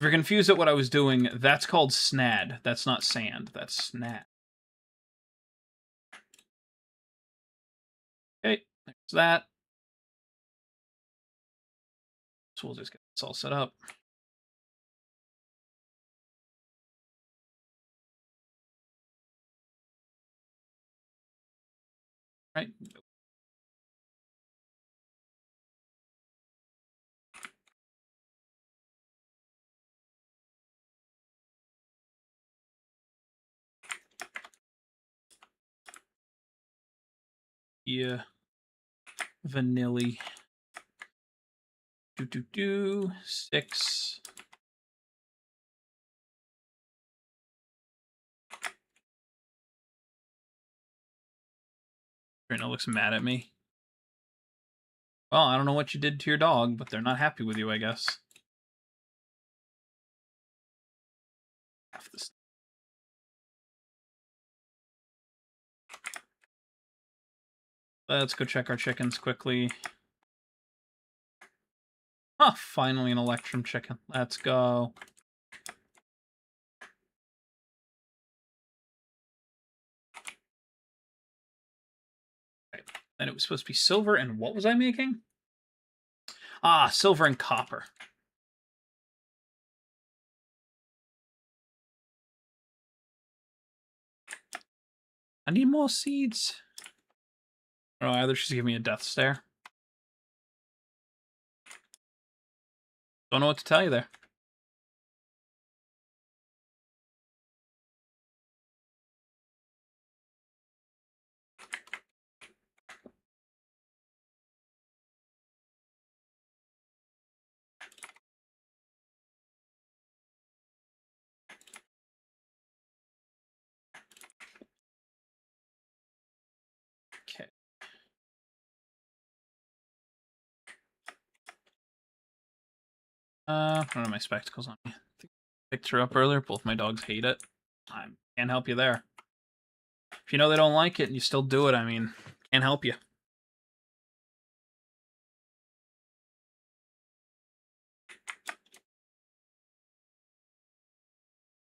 S1: you're confused at what I was doing, that's called snad. That's not sand. That's snad. Okay, there's that. So we'll just get this all set up. Right. Yeah. Vanilla. 6. Trina looks mad at me. Well, I don't know what you did to your dog, but they're not happy with you, I guess. Half this. Let's go check our chickens quickly. Ah, finally an Electrum chicken. Let's go. Okay. Then it was supposed to be silver, and what was I making? Ah, silver and copper. I need more seeds. Oh, either she's giving me a death stare. Don't know what to tell you there. I don't have my spectacles on me. Picked her up earlier. Both my dogs hate it. I can't help you there. If you know they don't like it and you still do it, I mean, can't help you.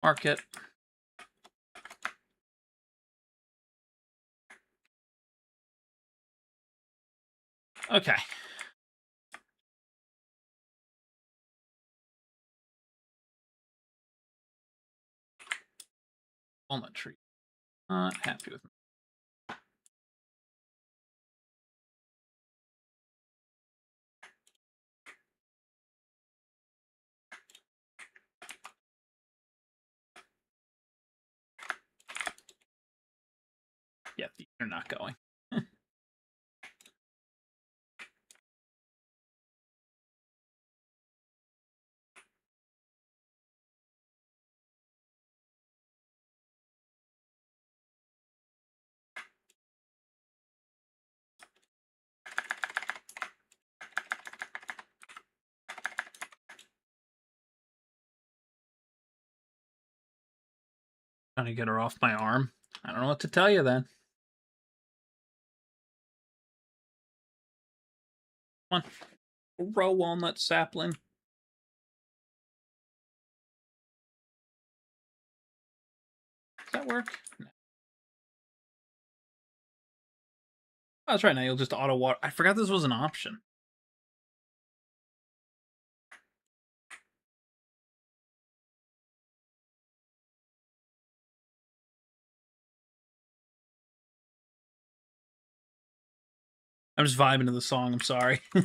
S1: Mark it. Okay. Walnut tree. Not happy with me. Yeah, you're not going. Trying to get her off my arm. I don't know what to tell you then. Come on. Grow walnut sapling. Does that work? No. Oh, that's right. Now you'll just auto water. I forgot this was an option. I'm just vibing to the song. I'm sorry. All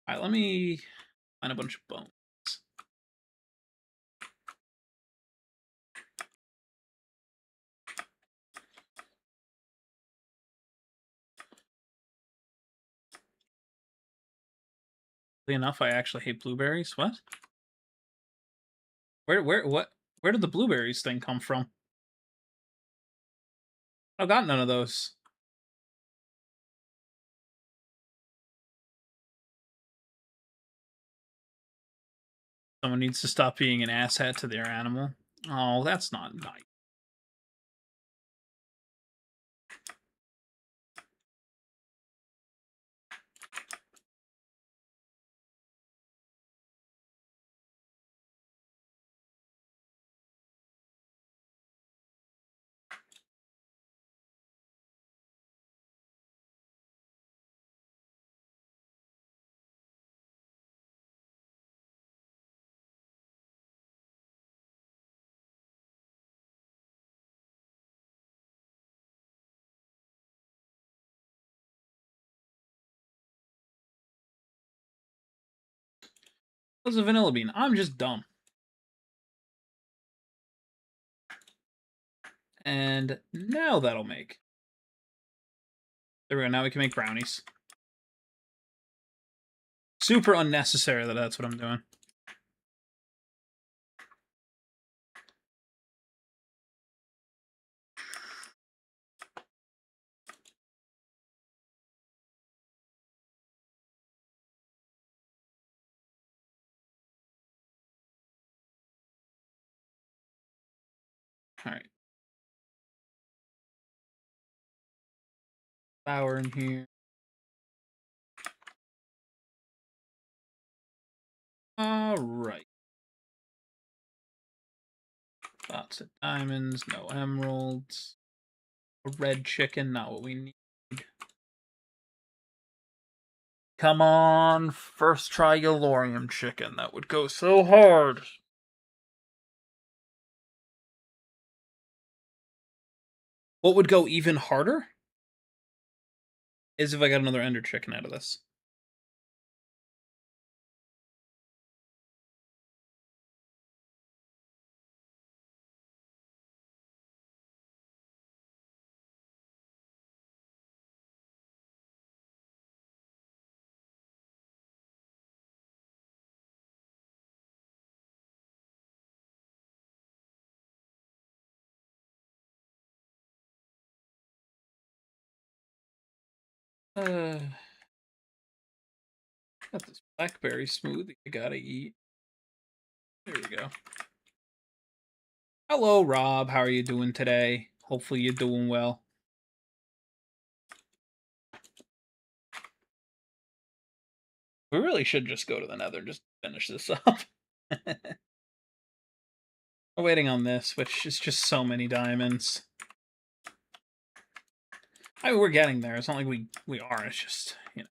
S1: right, let me find a bunch of bones. Enough, I actually hate blueberries. What? Where did the blueberries thing come from? I got none of those. Someone needs to stop being an asshat to their animal. Oh, that's not nice. What's a vanilla bean? I'm just dumb. And now that'll make. There we go. Now we can make brownies. Super unnecessary that that's what I'm doing. All right. Flour in here. All right. Lots of diamonds, no emeralds. A red chicken, not what we need. Come on, first try Yellorium chicken. That would go so hard. What would go even harder is if I got another ender chicken out of this. Uh, Got this blackberry smoothie I gotta eat. There we go. Hello, Rob. How are you doing today? Hopefully you're doing well. We really should just go to the Nether and just finish this up. We're waiting on this, which is just so many diamonds. I mean, we're getting there. It's not like we are. It's just, you know.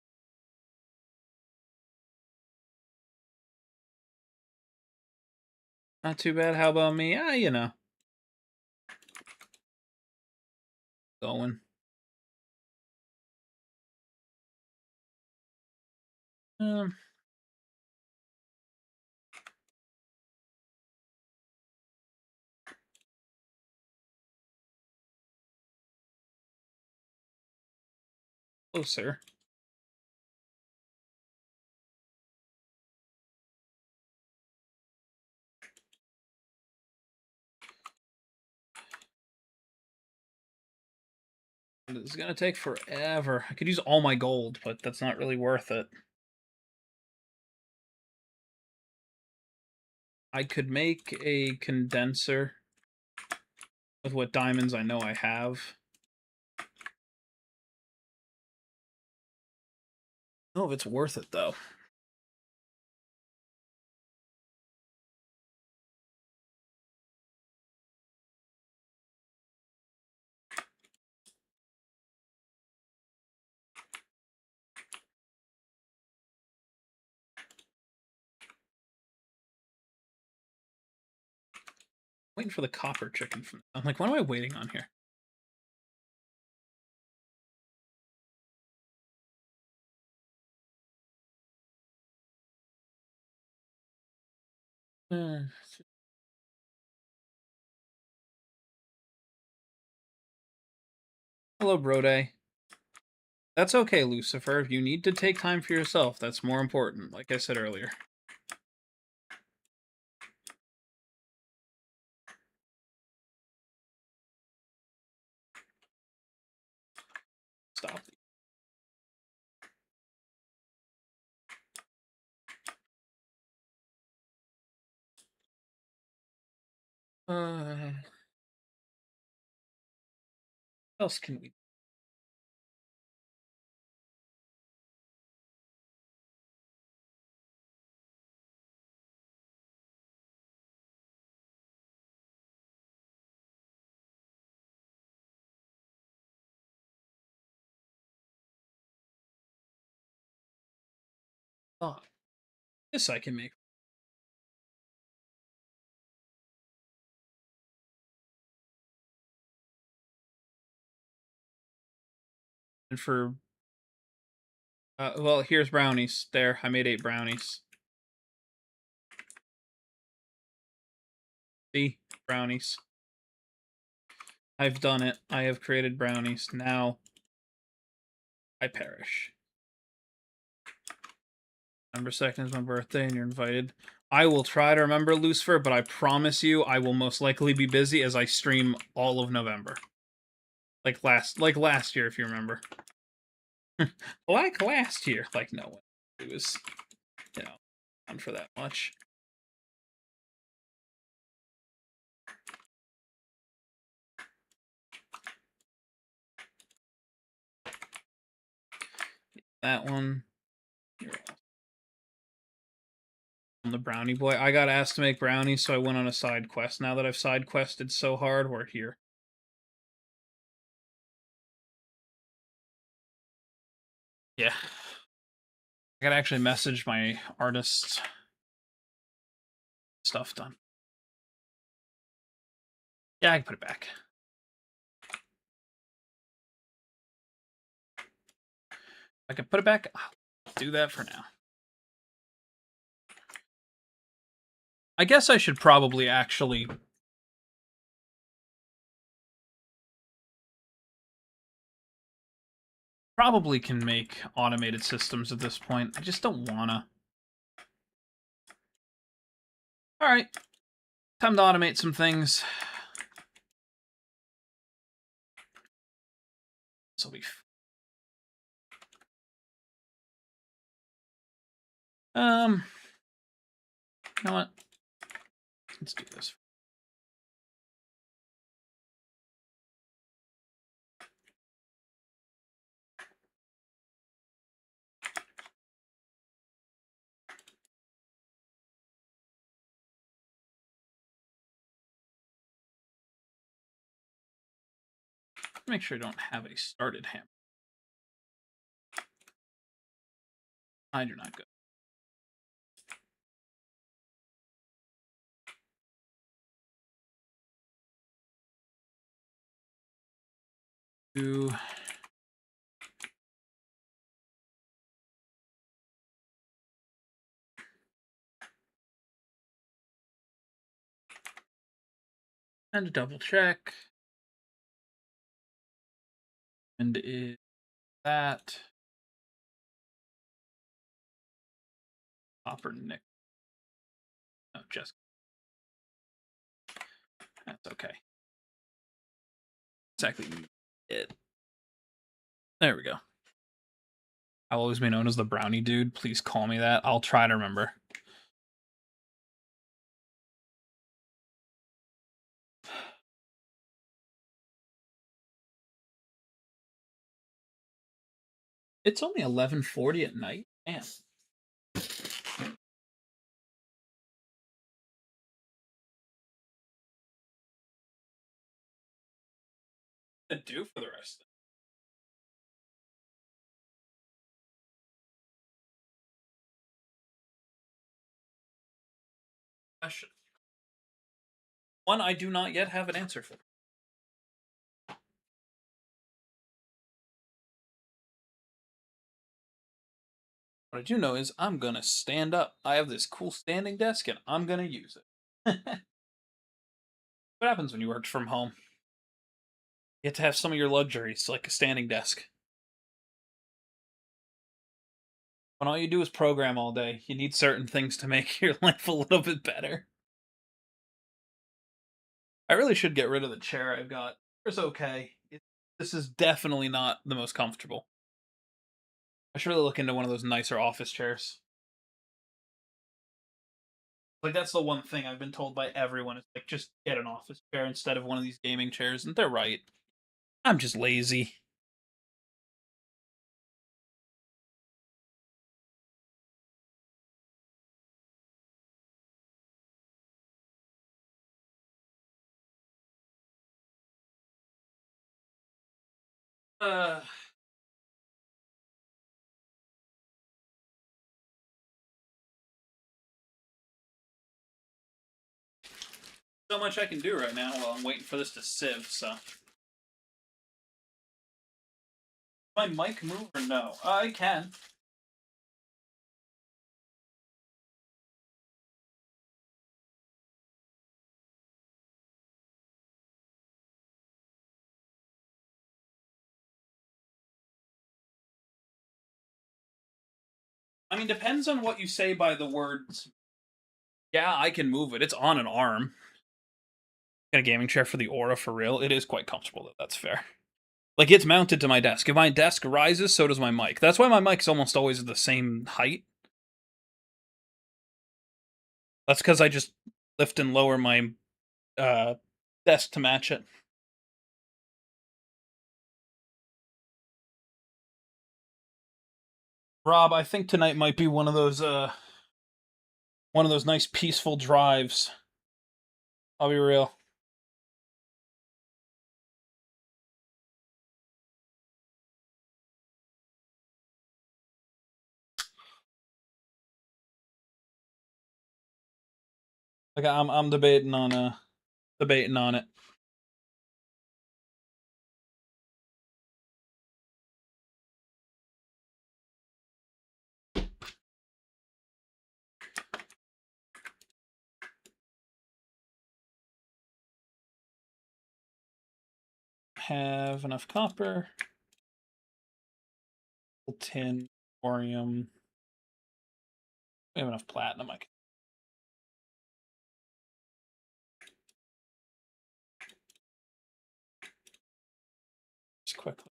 S1: Not too bad. How about me? You know. Going. Um, Closer. This is gonna take forever. I could use all my gold, but that's not really worth it. I could make a condenser with what diamonds I know I have. I don't know if it's worth it, though. Waiting for the copper chicken from. I'm like, what am I waiting on here? Hello, Brode. That's okay, Lucifer. You need to take time for yourself. That's more important, like I said earlier. Stop. What else can we? Oh, this I can make. And for well, here's brownies. There, I made 8 brownies. See, brownies. I've done it. I have created brownies. Now, I perish. November 2nd is my birthday, and you're invited. I will try to remember, Lucifer, but I promise you, I will most likely be busy as I stream all of November. Like last year, if you remember. Like last year. Like, no one. It was, you know, on for that much. That one. I'm the brownie boy. I got asked to make brownies, so I went on a side quest. Now that I've side quested so hard, we're here. Yeah. I gotta actually message my artist stuff done. Yeah, I can put it back. I can put it back. I'll do that for now. I guess I should probably actually can make automated systems at this point. I just don't wanna. Alright. Time to automate some things. This'll be You know what? Let's do this. Make sure I don't have a started hammer. I do not go. Two. And a double check. And is that copper nickel? No, just that's okay. Exactly it. There we go. I'll always be known as the brownie dude. Please call me that. I'll try to remember. It's only 11:40 at night. Damn. To do for the rest of the question. One I do not yet have an answer for. What I do know is I'm gonna stand up. I have this cool standing desk and I'm gonna use it. What happens when you work from home? You get to have some of your luxuries, like a standing desk. When all you do is program all day, you need certain things to make your life a little bit better. I really should get rid of the chair I've got. It's okay. This is definitely not the most comfortable. I should really look into one of those nicer office chairs. Like that's the one thing I've been told by everyone is like just get an office chair instead of one of these gaming chairs, and they're right. I'm just lazy. Uh so much I can do right now while I'm waiting for this to sieve, so. My mic move or no? I can. I mean, depends on what you say by the words. Yeah, I can move it. It's on an arm. Got a gaming chair for the Aura for real. It is quite comfortable, though. That's fair. Like, it's mounted to my desk. If my desk rises, so does my mic. That's why my mic's almost always the same height. That's because I just lift and lower my uh, desk to match it. Rob, I think tonight might be one of those nice peaceful drives. I'll be real. Like I'm debating on it. Have enough copper, tin, thorium. We have enough platinum. I can just quickly.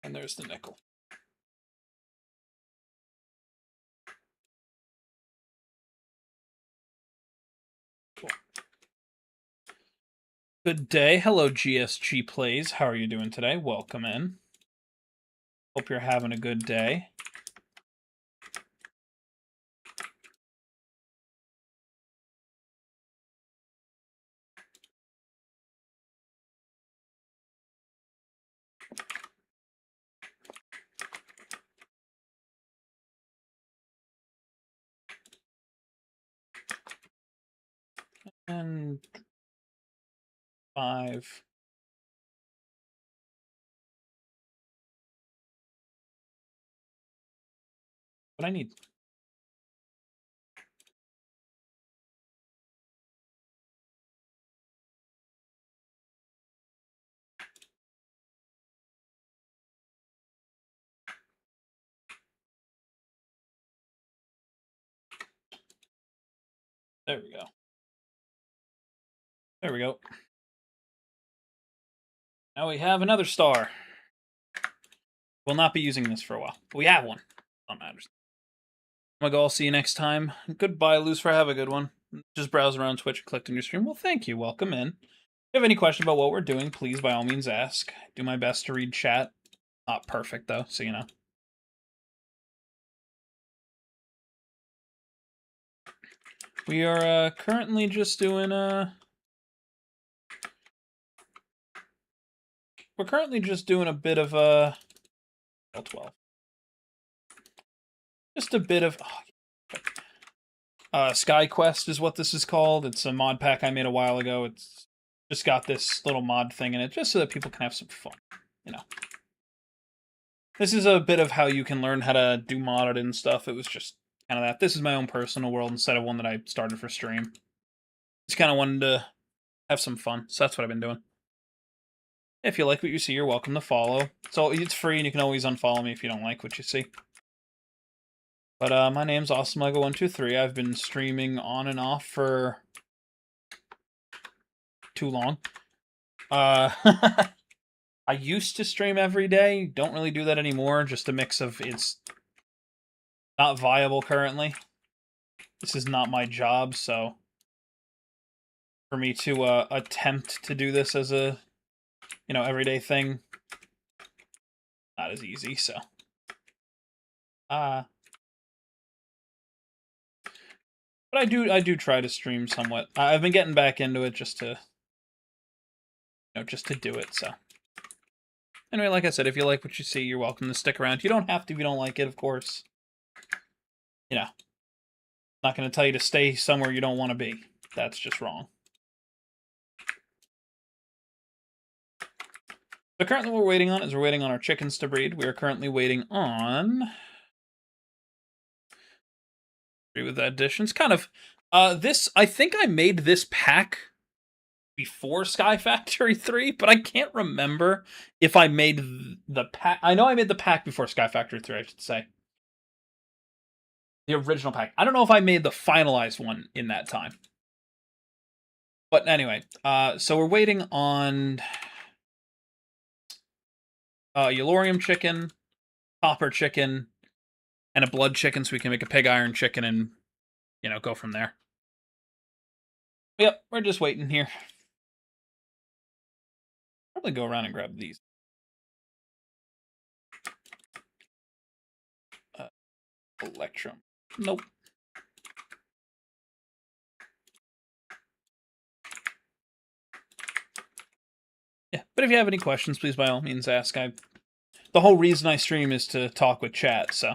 S1: And there's the nickel. Cool. Good day. Hello, GSG Plays. How are you doing today? Welcome in. Hope you're having a good day. And 5. What I need. There we go. There we go. Now we have another star. We'll not be using this for a while. But we have one. That matters. I'm gonna go. I'll see you next time. Goodbye, Lucifer. Have a good one. Just browse around Twitch and clicked on your stream. Well, thank you. Welcome in. If you have any question about what we're doing, please, by all means, ask. Do my best to read chat. Not perfect, though, so you know. We are currently just doing we're currently just doing a bit of L12. Just a bit of Sky Quest is what this is called. It's a mod pack I made a while ago. It's just got this little mod thing in it just so that people can have some fun, you know. This is a bit of how you can learn how to do modded and stuff. It was just kind of that. This is my own personal world instead of one that I started for stream. Just kind of wanted to have some fun, so that's what I've been doing. If you like what you see, you're welcome to follow. So it's free, and you can always unfollow me if you don't like what you see. But my name's AwesomeLego123. I've been streaming on and off for too long. I used to stream every day. Don't really do that anymore. Just a mix of it's not viable currently. This is not my job, so for me to attempt to do this as a everyday thing, not as easy. So but I do try to stream somewhat. I've been getting back into it just to do it. So anyway, like I said, if you like what you see, you're welcome to stick around. You don't have to if you don't like it, of course. You know, I'm not going to tell you to stay somewhere you don't want to be. That's just wrong. So currently what we're waiting on is we're waiting on our chickens to breed. We are currently waiting on with additions. Kind of this, I think I made this pack before Sky Factory 3, but I can't remember if I made the pack. I know I made the pack before Sky Factory 3, I should say. The original pack. I don't know if I made the finalized one in that time. But anyway, so we're waiting on Yellorium chicken, copper chicken, and a blood chicken so we can make a pig iron chicken and, go from there. Yep, we're just waiting here. Probably go around and grab these. Electrum. Nope. Yeah, but if you have any questions, please by all means ask. The whole reason I stream is to talk with chat, so,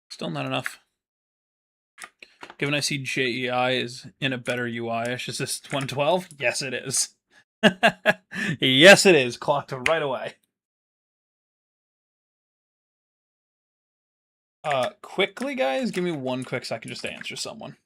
S1: Still not enough. Given I see JEI is in a better UI, is this 112? Yes, it is. Yes, it is. Clocked right away. Quickly, guys, give me one quick second just to answer someone.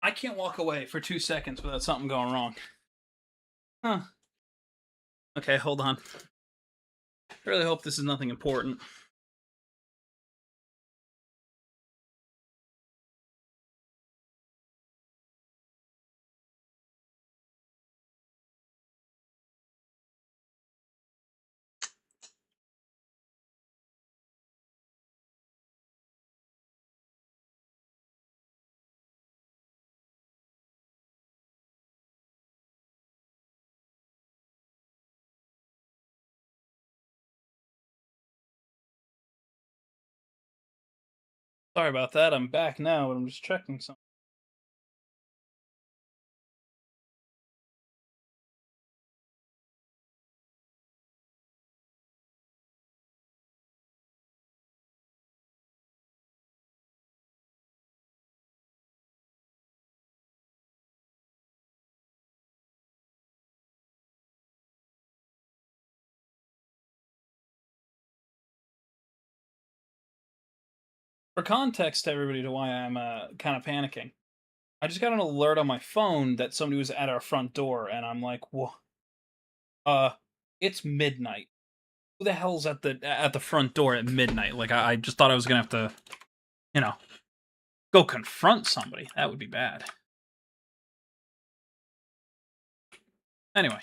S1: I can't walk away for 2 seconds without something going wrong. Huh. Okay, hold on. I really hope this is nothing important. Sorry about that. I'm back now, but I'm just checking something. For context to everybody to why I'm kind of panicking, I just got an alert on my phone that somebody was at our front door, and I'm like, "Whoa, uh, it's midnight. Who the hell's at the front door at midnight?" Like, I just thought I was gonna have to, you know, go confront somebody. That would be bad. Anyway,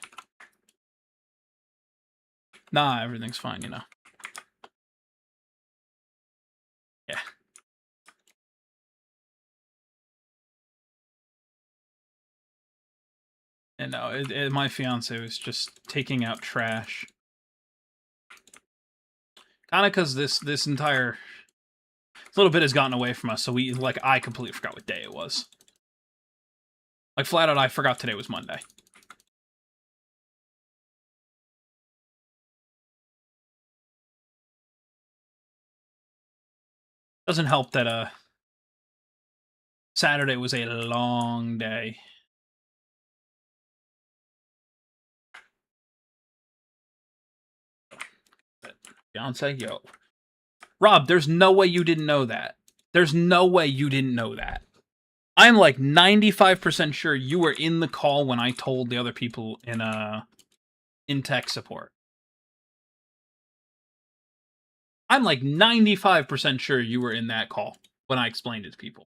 S1: nah, everything's fine, you know. Yeah. And no, my fiance was just taking out trash. Kind of because this entire little bit has gotten away from us, so I completely forgot what day it was. Like, flat out, I forgot today was Monday. Doesn't help that Saturday was a long day. Fiance, yo. Rob, there's no way you didn't know that. There's no way you didn't know that. I'm like 95% sure you were in the call when I told the other people in tech support. I'm like 95% sure you were in that call when I explained it to people.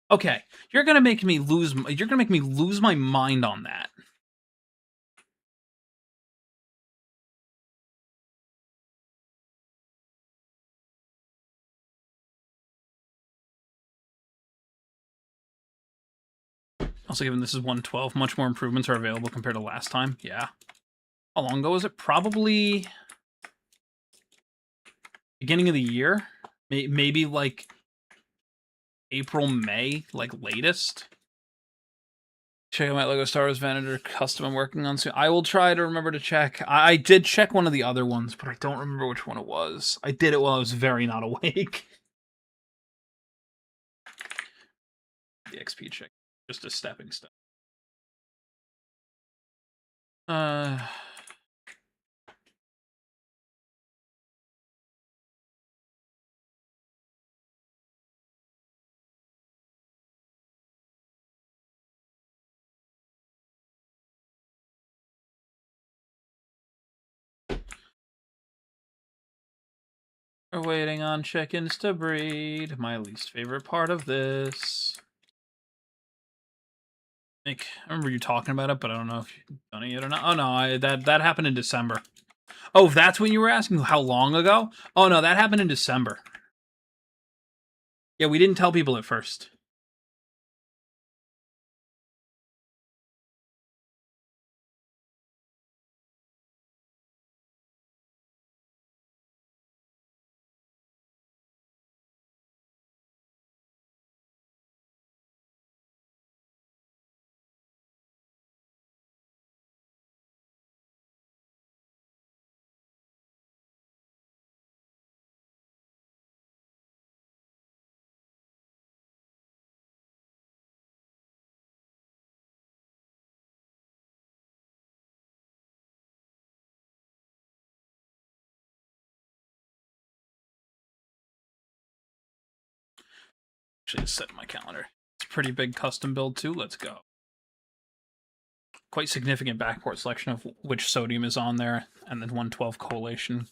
S1: Okay, you're gonna make me lose my mind on that. Also, given this is 112, much more improvements are available compared to last time. Yeah. How long ago was it? Probably beginning of the year. Maybe like April, May, like latest. Check out my Lego Star Wars Venator custom I'm working on soon. I will try to remember to check. I did check one of the other ones, but I don't remember which one it was. I did it while I was very not awake. The XP check. Just a stepping stone. Uh... We're waiting on chickens to breed. My least favorite part of this. I remember you talking about it, but I don't know if you've done it yet or not. Oh no, that happened in December. Oh, that's when you were asking how long ago? Oh no, that happened in December. Yeah, we didn't tell people at first. Actually, set my calendar. It's a pretty big custom build too. Let's go. Quite significant backport selection of which sodium is on there, and then 112 collation.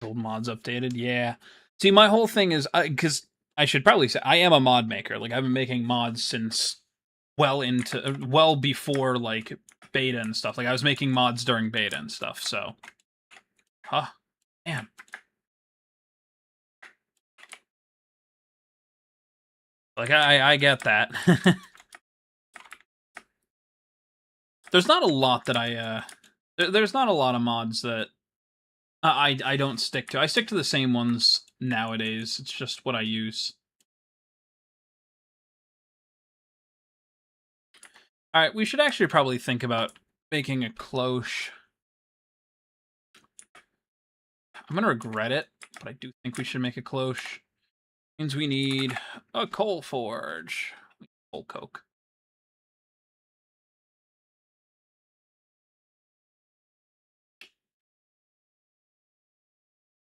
S1: Old mods updated. Yeah. See, my whole thing is because I should probably say I am a mod maker. Like I've been making mods since well before like beta and stuff. Like I was making mods during beta and stuff. So, man. Like I get that. There's not a lot that there's not a lot of mods that I don't stick to. I stick to the same ones nowadays. It's just what I use. All right, we should actually probably think about making a cloche. I'm gonna regret it, but I do think we should make a cloche. Means we need a coal forge. Coal coke.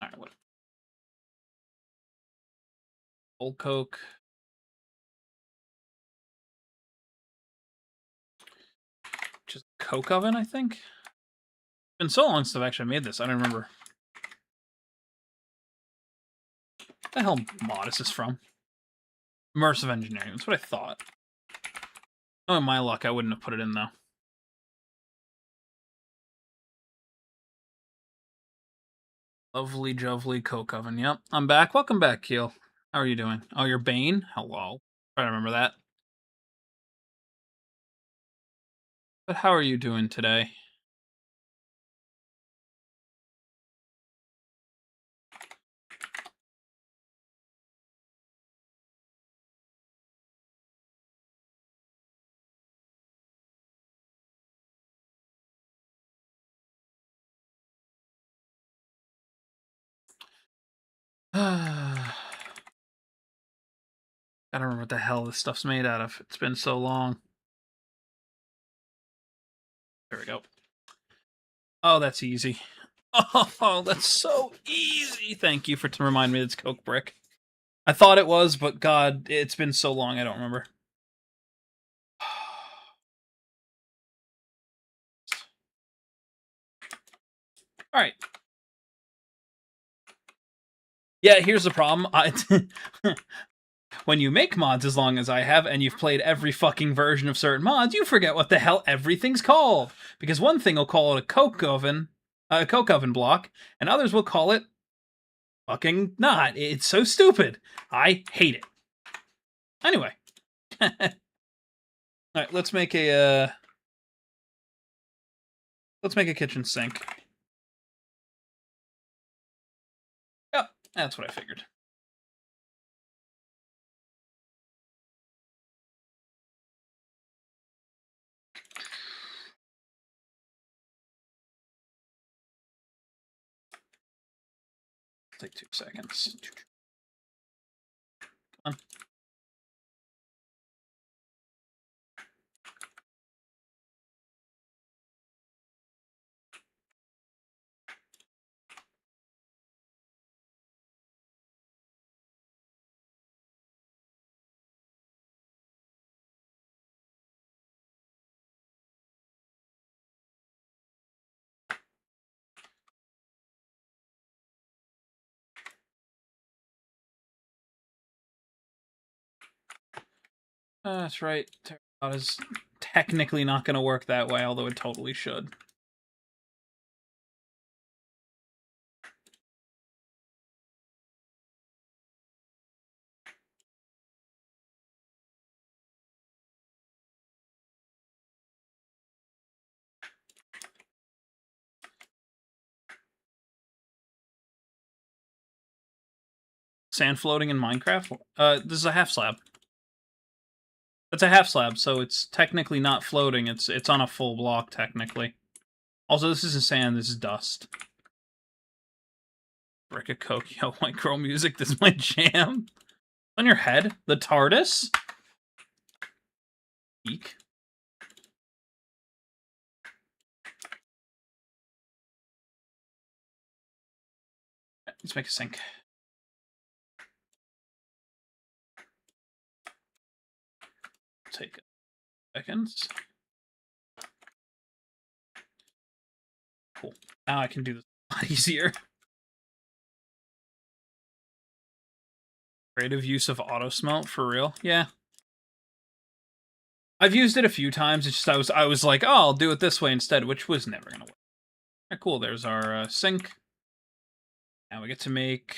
S1: All right, what? Coal coke. Just coke oven, I think. It's been so long since I've actually made this. I don't remember. What the hell mod is this from? Immersive engineering. That's what I thought. Oh, my luck, I wouldn't have put it in though. Lovely jovely coke oven. Yep, I'm back. Welcome back, Keel. How are you doing? Oh, you're Bane? Hello. I remember that. But how are you doing today? Gotta remember what the hell this stuff's made out of. It's been so long. There we go. Oh, that's easy. Oh, that's so easy. Thank you for to remind me it's Coke Brick. I thought it was, but God, it's been so long I don't remember. All right. Yeah, here's the problem. When you make mods as long as I have, and you've played every fucking version of certain mods, you forget what the hell everything's called. Because one thing will call it a coke oven block, and others will call it fucking not. It's so stupid. I hate it. Anyway. Alright, let's make a kitchen sink. Yep, that's what I figured. Take 2 seconds. Come on. That's right. Terracotta is technically not going to work that way, although it totally should. Sand floating in Minecraft? This is a half slab. It's a half slab, so it's technically not floating. It's on a full block, technically. Also, this isn't sand, this is dust. Brick of Coke, yo, white girl music, this is my jam. On your head? The TARDIS? Eek. Let's make a sink. take seconds. Cool. Now I can do this a lot easier. Creative use of auto smelt for real? Yeah. I've used it a few times. It's just I was like, oh, I'll do it this way instead, which was never gonna work. Alright, cool. There's our sink. Now we get to make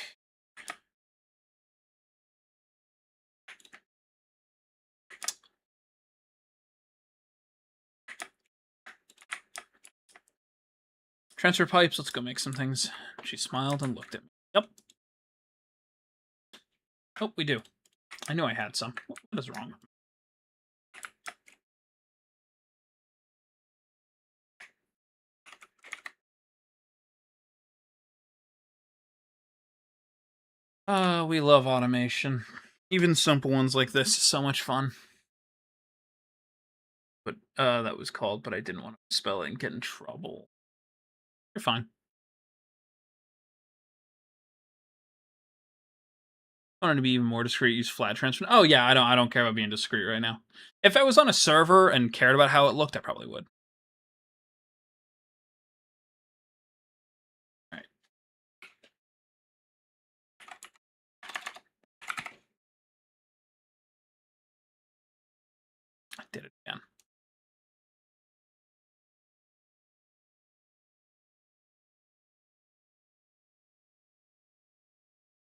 S1: transfer pipes. Let's go make some things. She smiled and looked at me. Yep. Oh, we do. I knew I had some. What is wrong? We love automation. Even simple ones like this is so much fun. But that was called, but I didn't want to spell it and get in trouble. You're fine. I wanted to be even more discreet, use flat transfer. Oh yeah, I don't care about being discreet right now. If I was on a server and cared about how it looked, I probably would. Alright. I did it again.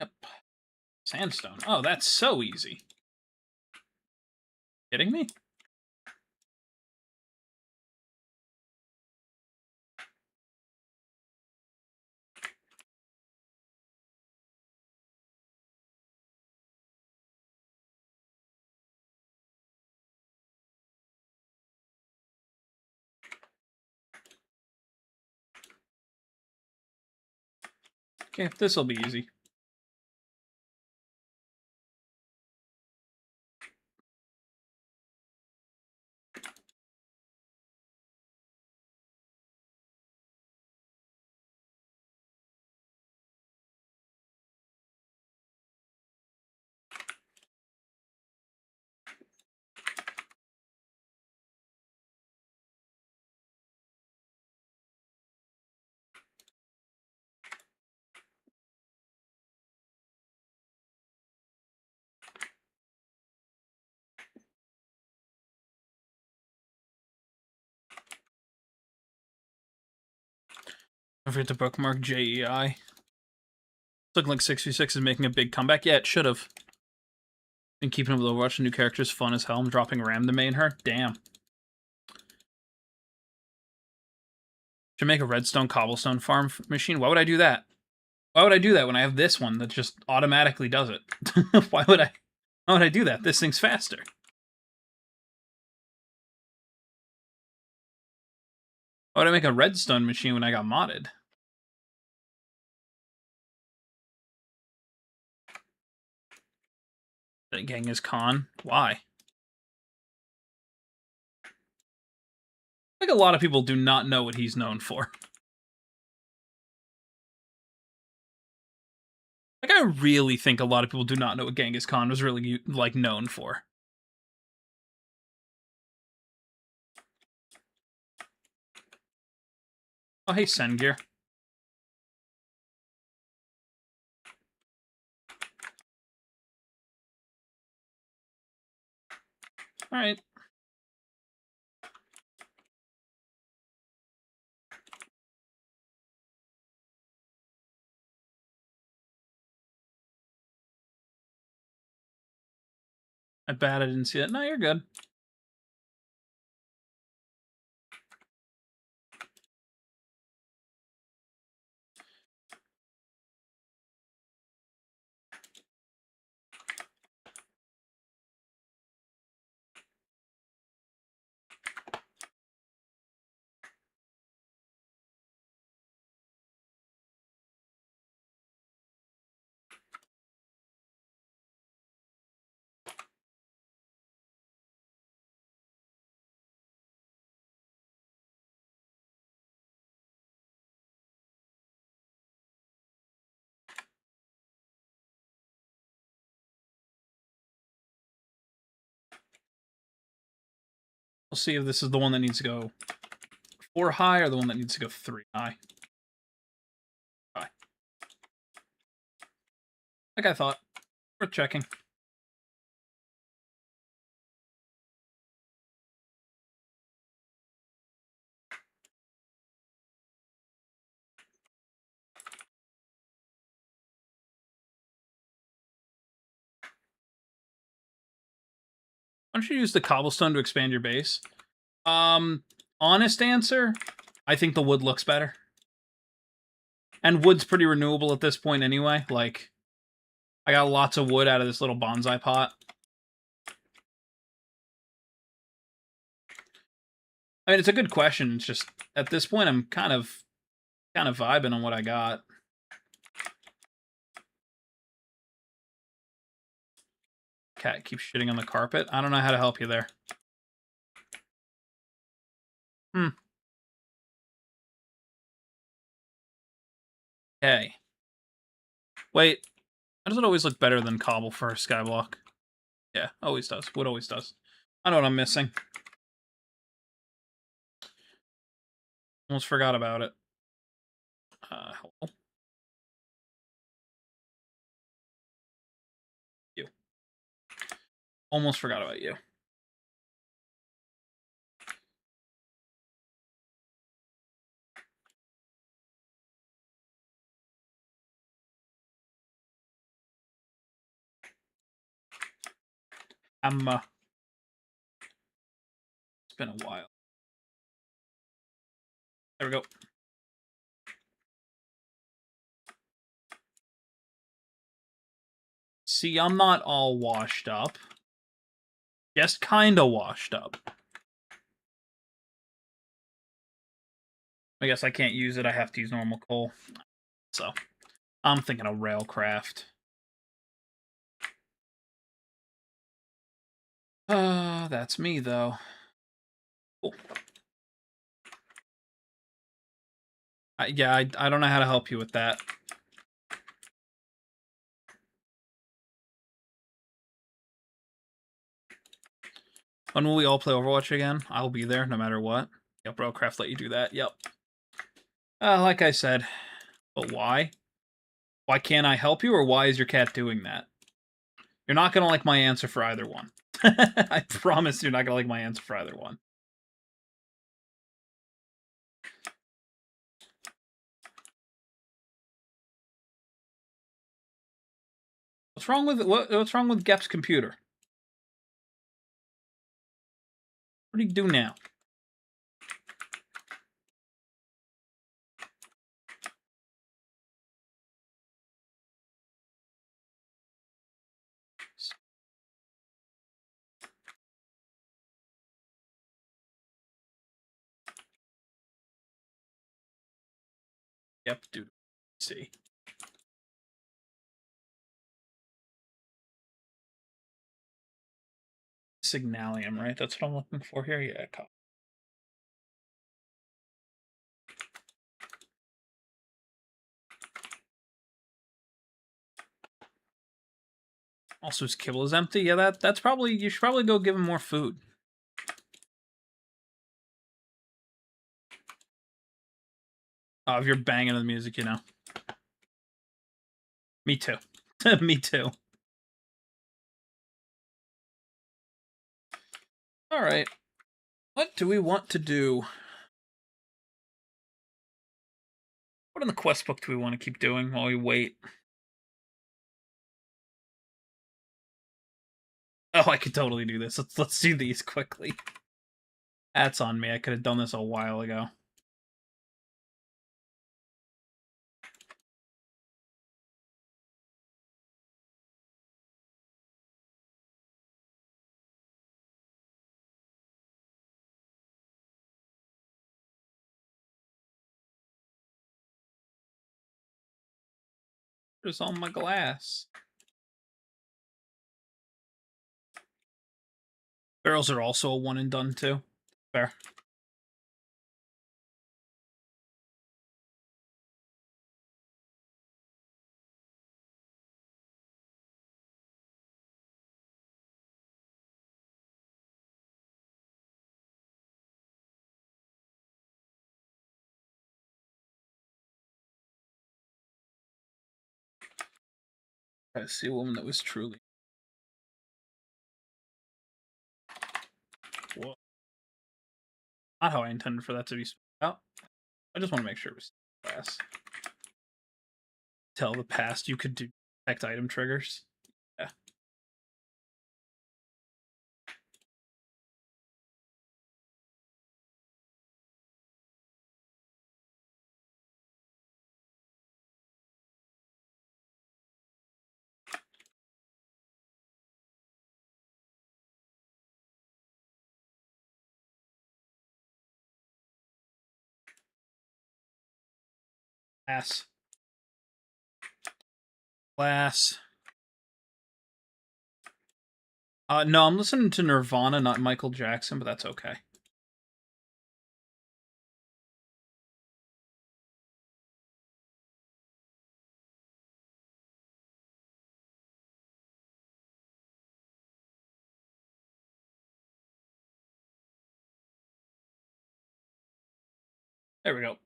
S1: Yep. Sandstone. Oh, that's so easy. Kidding me? Okay, this'll be easy. Don't forget to bookmark JEI. It's looking like 6v6 is making a big comeback. Yeah, it should have. Been keeping up with Overwatch. New characters fun as hell. I'm dropping Ram to main her. Damn. Should make a redstone cobblestone farm machine. Why would I do that? Why would I do that when I have this one that just automatically does it? Why would I do that? This thing's faster. Why would I make a redstone machine when I got modded? That Genghis Khan. Why? Like a lot of people do not know what he's known for. Like I really think a lot of people do not know what Genghis Khan was really like known for. Oh hey Sengir. Alright. I bet I didn't see that. No, you're good. We'll see if this is the one that needs to go 4 high or the one that needs to go 3 high. High. Like I thought. Worth checking. Why don't you use the cobblestone to expand your base? Honest answer, I think the wood looks better. And wood's pretty renewable at this point anyway. Like, I got lots of wood out of this little bonsai pot. I mean, it's a good question. It's just, at this point, I'm kind of vibing on what I got. Cat keeps shitting on the carpet. I don't know how to help you there. Okay. Wait. How does it always look better than cobble for a skyblock? Yeah, always does. Wood always does. I know what I'm missing. Almost forgot about it. Hello? You. Almost forgot about you. It's been a while. There we go. See, I'm not all washed up. Just kinda washed up. I guess I can't use it. I have to use normal coal. So, I'm thinking of railcraft. That's me, though. Cool. Yeah, I don't know how to help you with that. When will we all play Overwatch again? I'll be there no matter what. Yep, railcraft let you do that. Yep. Like I said. But why? Why can't I help you, or why is your cat doing that? You're not gonna like my answer for either one. I promise you're not gonna like my answer for either one. What's wrong with what's wrong with Gep's computer? What do you do now? Yep, dude. See. Signalium, right? That's what I'm looking for here. Yeah, copy. Also, his kibble is empty. Yeah, that's probably, you should probably go give him more food. Oh, if you're banging the music, you know. Me too. Me too. All right. What do we want to do? What in the quest book do we want to keep doing while we wait? Oh, I could totally do this. Let's do these quickly. That's on me. I could have done this a while ago. There's all my glass. Barrels are also a one and done too. Fair. I see a woman that was truly. Whoa. Not how I intended for that to be spelled out. I just want to make sure it was class. Tell the past you could detect item triggers. Yeah. Class. Class. No, I'm listening to Nirvana, not Michael Jackson, but that's okay. There we go.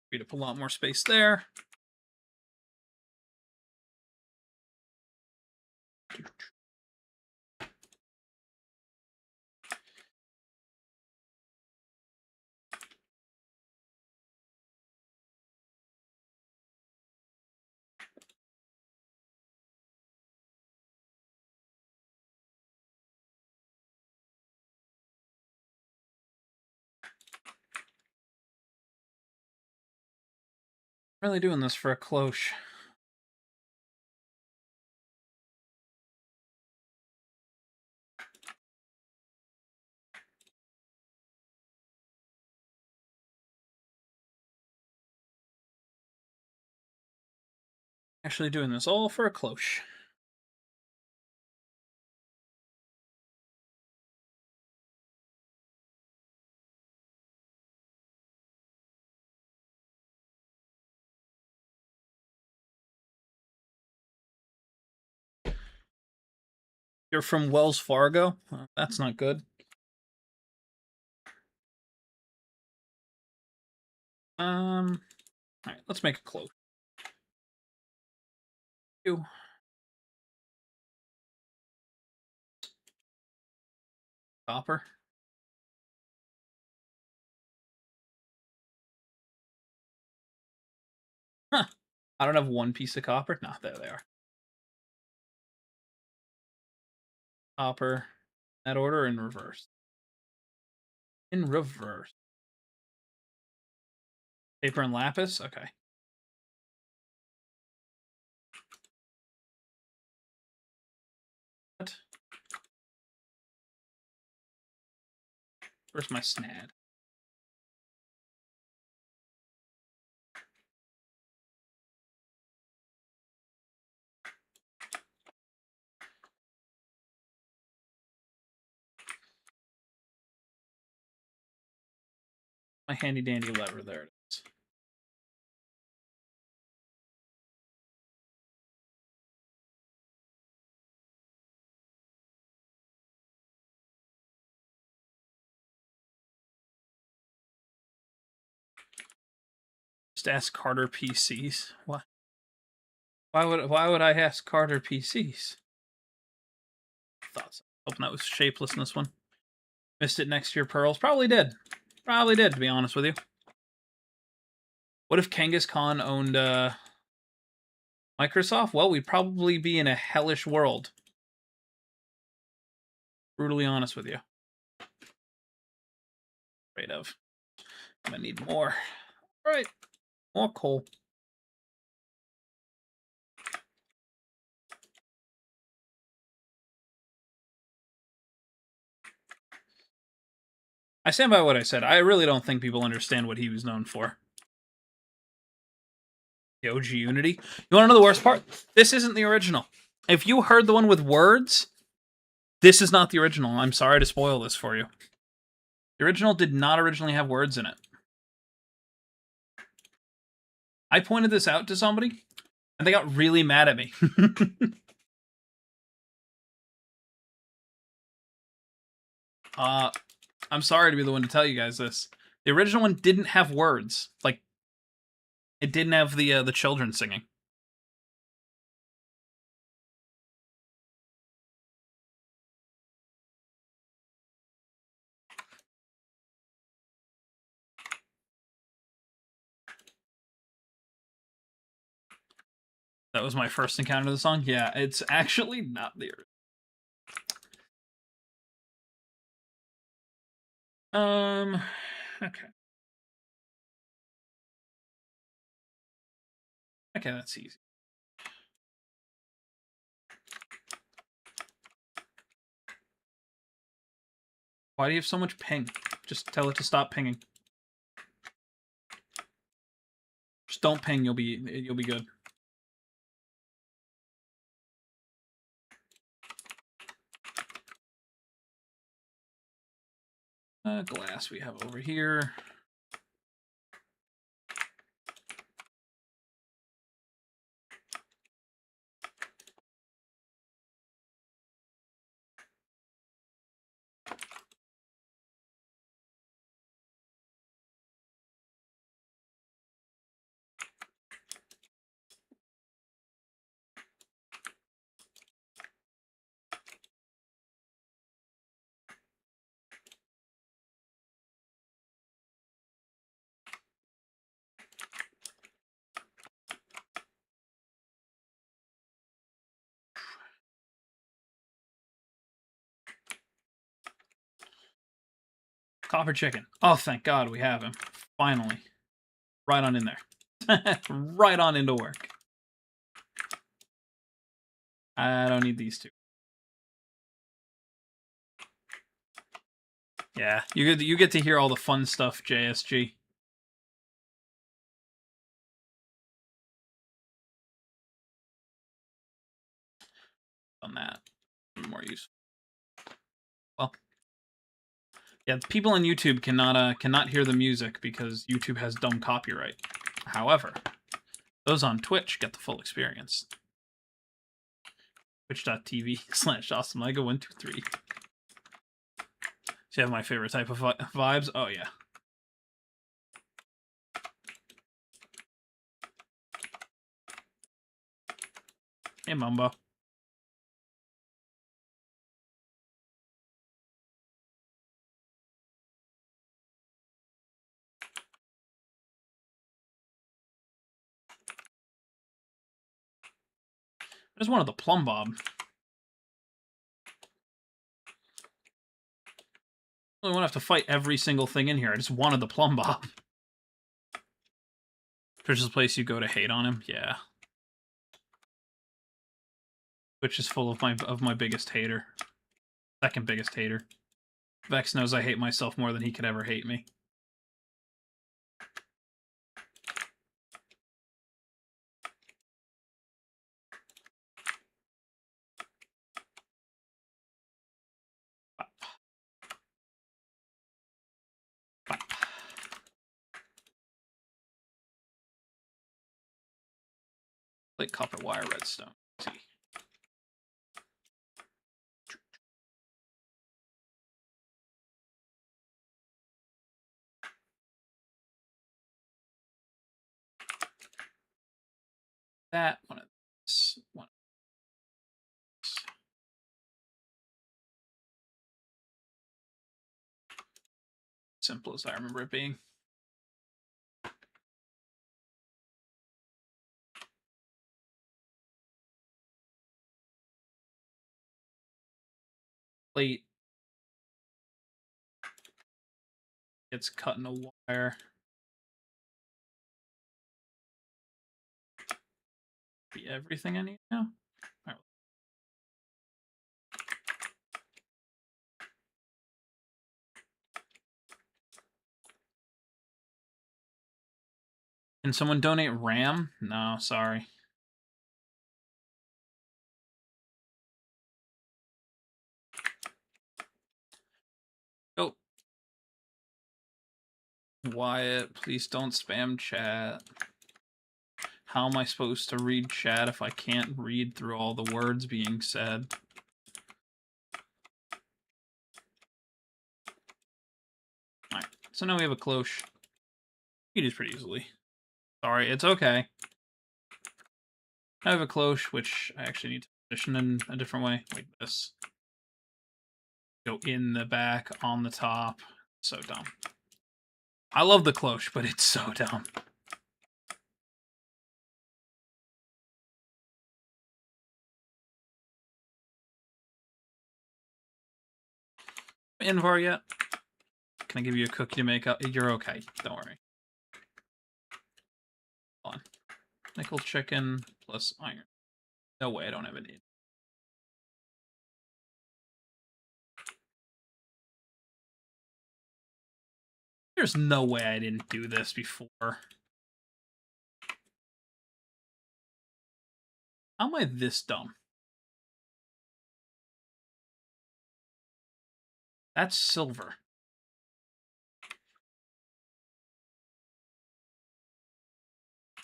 S1: Freed up a lot more space there. Really doing this for a cloche. Actually doing this all for a cloche. You're from Wells Fargo? That's not good. Alright, let's make a cloche. Copper. Huh. I don't have one piece of copper. No, there they are. Copper. That order in reverse. In reverse. Paper and lapis? Okay. What? Where's my snad? My handy dandy lever. There it is. Just ask Carter PCs. What? Why would I ask Carter PCs? Thoughts. Hoping that was shapelessness one. Missed it next to your pearls. Probably did. Probably did, to be honest with you. What if Kangaskhan Khan owned Microsoft? Well, we'd probably be in a hellish world. Brutally honest with you. Afraid of. I'm gonna need more. All right, more coal. I stand by what I said. I really don't think people understand what he was known for. The OG Unity. You want to know the worst part? This isn't the original. If you heard the one with words, this is not the original. I'm sorry to spoil this for you. The original did not originally have words in it. I pointed this out to somebody, and they got really mad at me. I'm sorry to be the one to tell you guys this. The original one didn't have words. Like, it didn't have the children singing. That was my first encounter of the song. Yeah, it's actually not the okay. Okay, that's easy. Why do you have so much ping? Just tell it to stop pinging. Just don't ping, you'll be good. Glass we have over here. Copper chicken. Oh, thank God we have him. Finally. Right on in there. Right on into work. I don't need these two. Yeah, you get to hear all the fun stuff, JSG. On that. More useful. Well. Yeah, people on YouTube cannot hear the music because YouTube has dumb copyright. However, those on Twitch get the full experience. Twitch.tv/AwesomeLego123. So you have my favorite type of vibes? Oh, yeah. Hey, Mumbo. I just wanted the plumb bob. I don't want to have to fight every single thing in here. I just wanted the plumb bob. Twitch is a place you go to hate on him? Yeah. Twitch is full of my biggest hater. Second biggest hater. Vex knows I hate myself more than he could ever hate me. Like copper wire redstone. See. That one of this one. Simple as I remember it being. Plate gets cut in a wire. Be everything I need now. All right. Can someone donate RAM? No, sorry. Oh. Wyatt, please don't spam chat. How am I supposed to read chat if I can't read through all the words being said? Alright, so now we have a cloche. You can do pretty easily. Sorry, it's okay. I have a cloche, which I actually need to position in a different way, like this. Go in the back, on the top. So dumb. I love the cloche, but it's so dumb. Invar yet? Can I give you a cookie to make up? You're okay. Don't worry. Hold on. Nickel chicken plus iron. No way, I don't have a need. There's no way I didn't do this before. How am I this dumb? That's silver.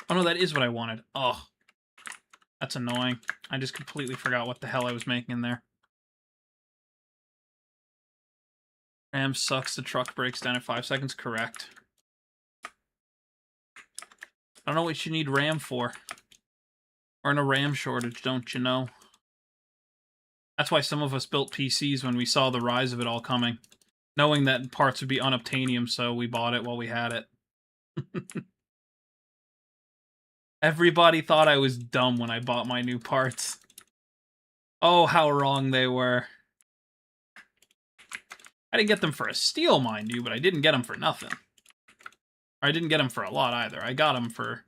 S1: Oh no, that is what I wanted. Oh, that's annoying. I just completely forgot what the hell I was making in there. Ram sucks. The truck breaks down in 5 seconds. Correct. I don't know what you need RAM for. We're in a RAM shortage, don't you know? That's why some of us built PCs when we saw the rise of it all coming. Knowing that parts would be unobtainium, so we bought it while we had it. Everybody thought I was dumb when I bought my new parts. Oh, how wrong they were. I didn't get them for a steal, mind you, but I didn't get them for nothing. Or I didn't get them for a lot either. I got them for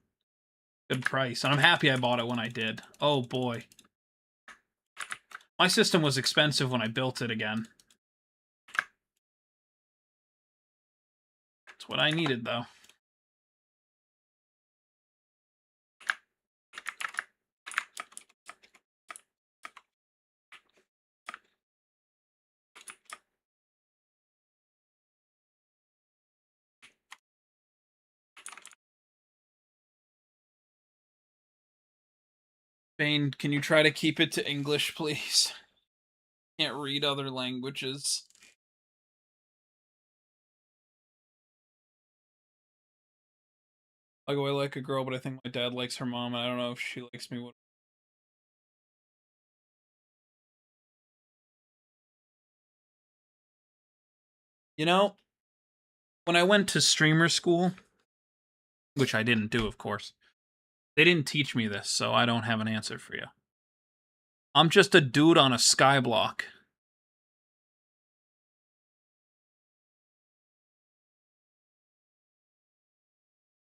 S1: a good price, and I'm happy I bought it when I did. Oh boy. My system was expensive when I built it again. That's what I needed, though. Bane, can you try to keep it to English, please? Can't read other languages. I go, I like a girl, but I think my dad likes her mom, and I don't know if she likes me. You know, when I went to streamer school, which I didn't do, of course, they didn't teach me this, so I don't have an answer for you. I'm just a dude on a skyblock.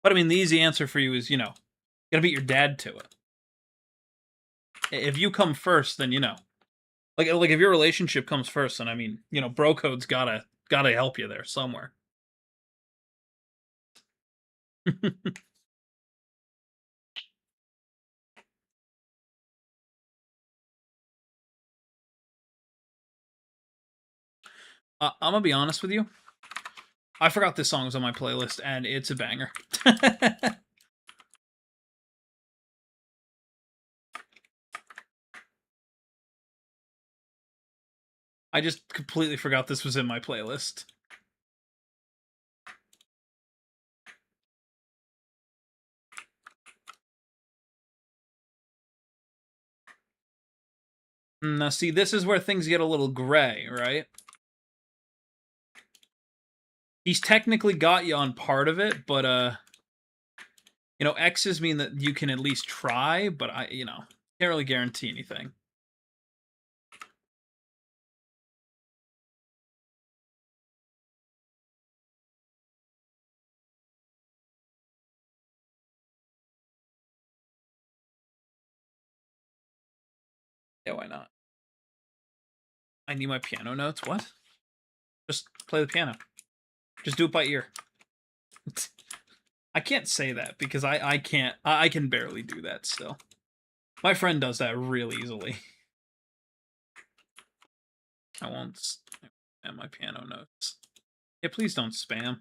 S1: But I mean, the easy answer for you is, you gotta beat your dad to it. If you come first, then like if your relationship comes first, then I mean, bro code's gotta help you there somewhere. I'm gonna be honest with you. I forgot this song was on my playlist, and it's a banger. I just completely forgot this was in my playlist. Now, see, this is where things get a little gray, right? He's technically got you on part of it, but, X's mean that you can at least try, but can't really guarantee anything. Yeah, why not? I need my piano notes. What? Just play the piano. Just do it by ear. I can't say that because I can't. I can barely do that still. My friend does that real easily. I won't spam my piano notes. Yeah, please don't spam.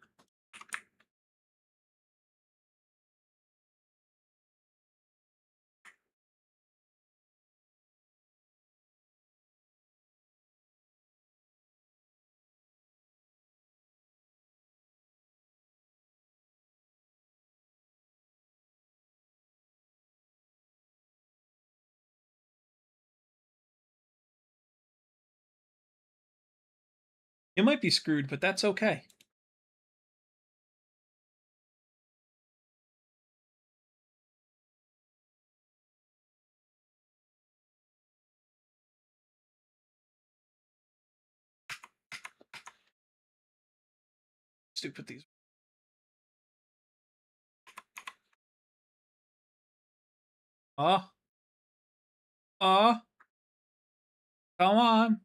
S1: You might be screwed, but that's okay. stupid these. Come on.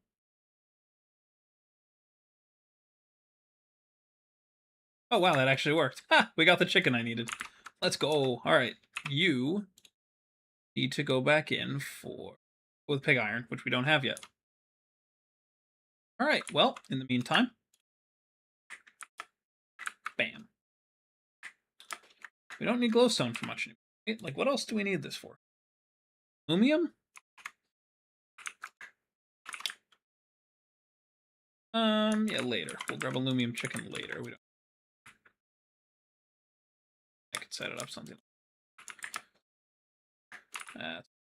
S1: Oh, wow, that actually worked. Ha! We got the chicken I needed. Let's go. All right. You need to go back in with pig iron, which we don't have yet. All right. Well, in the meantime, bam. We don't need glowstone for much anymore. Right? Like, what else do we need this for? Aluminum? Yeah, later. We'll grab aluminum chicken later. We don't. I could set it up something.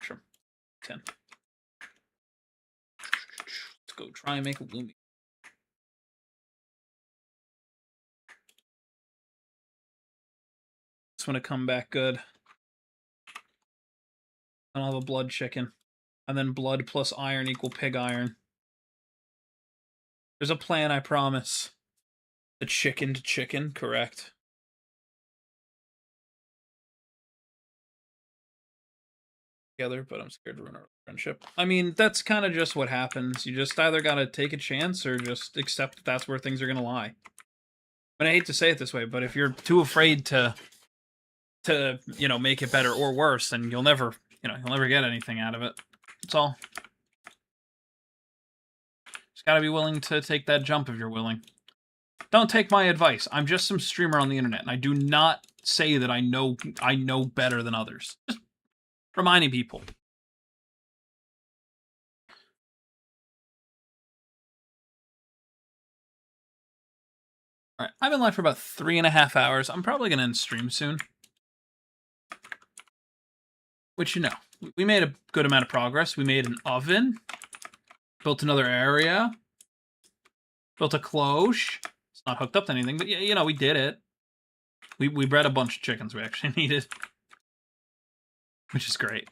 S1: Sure. 10. Let's go try and make aluminum. It's gonna come back good. And I'll have a blood chicken. And then blood plus iron equal pig iron. There's a plan, I promise. The chicken to chicken, correct. Together, but I'm scared to ruin our friendship. I mean, that's kind of just what happens. You just either gotta take a chance or just accept that that's where things are gonna lie. And I hate to say it this way, but if you're too afraid to make it better or worse, then you'll never get anything out of it. That's all. Just gotta be willing to take that jump if you're willing. Don't take my advice. I'm just some streamer on the internet, and I do not say that I know better than others. Just reminding people. Alright, I've been live for about 3.5 hours. I'm probably going to end stream soon. Which, we made a good amount of progress. We made an oven. Built another area. Built a cloche. It's not hooked up to anything, but yeah, we did it. We bred a bunch of chickens we actually needed. Which is great.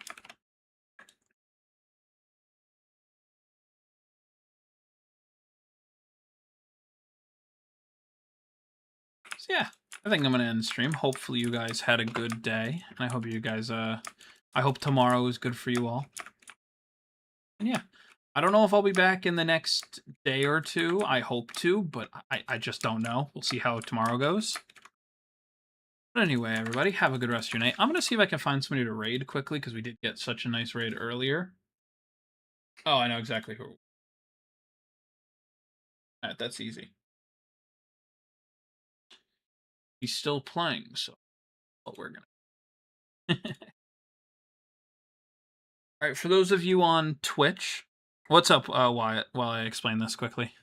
S1: So yeah, I think I'm going to end the stream. Hopefully you guys had a good day. And I hope you guys, I hope tomorrow is good for you all. And yeah, I don't know if I'll be back in the next day or two. I hope to, but I just don't know. We'll see how tomorrow goes. But anyway, everybody, have a good rest of your night. I'm going to see if I can find somebody to raid quickly, because we did get such a nice raid earlier. Oh, I know exactly who. Alright, that's easy. He's still playing, so what we're gonna. Alright, for those of you on Twitch, what's up, Wyatt, while I explain this quickly?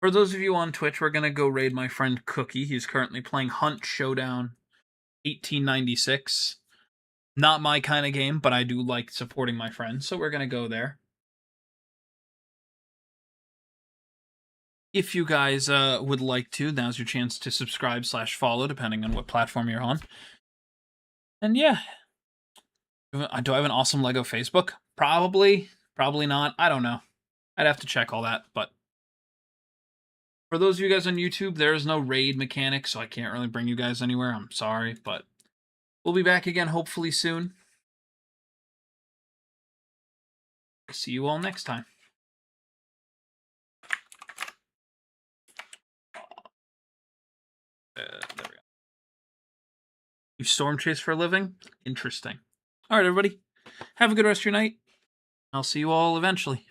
S1: For those of you on Twitch, we're gonna go raid my friend Cookie. He's currently playing Hunt Showdown 1896. Not my kind of game, but I do like supporting my friends, so we're gonna go there. If you guys would like to, now's your chance to subscribe/follow, depending on what platform you're on. And yeah. Do I have an awesome Lego Facebook? Probably. Probably not. I don't know. I'd have to check all that, but for those of you guys on YouTube, there is no raid mechanic, so I can't really bring you guys anywhere. I'm sorry, but we'll be back again hopefully soon. See you all next time. There we go. You storm chase for a living? Interesting. All right, everybody. Have a good rest of your night. I'll see you all eventually.